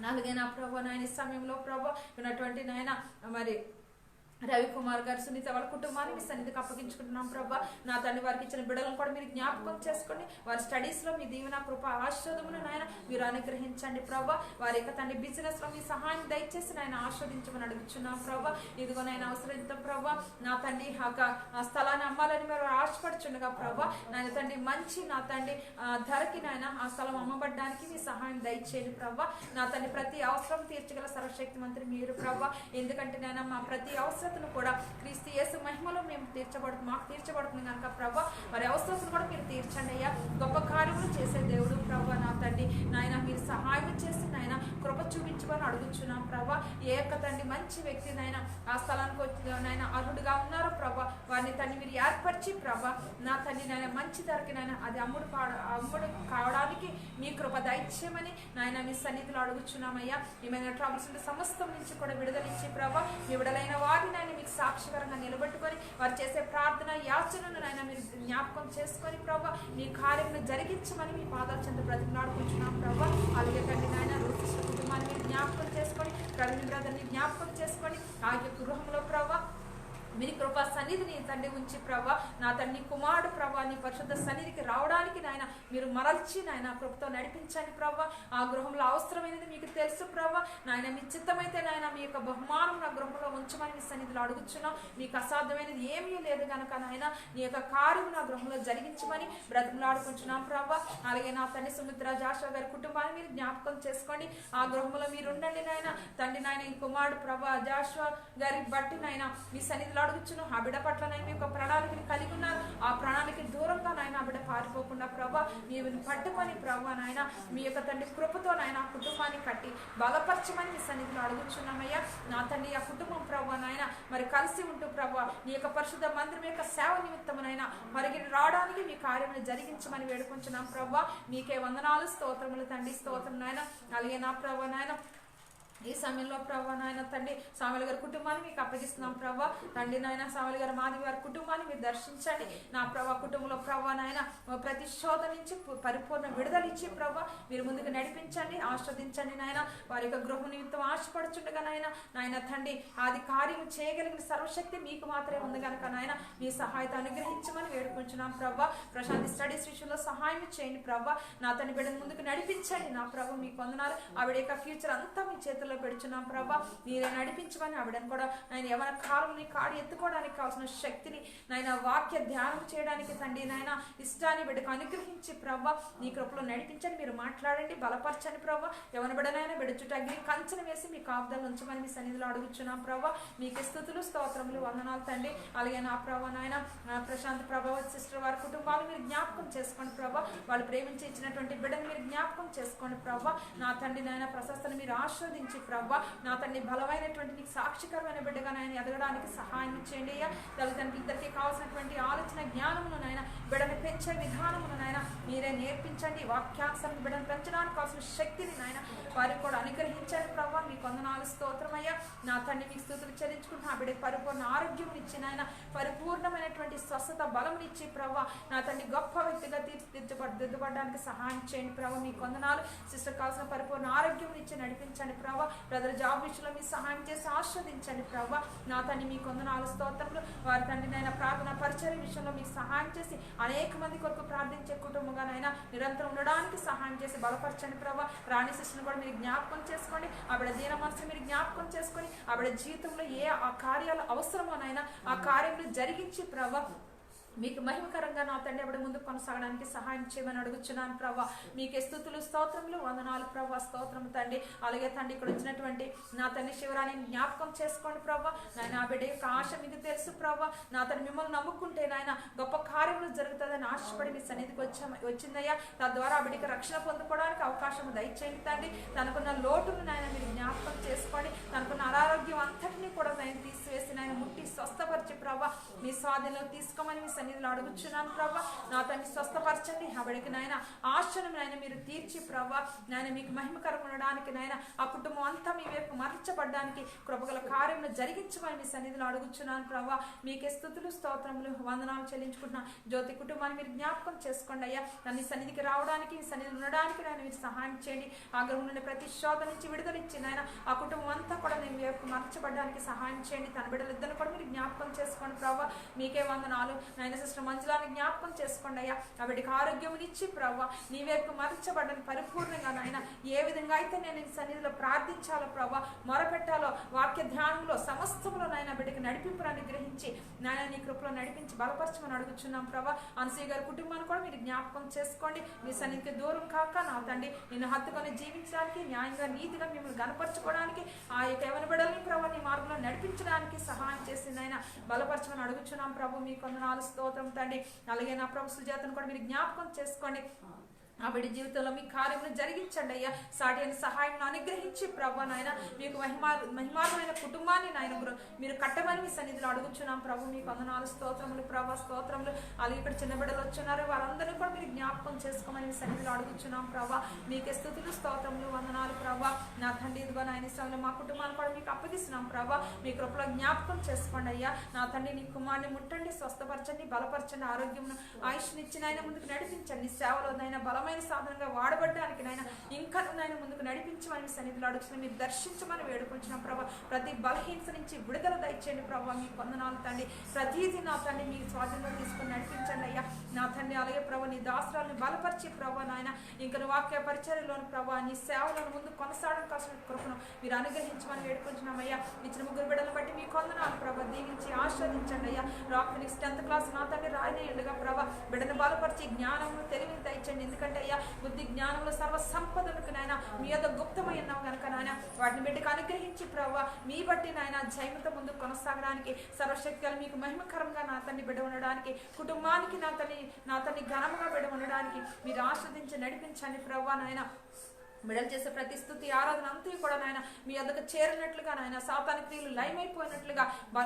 H: నాలుగే నా ప్రభా నాయన ఈ సమయంలో ప్రభా ఉన్నటువంటి నాయన మరి రవికుమార్ గారు సునీత వాళ్ళ కుటుంబాన్ని మీ సన్నిధికి అప్పగించుకుంటున్నాం ప్రభా. నా తండ్రి వారికి ఇచ్చిన బిడ్డలను కూడా మీరు జ్ఞాపకం చేసుకోండి. వారి స్టడీస్ లో మీ దీవెన కృప ఆశీర్వాదమును నాయన మీరు అనుగ్రహించండి ప్రభా. వారి యొక్క తండ్రి బిజినెస్ లో మీ సహాయం దయచేసి నాయన ఆస్వాదించమని అడుగుచున్నాం ప్రభా. ఇదిగో నాయన అవసరంతో ప్రభా నా తండ్రి ఆ స్థలాన్ని అమ్మాలని మీరు ఆశపడుచుండగా ప్రభా నాయన తండ్రి మంచి నా తండ్రి ధరకి నాయన ఆ స్థలం అమ్మబడ్డానికి మీ సహాయం దయచేయండి ప్రభా. నా తండ్రి ప్రతి అవసరం తీర్చగల సర్వశక్తి మంత్రి మీరు ప్రభా. ఎందుకంటే నాయన మా ప్రతి అవసరం కూడా క్రీస్తు యేసు మహిమలో మేము మాకు తీర్చబడుతుంది కనుక ప్రభా మరి అవసరం కూడా మీరు తీర్చండి అయ్యా. గొప్ప కార్యములు చేసే దేవుడు ప్రభా నా తండ్రి నాయన మీరు సహాయం చేసి నాయన కృప చూపించమని అడుగుచున్నాం ప్రభా. ఏ యొక్క తండ్రి మంచి వ్యక్తి నాయన ఆ స్థలానికి వచ్చి నాయన అర్హుడుగా ఉన్నారు ప్రభా. వారిని తండ్రి మీరు ఏర్పరిచి ప్రభా నా తండ్రి నాయన మంచి ధరకి నాయన అది అమ్ముడు కావడానికి మీ కృప దయచేయమని నాయన మీ సన్నిధిలో అడుగుచున్నామయ్యా. ఏమైనా ట్రబుల్స్ ఉంటే సమస్తం నుంచి కూడా విడుదలిచ్చి ప్రభా మీ విడుదలైన వారిని నాయన మీకు సాక్షికరంగా నిలబెట్టుకొని వారు చేసే ప్రార్థన యాచనను నాయన మీరు జ్ఞాపకం చేసుకొని ప్రభా మీ కార్యమును జరిగించమని మీ పాదాల చెంత బ్రతిమలాడుకుంటున్నాం ప్రభా. అలాగే తండ్రి నాయన రూపిస్ కుటుంబాన్ని మీరు జ్ఞాపకం చేసుకొని ప్రవీణ్ బ్రదర్ని జ్ఞాపకం చేసుకొని ఆ యొక్క గృహంలో ప్రభా మీరు కృపా సన్నిధిని తండ్రి ఉంచి ప్రభా నా తండ్రి కుమారుడు ప్రభా నీ పరిశుద్ధ సన్నిధికి రావడానికి నాయన మీరు మరల్చి నాయన కృపతో నడిపించండి ప్రభా. ఆ గృహంలో అవసరమైనది మీకు తెలుసు ప్రభా. నాయన మీ చిత్తమైతే నాయన మీ యొక్క బహుమానం నా గృహంలో ఉంచమని మీ సన్నిధిలో అడుగుచున్నాం. మీకు అసాధ్యమైనది ఏమీ లేదు కనుక నాయన నీ యొక్క కార్యం నా గృహంలో జరిగించమని బ్రతిమలాడుకుంటున్నాం ప్రభా. అలాగే నా తండ్రి సుమిత్ర జాషువా గారి కుటుంబాన్ని మీరు జ్ఞాపకం చేసుకోండి. ఆ గృహంలో మీరు ఉండండి నాయన తండ్రి నాయన ఈ కుమారుడు ప్రభా జాషువా గారి బట్టి నాయన మీ సన్నిధిలో అడుగుచును. ఆ బిడ్డ పట్ల నాయన మీ యొక్క ప్రణాళికని కలిగి ఉన్నారు. ఆ ప్రణాళిక దూరంగా నాయన ఆ బిడ్డ పారిపోకుండా ప్రభా మీరు పట్టుకొని ప్రభా నాయన మీ యొక్క తండ్రి కృపతో నాయన ఆ కుటుంబాన్ని కట్టి బలపరచమని మీ సన్నిధిలో అడుగుచున్నామయ్యా. నా తండ్రి ఆ కుటుంబం ప్రభా నాయన మరి కలిసి ఉంటూ ప్రభా నీ యొక్క పరిశుద్ధ మందిరం యొక్క సేవ నిమిత్తమునైనా మరిగి రావడానికి మీ కార్యములు జరిగించమని వేడుకుంటున్నాం ప్రభా. మీకే వందనాలు స్తోత్రములు తండ్రి స్తోత్రం నాయన. అలాగే నా ప్రభా నాయన ఈ సమయంలో ప్రభా నాయన తండ్రి సామెల గారి కుటుంబాన్ని మీకు అప్పగిస్తున్నాం ప్రభా. తండ్రి నాయన సామెల గారి మాధవి గారి కుటుంబాన్ని మీరు దర్శించండి. నా ప్రభా కుటుంబంలో ప్రభా నాయన ప్రతి శోధన నుంచి పరిపూర్ణ విడుదల ఇచ్చి ప్రభా మీరు ముందుకు నడిపించండి, ఆస్వాదించండి నాయన. వారి యొక్క గృహ నిమిత్తం ఆశపడుచుండగా నాయన తండ్రి అది కార్యం చేయగలిగిన సర్వశక్తి మీకు మాత్రమే ఉంది కనుక నాయన మీ సహాయత అనుగ్రహించమని వేడుకుంటున్నాం ప్రభా. ప్రశాంతి స్టడీస్ విషయంలో సహాయం చేయండి ప్రభా. నా తండ్రి బిడ్డను ముందుకు నడిపించండి నా ప్రభా. మీకు వందనాలు. ఆవిడ యొక్క ఫ్యూచర్ అంతా మీ చేతుల్లో పెడుచున్నాం ప్రభా. మీరే నడిపించమని ఆవిడని కూడా నాయన ఎవరి కాలంని కాడి ఎత్తుకోవడానికి కావాల్సిన శక్తిని నాయన వాక్య ధ్యానం చేయడానికి తండ్రి నాయన ఇష్టాన్ని బిడ్డకు అనుగ్రహించి ప్రభా నీ కృపలో నడిపించండి. మీరు మాట్లాడండి, బలపరచండి ప్రభా. ఎవరి బిడ్డనైనా బిడ్డ చుట్టూ అగ్ని కంచెను వేసి మీ కాపుదలు ఉంచమని మీ సన్నిధిలో అడుగుచున్నాం ప్రభా. మీకు స్తుతులు స్తోత్రములు వందనాలు తండ్రి. అలాగే నా ప్రభా నాయన ప్రశాంత్ ప్రభావత్ సిస్టర్ వారి కుటుంబాలు మీరు జ్ఞాపకం చేసుకోండి ప్రభా. వాళ్ళు ప్రేమించి ఇచ్చినటువంటి బిడ్డను మీరు జ్ఞాపకం చేసుకోండి ప్రభా. నా తండ్రి నాయన ప్రశస్తను మీరు ఆస్వాదించి ప్రభా నా తండ్రి బలమైనటువంటి నీకు సాక్షికరమైన బిడ్డగా నాయన ఎదగడానికి సహాయం చేయండి అయ్యా. తల్లిదండ్రులిద్దరికీ కావాల్సినటువంటి ఆలోచన జ్ఞానమును నాయన బిడ్డను పెంచే విధానమును నాయన మీరే నేర్పించండి. వాక్యాంశాలను బిడ్డను పెంచడానికి కావాల్సిన శక్తిని నాయన వారికి కూడా అనుగ్రహించండి ప్రభా. మీకు వందనాలు స్తోత్రమయ్యా. నా తండ్రి మీకు స్తుతులు చెల్లించుకుంటున్నా. ఆ బిడ్డకి పరిపూర్ణ ఆరోగ్యం ఇచ్చి నాయన పరిపూర్ణమైనటువంటి స్వస్థత బలం ఇచ్చి ప్రభా నా తండ్రి గొప్ప వ్యక్తిగా దిద్దుపడడానికి సహాయం చేయండి ప్రభా. మీకు వందనాలు. సిస్టర్ కావాల్సిన పరిపూర్ణ ఆరోగ్యం ఇచ్చి నడిపించండి ప్రభా. బ్రదర్ జాబ్ విషయంలో మీ సహాయం చేసి ఆస్వాదించండి ప్రభా. నా తండ్రి మీకు వందనాలు స్తోత్రములు. వారి తండ్రి నాయన ప్రార్థన పరిచర్య విషయంలో మీకు సహాయం చేసి అనేక మంది కొరకు ప్రార్థించే కుటుంబంగా నాయన నిరంతరం ఉండడానికి సహాయం చేసి బలపరచండి ప్రభా. రాణి శిష్యుని కూడా మీరు జ్ఞాపకం చేసుకోండి. ఆవిడ దీన మనసుని మీరు జ్ఞాపకం చేసుకొని ఆవిడ జీవితంలో ఏ ఆ కార్యాలు అవసరమో నాయన ఆ కార్యములు జరిగించి ప్రభా మీకు మహిమకరంగా నా తండ్రి ఆవిడ ముందు కొనసాగడానికి సహాయం చేయమని అడుగుచున్నాను ప్రభా. మీకే స్తుతులు స్తోత్రములు వందనాలు ప్రభా. స్తోత్రము తండ్రి. అలాగే తండ్రి ఇక్కడ వచ్చినటువంటి నా తండ్రి శివరాణి జ్ఞాపకం చేసుకోండి ప్రభా. నాయన ఆ బిడ్డ యొక్క ఆశ మీకు తెలుసు ప్రభా. నా తండ్రి మిమ్మల్ని నమ్ముకుంటే నాయన గొప్ప కార్యములు జరుగుతుందని ఆశపడి మీ సన్నిధికి వచ్చిందయ్యా. తద్వారా ఆ బిడ్డకి రక్షణ పొందుకోవడానికి అవకాశం దయచేయండి తండ్రి. తనకున్న లోటును నాయన మీరు జ్ఞాపకం చేసుకోండి. తనకున్న అనారోగ్యం అంతటినీ కూడా నాయన తీసివేసి నాయన ముట్టి స్వస్థపరిచి ప్రభా మీ స్వాధీనంలో తీసుకోమని మీ సన్నిధిలో అడుగుచున్నాను ప్రభా. నా తండ్రి స్వస్థపరచండి. ఆవిడకి నాయన ఆశను నాయన మీరు తీర్చి ప్రభా నాయన మీకు మహిమకరం ఉండడానికి నాయన ఆ కుటుంబం అంతా మీ వైపు మరల్చబడ్డానికి కృపగల కార్యములు జరిగించమని మీ సన్నిధిలో అడుగుచున్నాను ప్రభా. మీకే స్తుతులు స్తోత్రములు వందనాలు చెల్లించుకుంటున్నా. జ్యోతి కుటుంబాన్ని మీరు జ్ఞాపకం చేసుకోండి అయ్యా. తన సన్నిధికి రావడానికి మీ సన్నిధిలో ఉండడానికి నాయన మీరు సహాయం చేయండి. ఆ గృహం నుండి ప్రతి శోధ నుంచి విడుదలిచ్చి నాయన ఆ కుటుంబం అంతా కూడా నేను మీ వైపు మరల్చబడ్డానికి సహాయం చేయండి. తన బిడ్డలిద్దరిని కూడా మీరు జ్ఞాపకం చేసుకోండి ప్రభా. మీకే వందనాలు నాయన. సిస్టర్ మంజులాని జ్ఞాపకం చేసుకోండి అయ్యా. ఆవిడికి ఆరోగ్యమునిచ్చి ప్రభా నీ వైపు మరల్చబడ్డని పరిపూర్ణంగా నాయన ఏ విధంగా అయితే నేను సన్నిధిలో ప్రార్థించాలో ప్రభా మొరపెట్టాలో వాక్య ధ్యానంలో సమస్తములో నాయన బిడ్డకి నడిపింపును అనుగ్రహించి నాయన నీ కృపలో నడిపించి బలపరచమని అడుగుచున్నాం ప్రభా. అనసూయ గారి కుటుంబాన్ని కూడా మీరు జ్ఞాపకం చేసుకోండి. మీ సన్నిధికి దూరం కాక నా తండ్రి నిన్ను హత్తుకొని జీవించడానికి న్యాయంగా నీతిగా మిమ్మల్ని గనపరచుకోవడానికి ఆ యొక్క యవన బిడ్డల్ని ప్రభా నీ మార్గంలో నడిపించడానికి సహాయం చేసింది ఆయన బలపరచమని అడుగుచున్నాం ప్రభు. మీకు వందనాలు స్తోత్రం తండ్రి. అలాగే నా ప్రభు సుజాతను కూడా మీరు జ్ఞాపకం చేసుకోండి. ఆ బిడ్డ జీవితంలో మీ కార్యములు జరిగించండి అయ్యా. సాటి అయిన సహాయం అనుగ్రహించి ప్రభు నాయన మీకు మహిమార్మైన కుటుంబాన్ని నాయన మీరు కట్టమని మీ సన్నిధిలో అడుగుచున్నాం ప్రభు. మీకు వందనాలు, స్తోత్రములు ప్రభా, స్తోత్రములు. అలాగే ఇక్కడ చిన్న బిడ్డలు వచ్చున్నారు, వారందరినీ కూడా మీరు జ్ఞాపకం చేసుకోమని మీ సన్నిధిలో అడుగుచున్నాం ప్రభా. మీకే స్తుతులు, స్తోత్రములు, వందనాలు ప్రభా. నా తండ్రి ఇదిగో నాయన సమయంలో మా కుటుంబాన్ని కూడా మీకు అప్పగిస్తున్నాం ప్రభా. మీ కృపలో జ్ఞాపకం చేసుకోండి అయ్యా. నా తండ్రి నీ కుమారుని ముట్టండి, స్వస్థపరచండి, బలపరచండి, ఆరోగ్యం ఆయుష్నిచ్చి నాయన ముందుకు నడిపించండి. సేవలో నాయన బలమైన సాధనంగా వాడబడ్డానికి నాయన ఇంకా నాయన ముందుకు నడిపించమని సన్నిధిలో అడుగుతున్నాం. మీరు దర్శించమని వేడుకుంటున్నాం ప్రభా. ప్రతి బలహీనత నుంచి విడుదల దయచేయండి ప్రభా. మీ వందనాలు తండ్రి. ప్రతిదీ నా తండ్రి మీ స్వాధీనంలో తీసుకొని నడిపించండి అయ్యా. నా తండ్రి అలాగే ప్రభా నీ దాసరాలను బలపరిచి ప్రభా నాయన ఇంకా వాక్య పరిచర్యలోని ప్రభా నీ సేవలను ముందు కొనసాగడం కోసం కృపను మీరు అనుగ్రహించమని వేడుకుంటున్నాం అయ్యా. ఇచ్చిన ముగ్గురు బిడ్డలను బట్టి మీ వందనాలు ప్రభా. దీవించి ఆస్వాదించండి అయ్యా. రాక్నిక్స్ 10th క్లాస్ నా తండ్రి రాయనేయుడుగా ప్రభా బిడ్డను బలపరిచి జ్ఞానము తెలివిని దయచండి. ఎందుకంటే అయ్యా బుద్ధి జ్ఞానంలో సర్వ సంపదలకు నాయన మీ యొక్క గుప్తమైనావు కనుక నాయన వాటిని బిడ్డకు అనుగ్రహించి ప్రభా మీ బట్టి నాయన జయముతో ముందుకు కొనసాగడానికి సర్వశక్తులు మీకు మహిమకరంగా నా తండ్రి బిడ్డ ఉండడానికి కుటుంబానికి నా తండ్రి ఘనముగా బిడ్డ ఉండడానికి మీరు ఆస్వాదించి నడిపించండి ప్రభా నాయన. బిడ్డలు చేసే ప్రతి స్తుతి ఆరాధన అంతా కూడా నాయన మీ వద్దకు చేరినట్లుగా నాయన సాతాని క్రియలు లయమైపోయినట్లుగా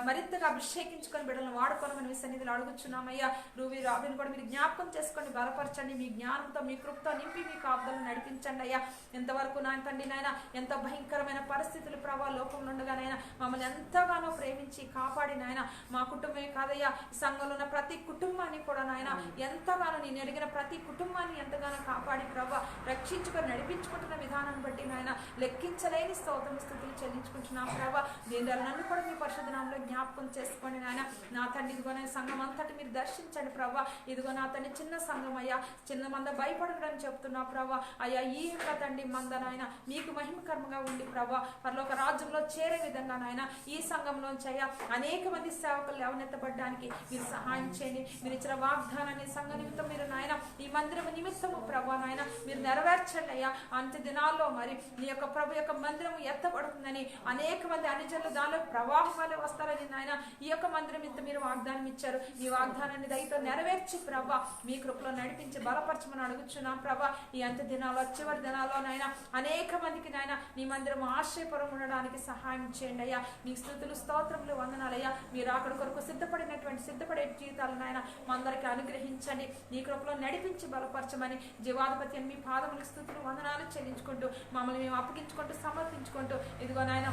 H: మరింతగా అభిషేకించుకొని బిడ్డలను వాడుకోనమని మీ సన్నిధిలో అడుగుచున్నామయ్యా. రూవి రాబిని కూడా మీరు జ్ఞాపకం చేసుకొని బలపరచండి. మీ జ్ఞానంతో మీ కృపతో నింపి మీ కాపుదలను నడిపించండి అయ్యా. ఎంతవరకు నాయన తండ్రి నాయన ఎంత భయంకరమైన పరిస్థితులు ప్రభావ లోకంలో ఉండగానైనా మమ్మల్ని ఎంతగానో ప్రేమించి కాపాడి నాయన మా కుటుంబమే కాదయ్యా సంఘంలో ఉన్న ప్రతి కుటుంబాన్ని కూడా నాయన ఎంతగానో నేను ఎరిగిన ప్రతి కుటుంబాన్ని ఎంతగానో కాపాడి ప్రభావ రక్షించుకొని నడిపించుకుంటున్న విధానాన్ని బట్టి నాయన లెక్కించలేని స్తోత్రం స్తుతులు చెల్లించుకుంటున్నాం ప్రభా. దీని నన్ను కూడా మీ పరిశుద్ధ నామములో జ్ఞాపకం చేసుకోండి నాయన. నా తండ్రి ఇదిగో నేను సంఘం అంతటి మీరు దర్శించండి ప్రభా. ఇదిగో నా తండ్రి చిన్న సంఘం అయ్యా, చిన్న మంద భయపడకని చెప్తున్నా ప్రభా. అయ్యా ఈ యొక్క తండ్రి మంద నాయన మీకు మహిమకరంగా ఉండి ప్రభా పరలోక రాజ్యంలో చేరే విధంగా నాయన ఈ సంఘంలోంచి అయ్యా అనేక మంది సేవకులు లేవనెత్తబడ్డానికి మీరు సహాయం చేయండి. మీరు ఇచ్చిన వాగ్దానాన్ని సంఘ నిమిత్తం మీరు నాయన ఈ మందిరం నిమిత్తము ప్రభా నాయన మీరు నెరవేర్చండి అయ్యా. అంత్య దినాల్లో మరి నీ యొక్క ప్రభు యొక్క మందిరం ఎత్తబడుతుందని అనేక మంది అనుజనులు దానిలో ప్రవాహం వల్ల వస్తారని నాయన ఈ యొక్క మందిరం ఇంత మీరు వాగ్దానం ఇచ్చారు. ఈ వాగ్దానాన్ని దయతో నెరవేర్చి ప్రభా మీ కృపలో నడిపించి బలపరచమని అడుగుచున్నాం ప్రభా. ఈ అంత్య దినాల్లో చివరి దినాల్లో నాయన అనేక మందికి నాయన నీ మందిరం ఆశ్రయపురం ఉండడానికి సహాయం చేయండి అయ్యా. మీ స్తుతులు స్తోత్రములు వందనాలయ్యా. మీరు అక్కడ కొరకు సిద్ధపడే జీవితాలు నాయన మా అందరికీ అనుగ్రహించండి. నీ కృపలో నడిపించి బలపరచమని జీవాధిపతి అని మీ పాదములకు స్తుతులు వందనాలు చెల్లించుకుంటూ మమ్మల్ని మేము అప్పగించుకుంటూ సమర్పించుకుంటూ ఇదిగో నాయన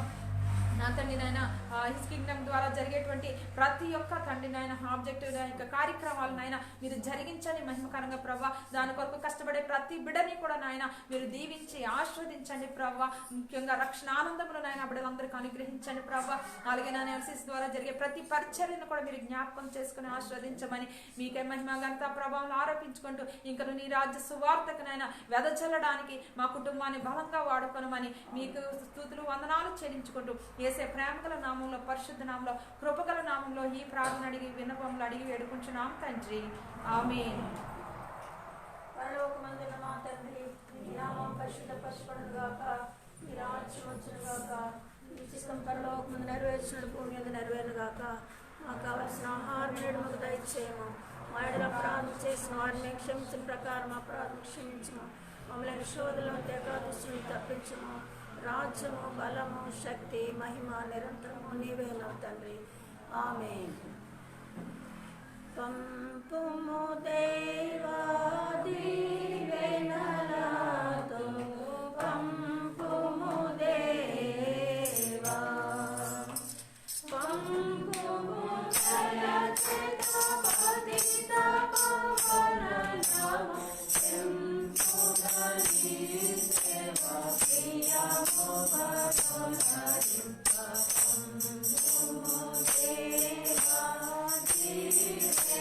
H: నా తండ్రి నాయన హిస్ కింగ్డమ్ ద్వారా జరిగేటువంటి ప్రతి ఒక్క తండ్రి నాయన ఆబ్జెక్టివ్ యొక్క కార్యక్రమాలు నాయన మీరు జరిగించండి మహిమకరంగా ప్రభా. దాని కొరకు కష్టపడే ప్రతి బిడ్డని కూడా నాయన మీరు దీవించి ఆస్వాదించండి ప్రభా. ముఖ్యంగా రక్షణ ఆనందములు నాయన బిడ్డలందరికీ అనుగ్రహించండి ప్రభా. అలాగే నా ఎన్సిస్ ద్వారా జరిగే ప్రతి పరిచర్యను కూడా మీరు జ్ఞాపకం చేసుకుని ఆస్వాదించమని మీకే మహిమ ఘనత ప్రభావం ఆరోపించుకుంటూ ఇంకా నీ రాజ్య సువార్తకు నాయన వెదజల్లడానికి మా కుటుంబాన్ని బలంగా వాడుకోనమని మీకు స్తుతులు వందనాలు చెల్లించుకుంటూ ఏసే ప్రేమగల నామంలో పరిశుద్ధ నామంలో కృపగల నామంలో ఈ ప్రార్థన అడిగి విన్నపములు అడిగి వేడుకుంటున్నాం తండ్రి, ఆమేన్.
A: పరలోకమందున్న మా తండ్రి నీ నామం పరిశుద్ధపరచబడుగాక, నీ రాజ్యం వచ్చునుగాక, నీ చిత్తం పరలోకమందు నెరవేర్చినట్టు భూమి మీద నెరవేరుగాక. మాకు కావలసిన ఆహారం నేడు మాకు దయచేయము. మా ఎడల అపరాధం చేసిన వారిని మేము క్షమించిన ప్రకారం అపరాధం క్షమించము. మమ్మల్ని శోధనలో తెగదుస్తుని తప్పించము. రాజ్యము బలము శక్తి మహిమ నిరంతరము నీవేనా తండ్రి, ఆమేన్. పంపుము దేవా దీవెనలతో, పంపుము దేవా, పంపుము దయచేత పతిత పవనము ఎంపుగని సేవా ప్రియము పదోనరింప. పంపుము దేవా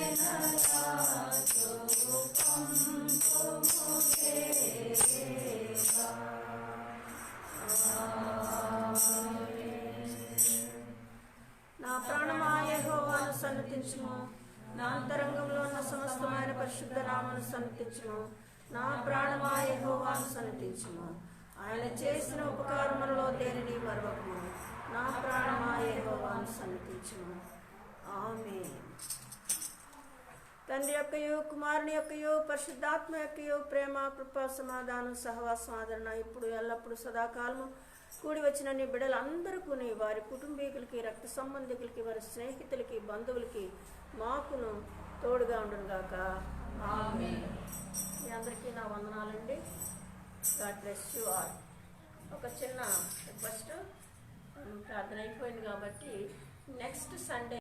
A: దీవెనలతో, పంపుము దేవా, నా ప్రాణమా యెహోవాను సన్నతించుము. నా అంతరంగంలో ఉన్న సమస్తమైన పరిశుద్ధ నామమును సన్నతించుము. నా ప్రాణమా యెహోవాను సన్నతించుము. ఆయన చేసిన ఉపకారములలో దేనిని మరవకుము. నా ప్రాణమా యెహోవాను సన్నతించుము. ఆమేన్. తండ్రి యొక్కయు కుమారుని యొక్కయు పరిశుద్ధాత్మ యొక్కయు ప్రేమ కృప సమాధానం సహవాసం ఆదరణ ఇప్పుడు ఎల్లప్పుడు సదాకాలము కూడి వచ్చిన నీ బిడ్డలందరికీ వారి కుటుంబీకులకి రక్త సంబంధికులకి వారి స్నేహితులకి బంధువులకి మాకును తోడుగా ఉండును గాక ఆమేన్. మీ అందరికీ నా వందనాలండి. God bless you all. ఒక చిన్న రిక్వెస్ట్, ప్రార్థన అయిపోయింది కాబట్టి నెక్స్ట్ సండే